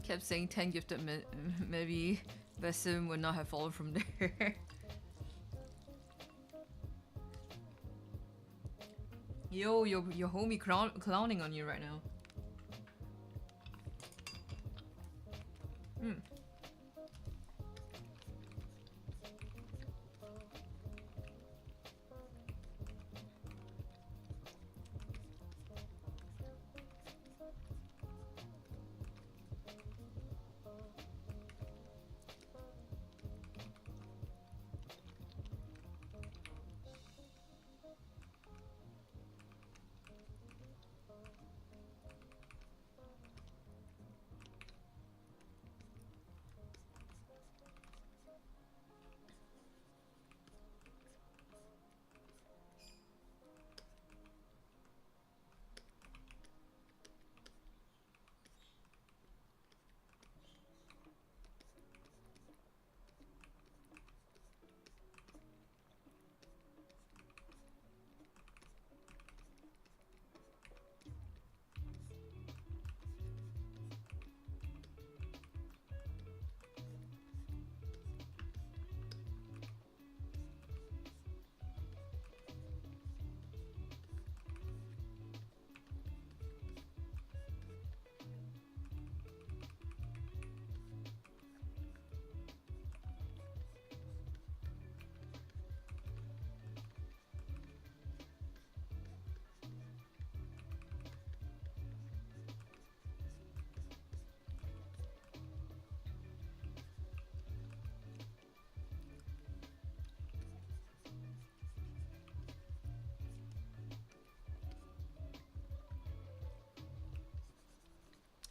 Kept saying 10 gifted, maybe Basim would not have fallen from there. Yo, your homie clowning on you right now. Hmm.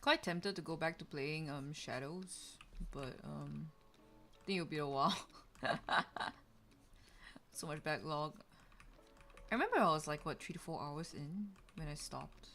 Quite tempted to go back to playing Shadows, but I think it'll be a while. So much backlog. I remember I was like, what, 3 to 4 hours in when I stopped.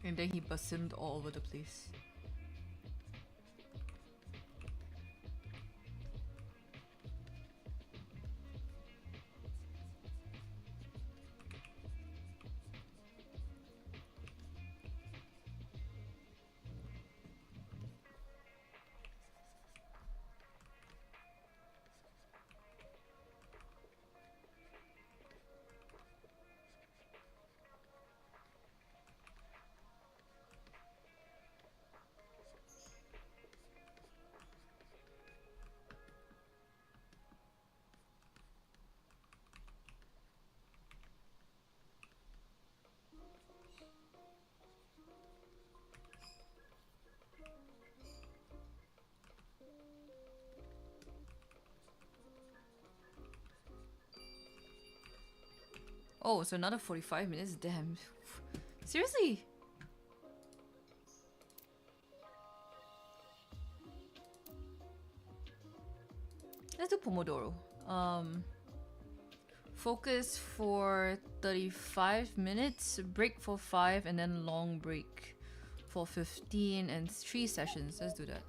And then he bassooned all over the place. Oh, so another 45 minutes? Damn. Seriously? Let's do Pomodoro. Focus for 35 minutes, break for 5, and then long break for 15 and 3 sessions. Let's do that.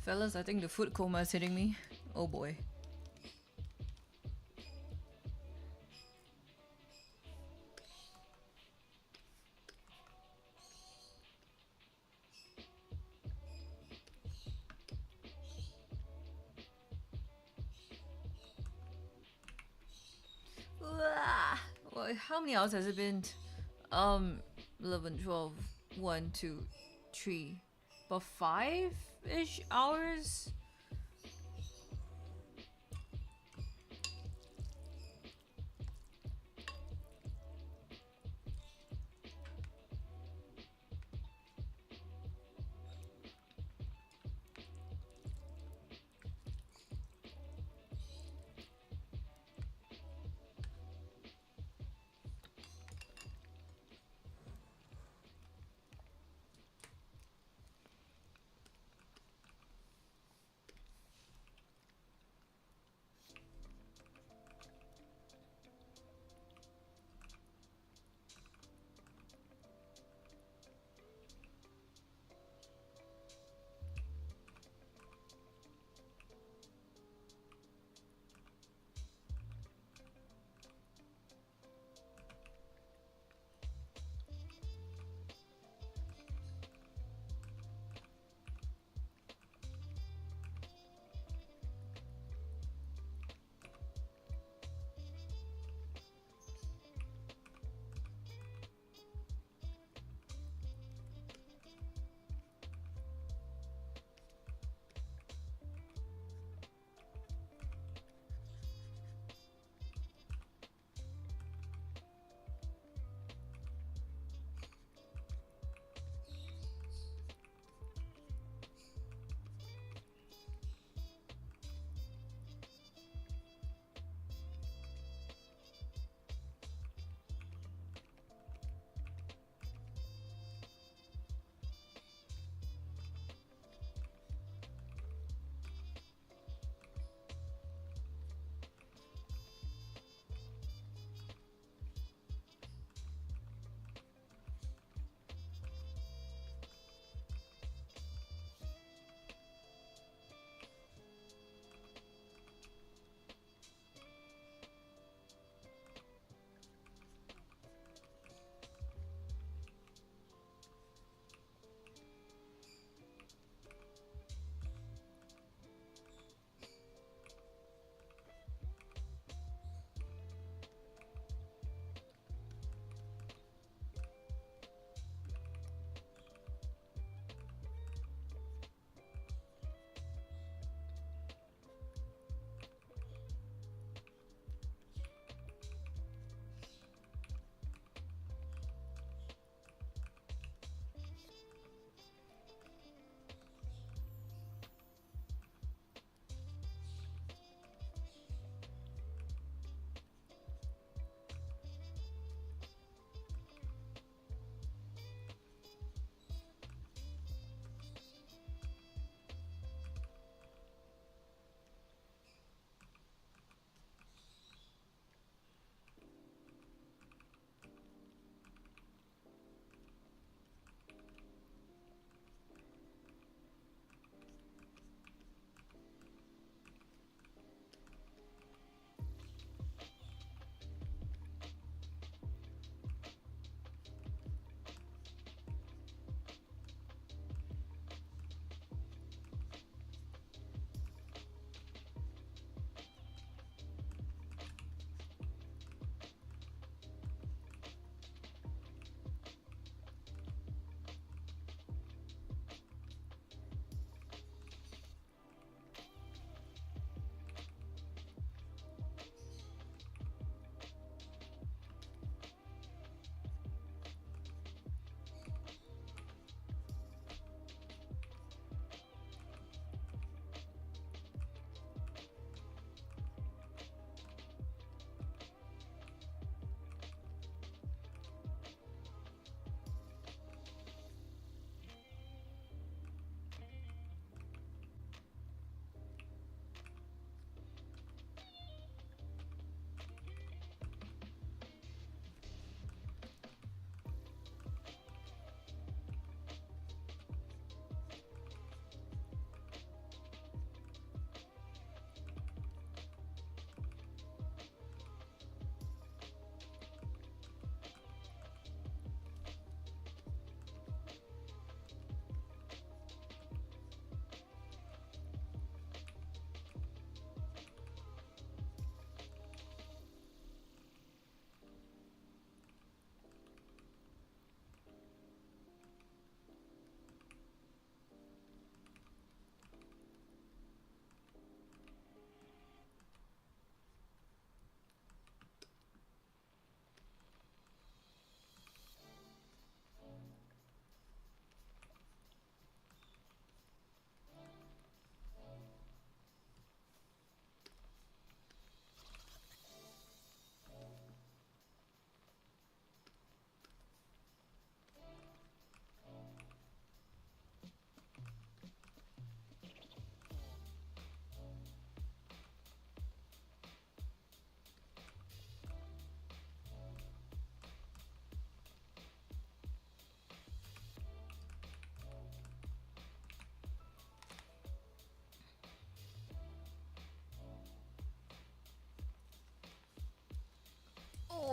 Fellas, I think the food coma is hitting me. Oh boy. Well, how many hours has it been? 11, 12, 1, 2, 3. About 5-ish hours?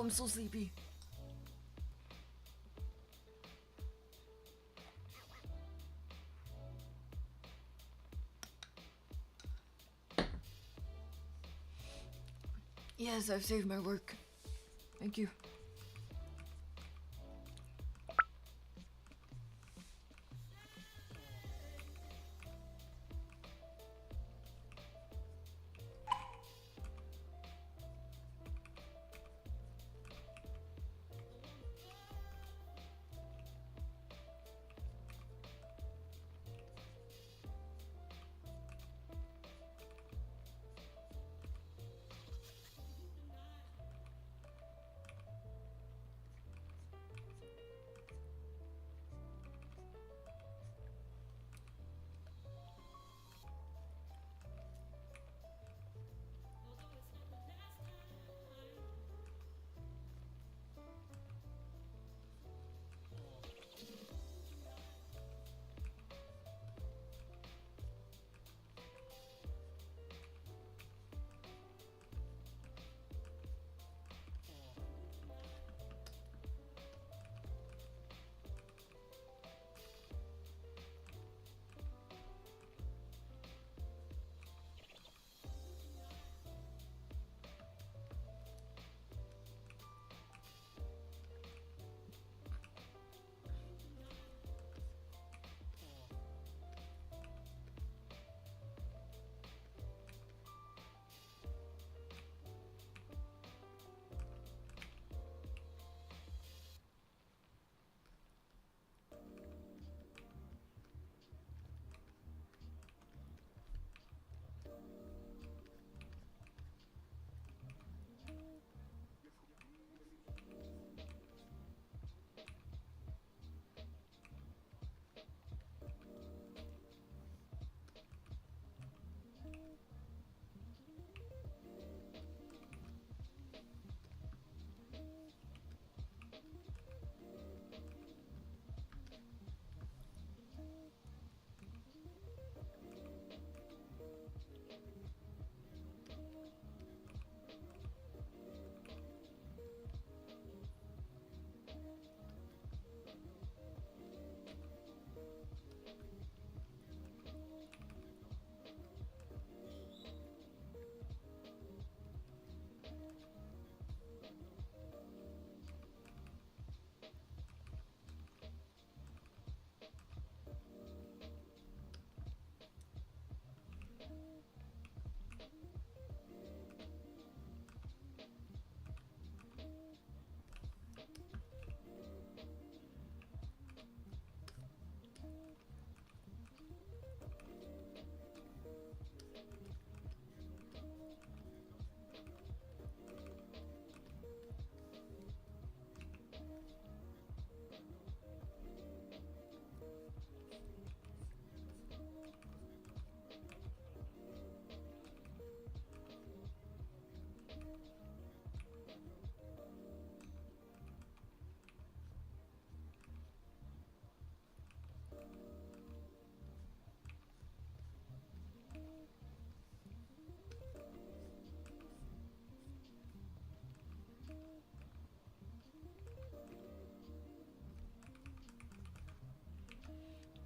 I'm so sleepy. Yes, I've saved my work. Thank you.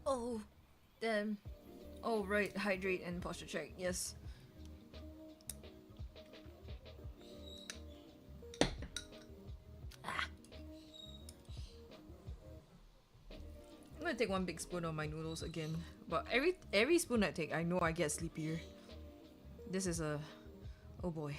Oh, then. Oh, right. Hydrate and posture check. Yes. Ah. I'm gonna take one big spoon of my noodles again. But every spoon I take, I know I get sleepier. This is a... Oh boy.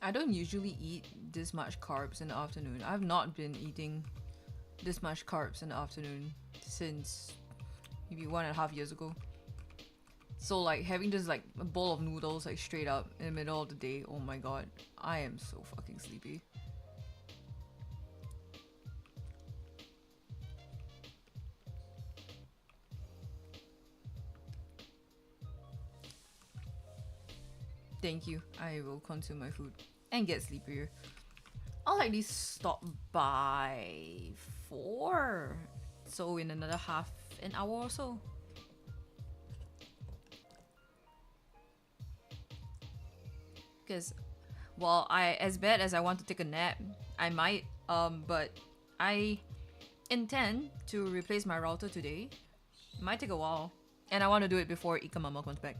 I don't usually eat this much carbs in the afternoon. I've not been eating this much carbs in the afternoon since maybe 1.5 years ago. So like having this like a bowl of noodles like straight up in the middle of the day, oh my god, I am so fucking sleepy. Thank you. I will consume my food and get sleepier. I'll likely stop by 4. So in another half an hour or so. Because, well, as bad as I want to take a nap, I might, but I intend to replace my router today. It might take a while. And I want to do it before Ika Mama comes back.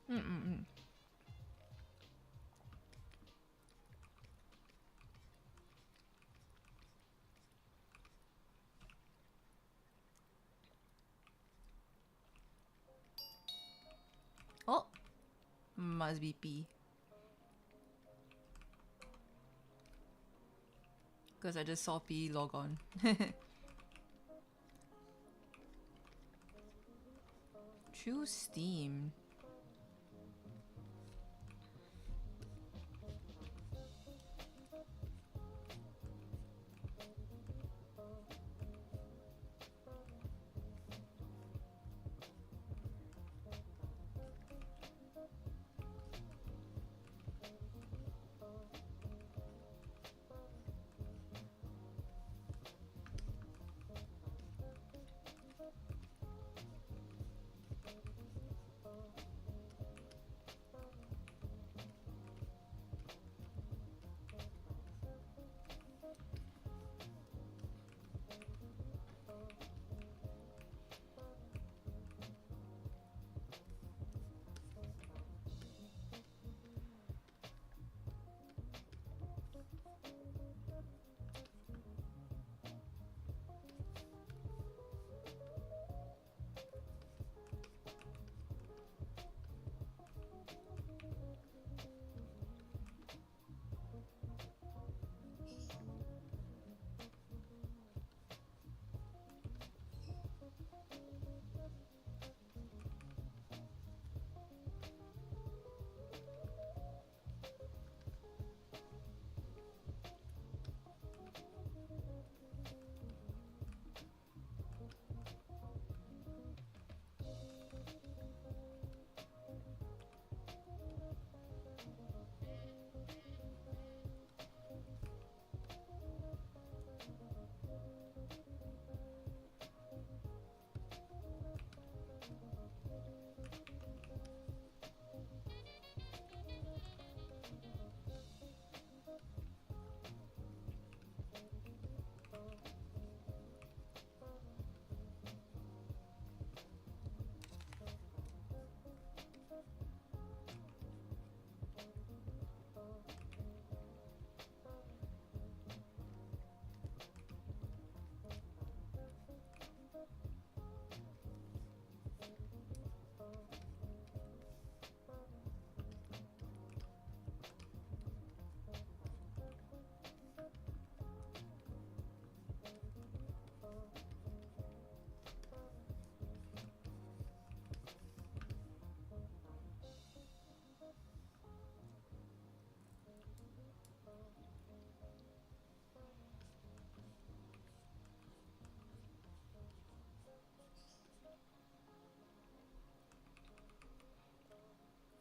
Mm-mm-mm. Oh, must be P. Because I just saw P log on. Choose Steam.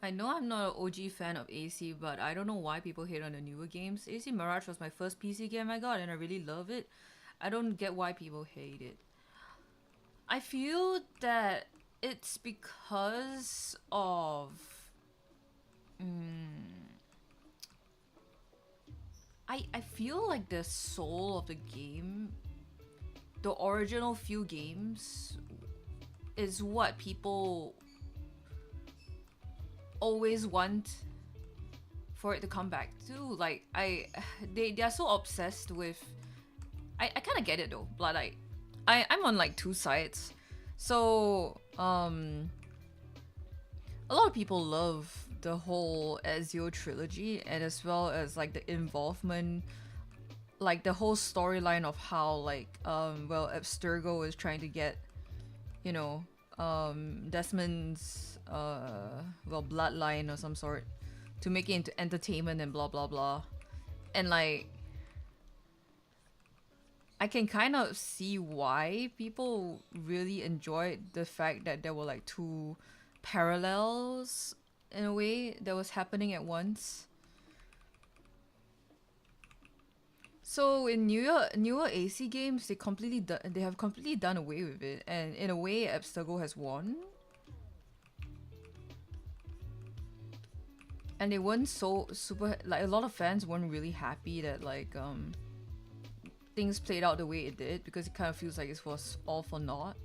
I know I'm not an OG fan of AC, but I don't know why people hate on the newer games. AC Mirage was my first PC game I got, and I really love it. I don't get why people hate it. I feel that it's because of. I feel like the soul of the game, the original few games, is what people always want for it to come back to. Like they're so obsessed with. I kind of get it though, but like I'm on like two sides, so a lot of people love the whole Ezio trilogy, and as well as like the involvement, like the whole storyline of how like well Abstergo is trying to get, you know, Desmond's well bloodline or some sort to make it into entertainment and blah blah blah, and like I can kind of see why people really enjoyed the fact that there were like two parallels in a way that was happening at once. So in newer AC games, they have completely done away with it, and in a way, Abstergo has won. And they weren't so super like a lot of fans weren't really happy that things played out the way it did because it kind of feels like it was all for naught.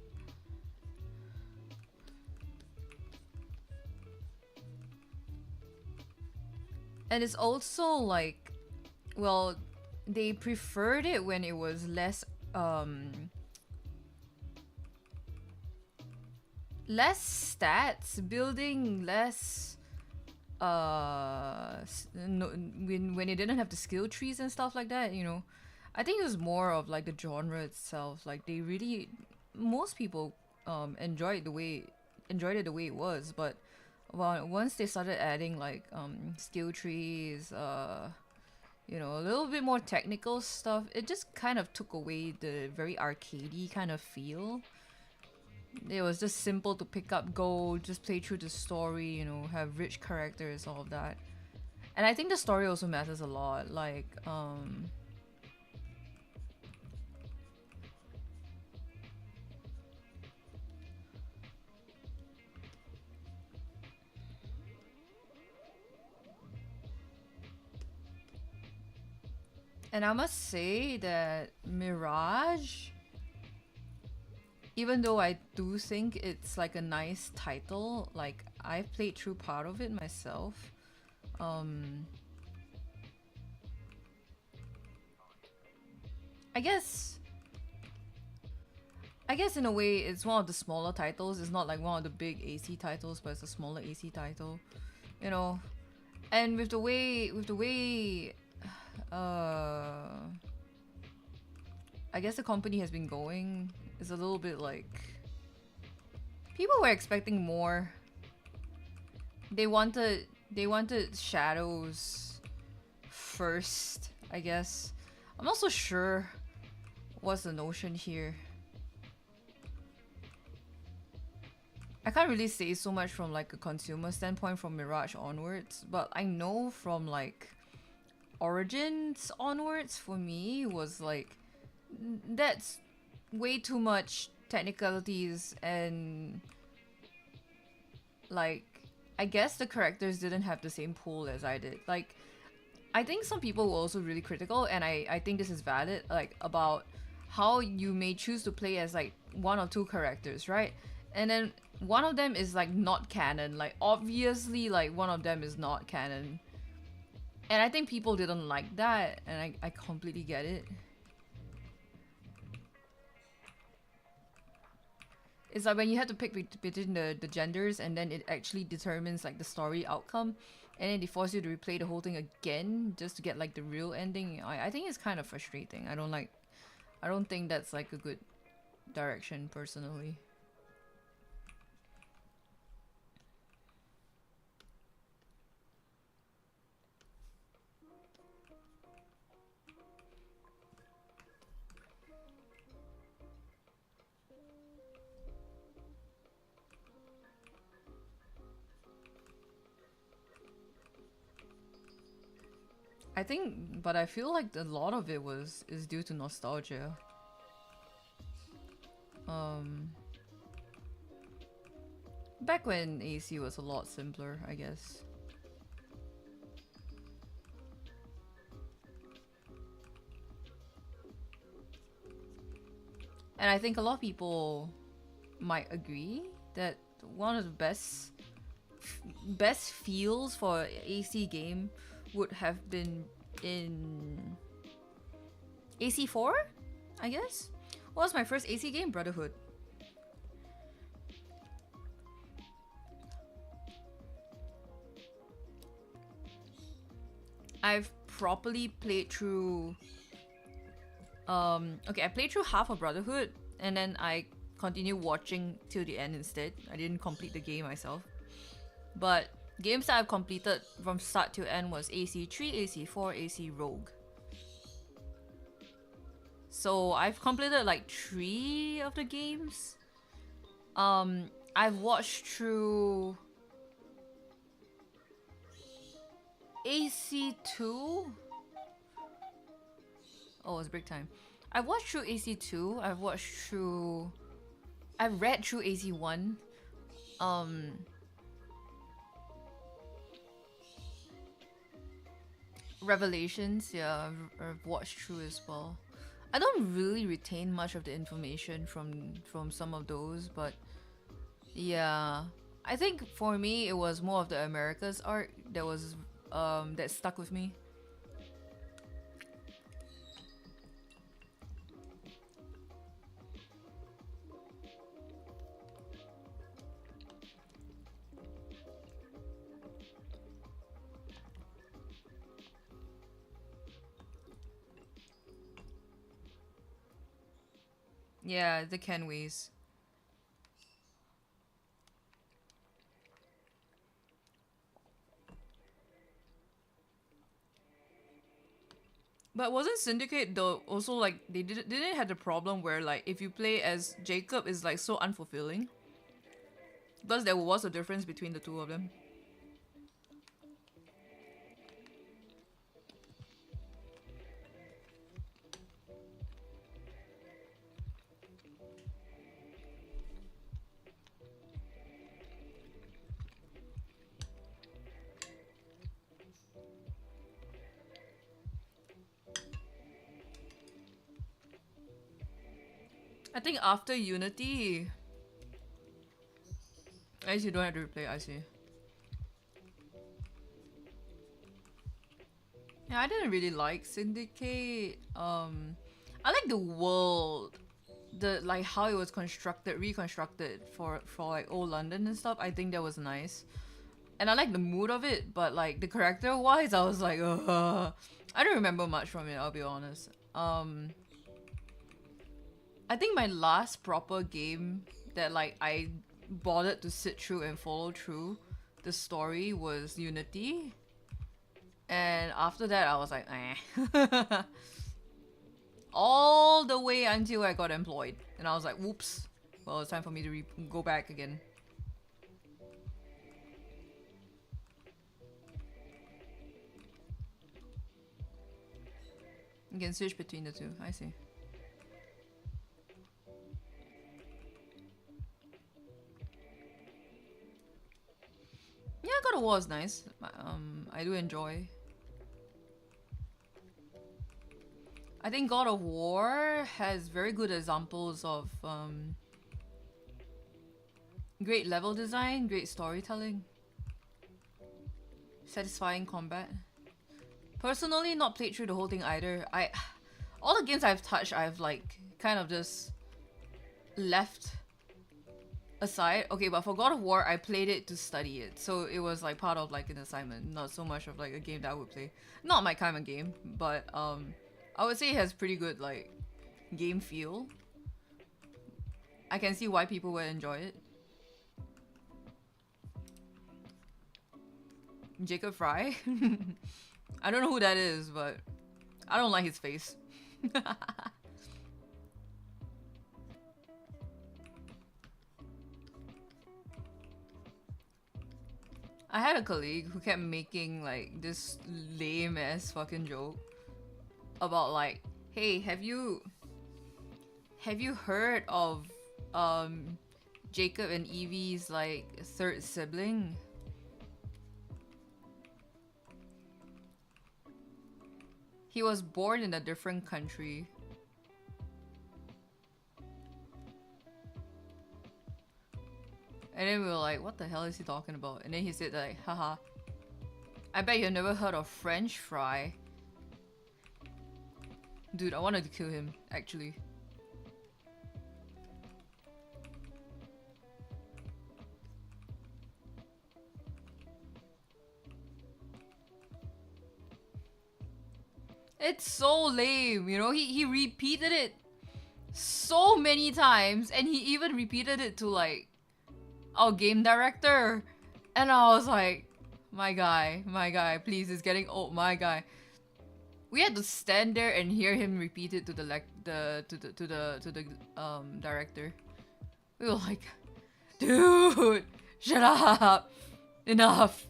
And it's also like, well, they preferred it when it was less stats building, less no, when it didn't have the skill trees and stuff like that, you know. I think it was more of like the genre itself. Like they really, most people enjoyed it the way it was, but well, once they started adding like skill trees, you know, a little bit more technical stuff, it just kind of took away the very arcadey kind of feel. It was just simple to pick up gold, just play through the story, you know, have rich characters, all of that. And I think the story also matters a lot. And I must say that Mirage, even though I do think it's like a nice title, like I played through part of it myself. Um, I guess I guess in a way it's one of the smaller titles. It's not like one of the big AC titles, but it's a smaller AC title. You know. And with the way I guess the company has been going, is a little bit like people were expecting more. They wanted shadows first, I guess. I'm not so sure what's the notion here. I can't really say so much from like a consumer standpoint from Mirage onwards, but I know from like Origins onwards for me was like that's way too much technicalities and like I guess the characters didn't have the same pool as I did. Like I think some people were also really critical, and I think this is valid, like about how you may choose to play as like one or two characters, right? And then one of them is like not canon, like obviously like one of them is not canon. And I think people didn't like that, and I completely get it. It's like when you have to pick between the genders and then it actually determines like the story outcome, and then they force you to replay the whole thing again just to get like the real ending. I think it's kind of frustrating. I don't think that's like a good direction personally. I think, but I feel like a lot of it is due to nostalgia. Um, Back when AC was a lot simpler, I guess. And I think a lot of people might agree that one of the best feels for AC game would have been in AC4, I guess. What was my first AC game? Brotherhood. I've properly played through okay, I played through half of Brotherhood and then I continued watching till the end instead. I didn't complete the game myself. But games that I've completed from start to end was AC3, AC4, AC Rogue. So I've completed like 3 of the games. I've watched through AC2. Oh, it's break time. I've watched through AC2. I've read through AC1. Revelations, yeah, I've watched through as well. I don't really retain much of the information from some of those, but yeah, I think for me it was more of the Americas art that was that stuck with me. Yeah, the Kenways. But wasn't Syndicate though also like they didn't have the problem where like if you play as Jacob is like so unfulfilling? Because there was a difference between the two of them. I think after Unity, at least you don't have to replay. I see. Yeah, I didn't really like Syndicate. I like the world, the like how it was constructed, reconstructed for like old London and stuff. I think that was nice, and I like the mood of it. But like the character wise, I was like, I don't remember much from it. I'll be honest. I think my last proper game that like I bothered to sit through and follow through the story was Unity. And after that, I was like, eh. All the way until I got employed. And I was like, whoops. Well, it's time for me to go back again. You can switch between the two. I see. Yeah, God of War is nice. I do enjoy. I think God of War has very good examples of great level design, great storytelling, satisfying combat. Personally, not played through the whole thing either. All the games I've touched, I've like kind of just left aside. Okay, but for God of War, I played it to study it, so it was like part of like an assignment, not so much of like a game that I would play. Not my kind of game, but I would say it has pretty good like game feel. I can see why people would enjoy it. Jacob Fry? I don't know who that is, but I don't like his face. I had a colleague who kept making like this lame ass fucking joke about like, hey, have you heard of Jacob and Evie's like third sibling? He was born in a different country. And then we were like, what the hell is he talking about? And then he said like, haha, I bet you've never heard of French fry. Dude, I wanted to kill him, actually. It's so lame, you know? He repeated it so many times, and he even repeated it to like our game director. And I was like, my guy, please, it's getting old, my guy. We had to stand there and hear him repeat it to the director. We were like, dude, shut up, enough.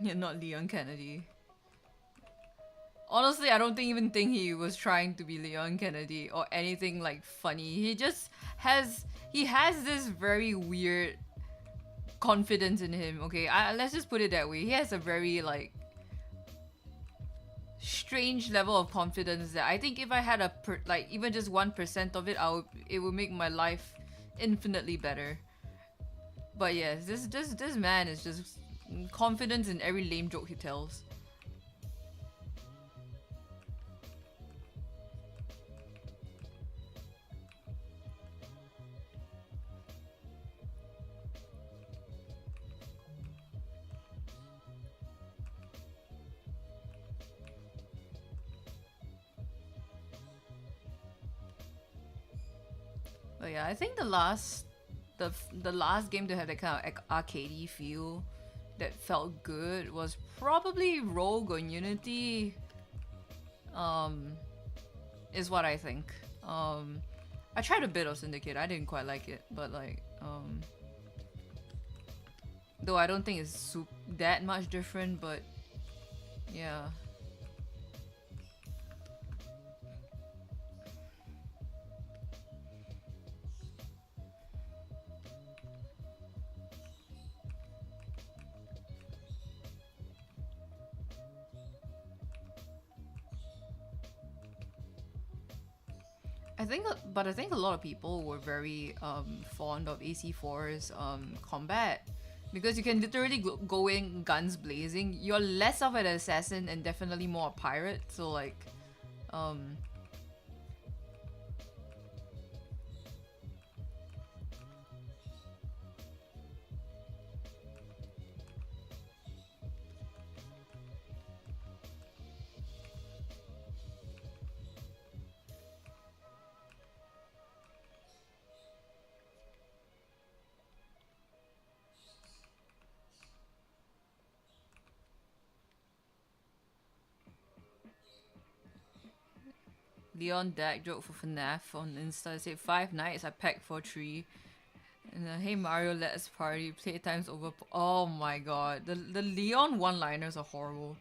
You're not Leon Kennedy. Honestly, I don't even think he was trying to be Leon Kennedy or anything like funny. He just has this very weird confidence in him. Okay, let's just put it that way. He has a very like strange level of confidence that I think if I had like even just 1% of it, it would make my life infinitely better. But yes, this man is just confident in every lame joke he tells. But yeah, I think the last game to have that kind of arcadey feel that felt good was probably Rogue on Unity. Is what I think. I tried a bit of Syndicate. I didn't quite like it, but like though I don't think it's that much different, but yeah. I think a lot of people were very fond of AC4's combat because you can literally go in guns blazing. You're less of an assassin and definitely more a pirate. So like, um, Leon Dak joke for FNAF on Insta said 5 nights I packed for 3. And hey Mario, let's party. Playtime's over. Oh my god, the Leon one-liners are horrible.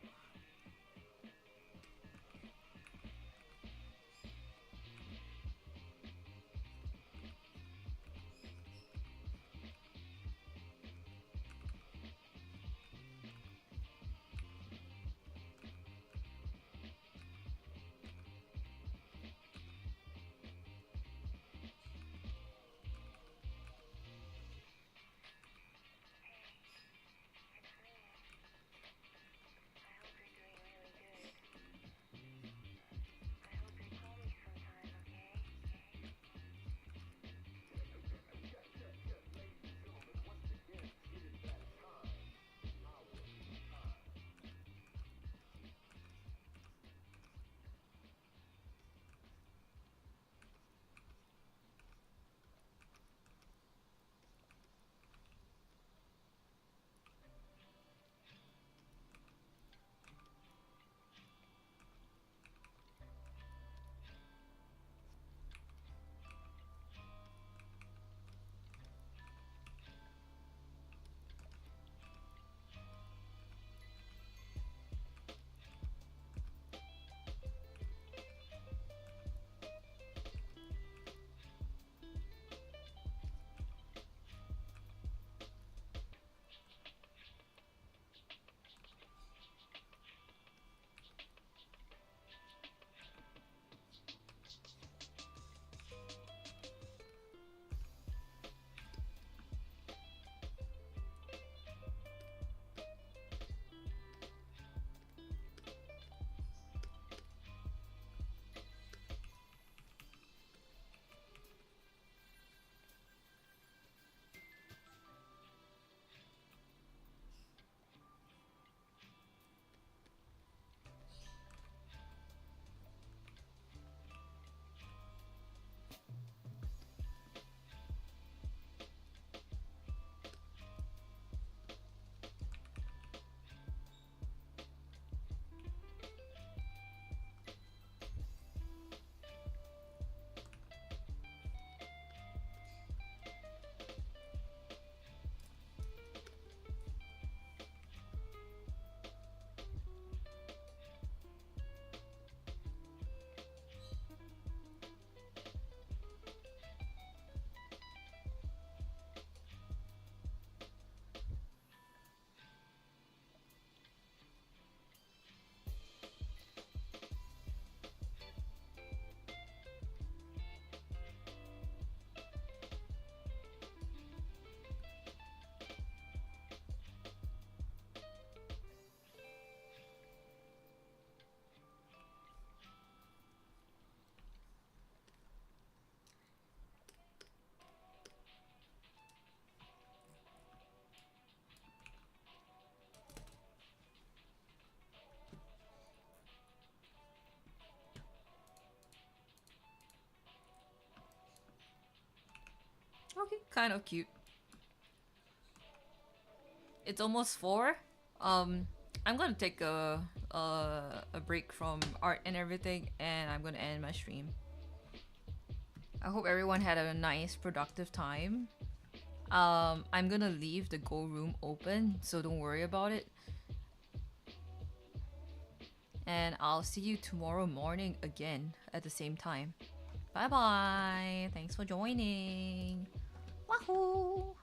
Okay, kind of cute. It's almost 4. I'm gonna take a break from art and everything, and I'm gonna end my stream. I hope everyone had a nice, productive time. I'm gonna leave the go room open, so don't worry about it. And I'll see you tomorrow morning again at the same time. Bye bye. Thanks for joining. Wahoo!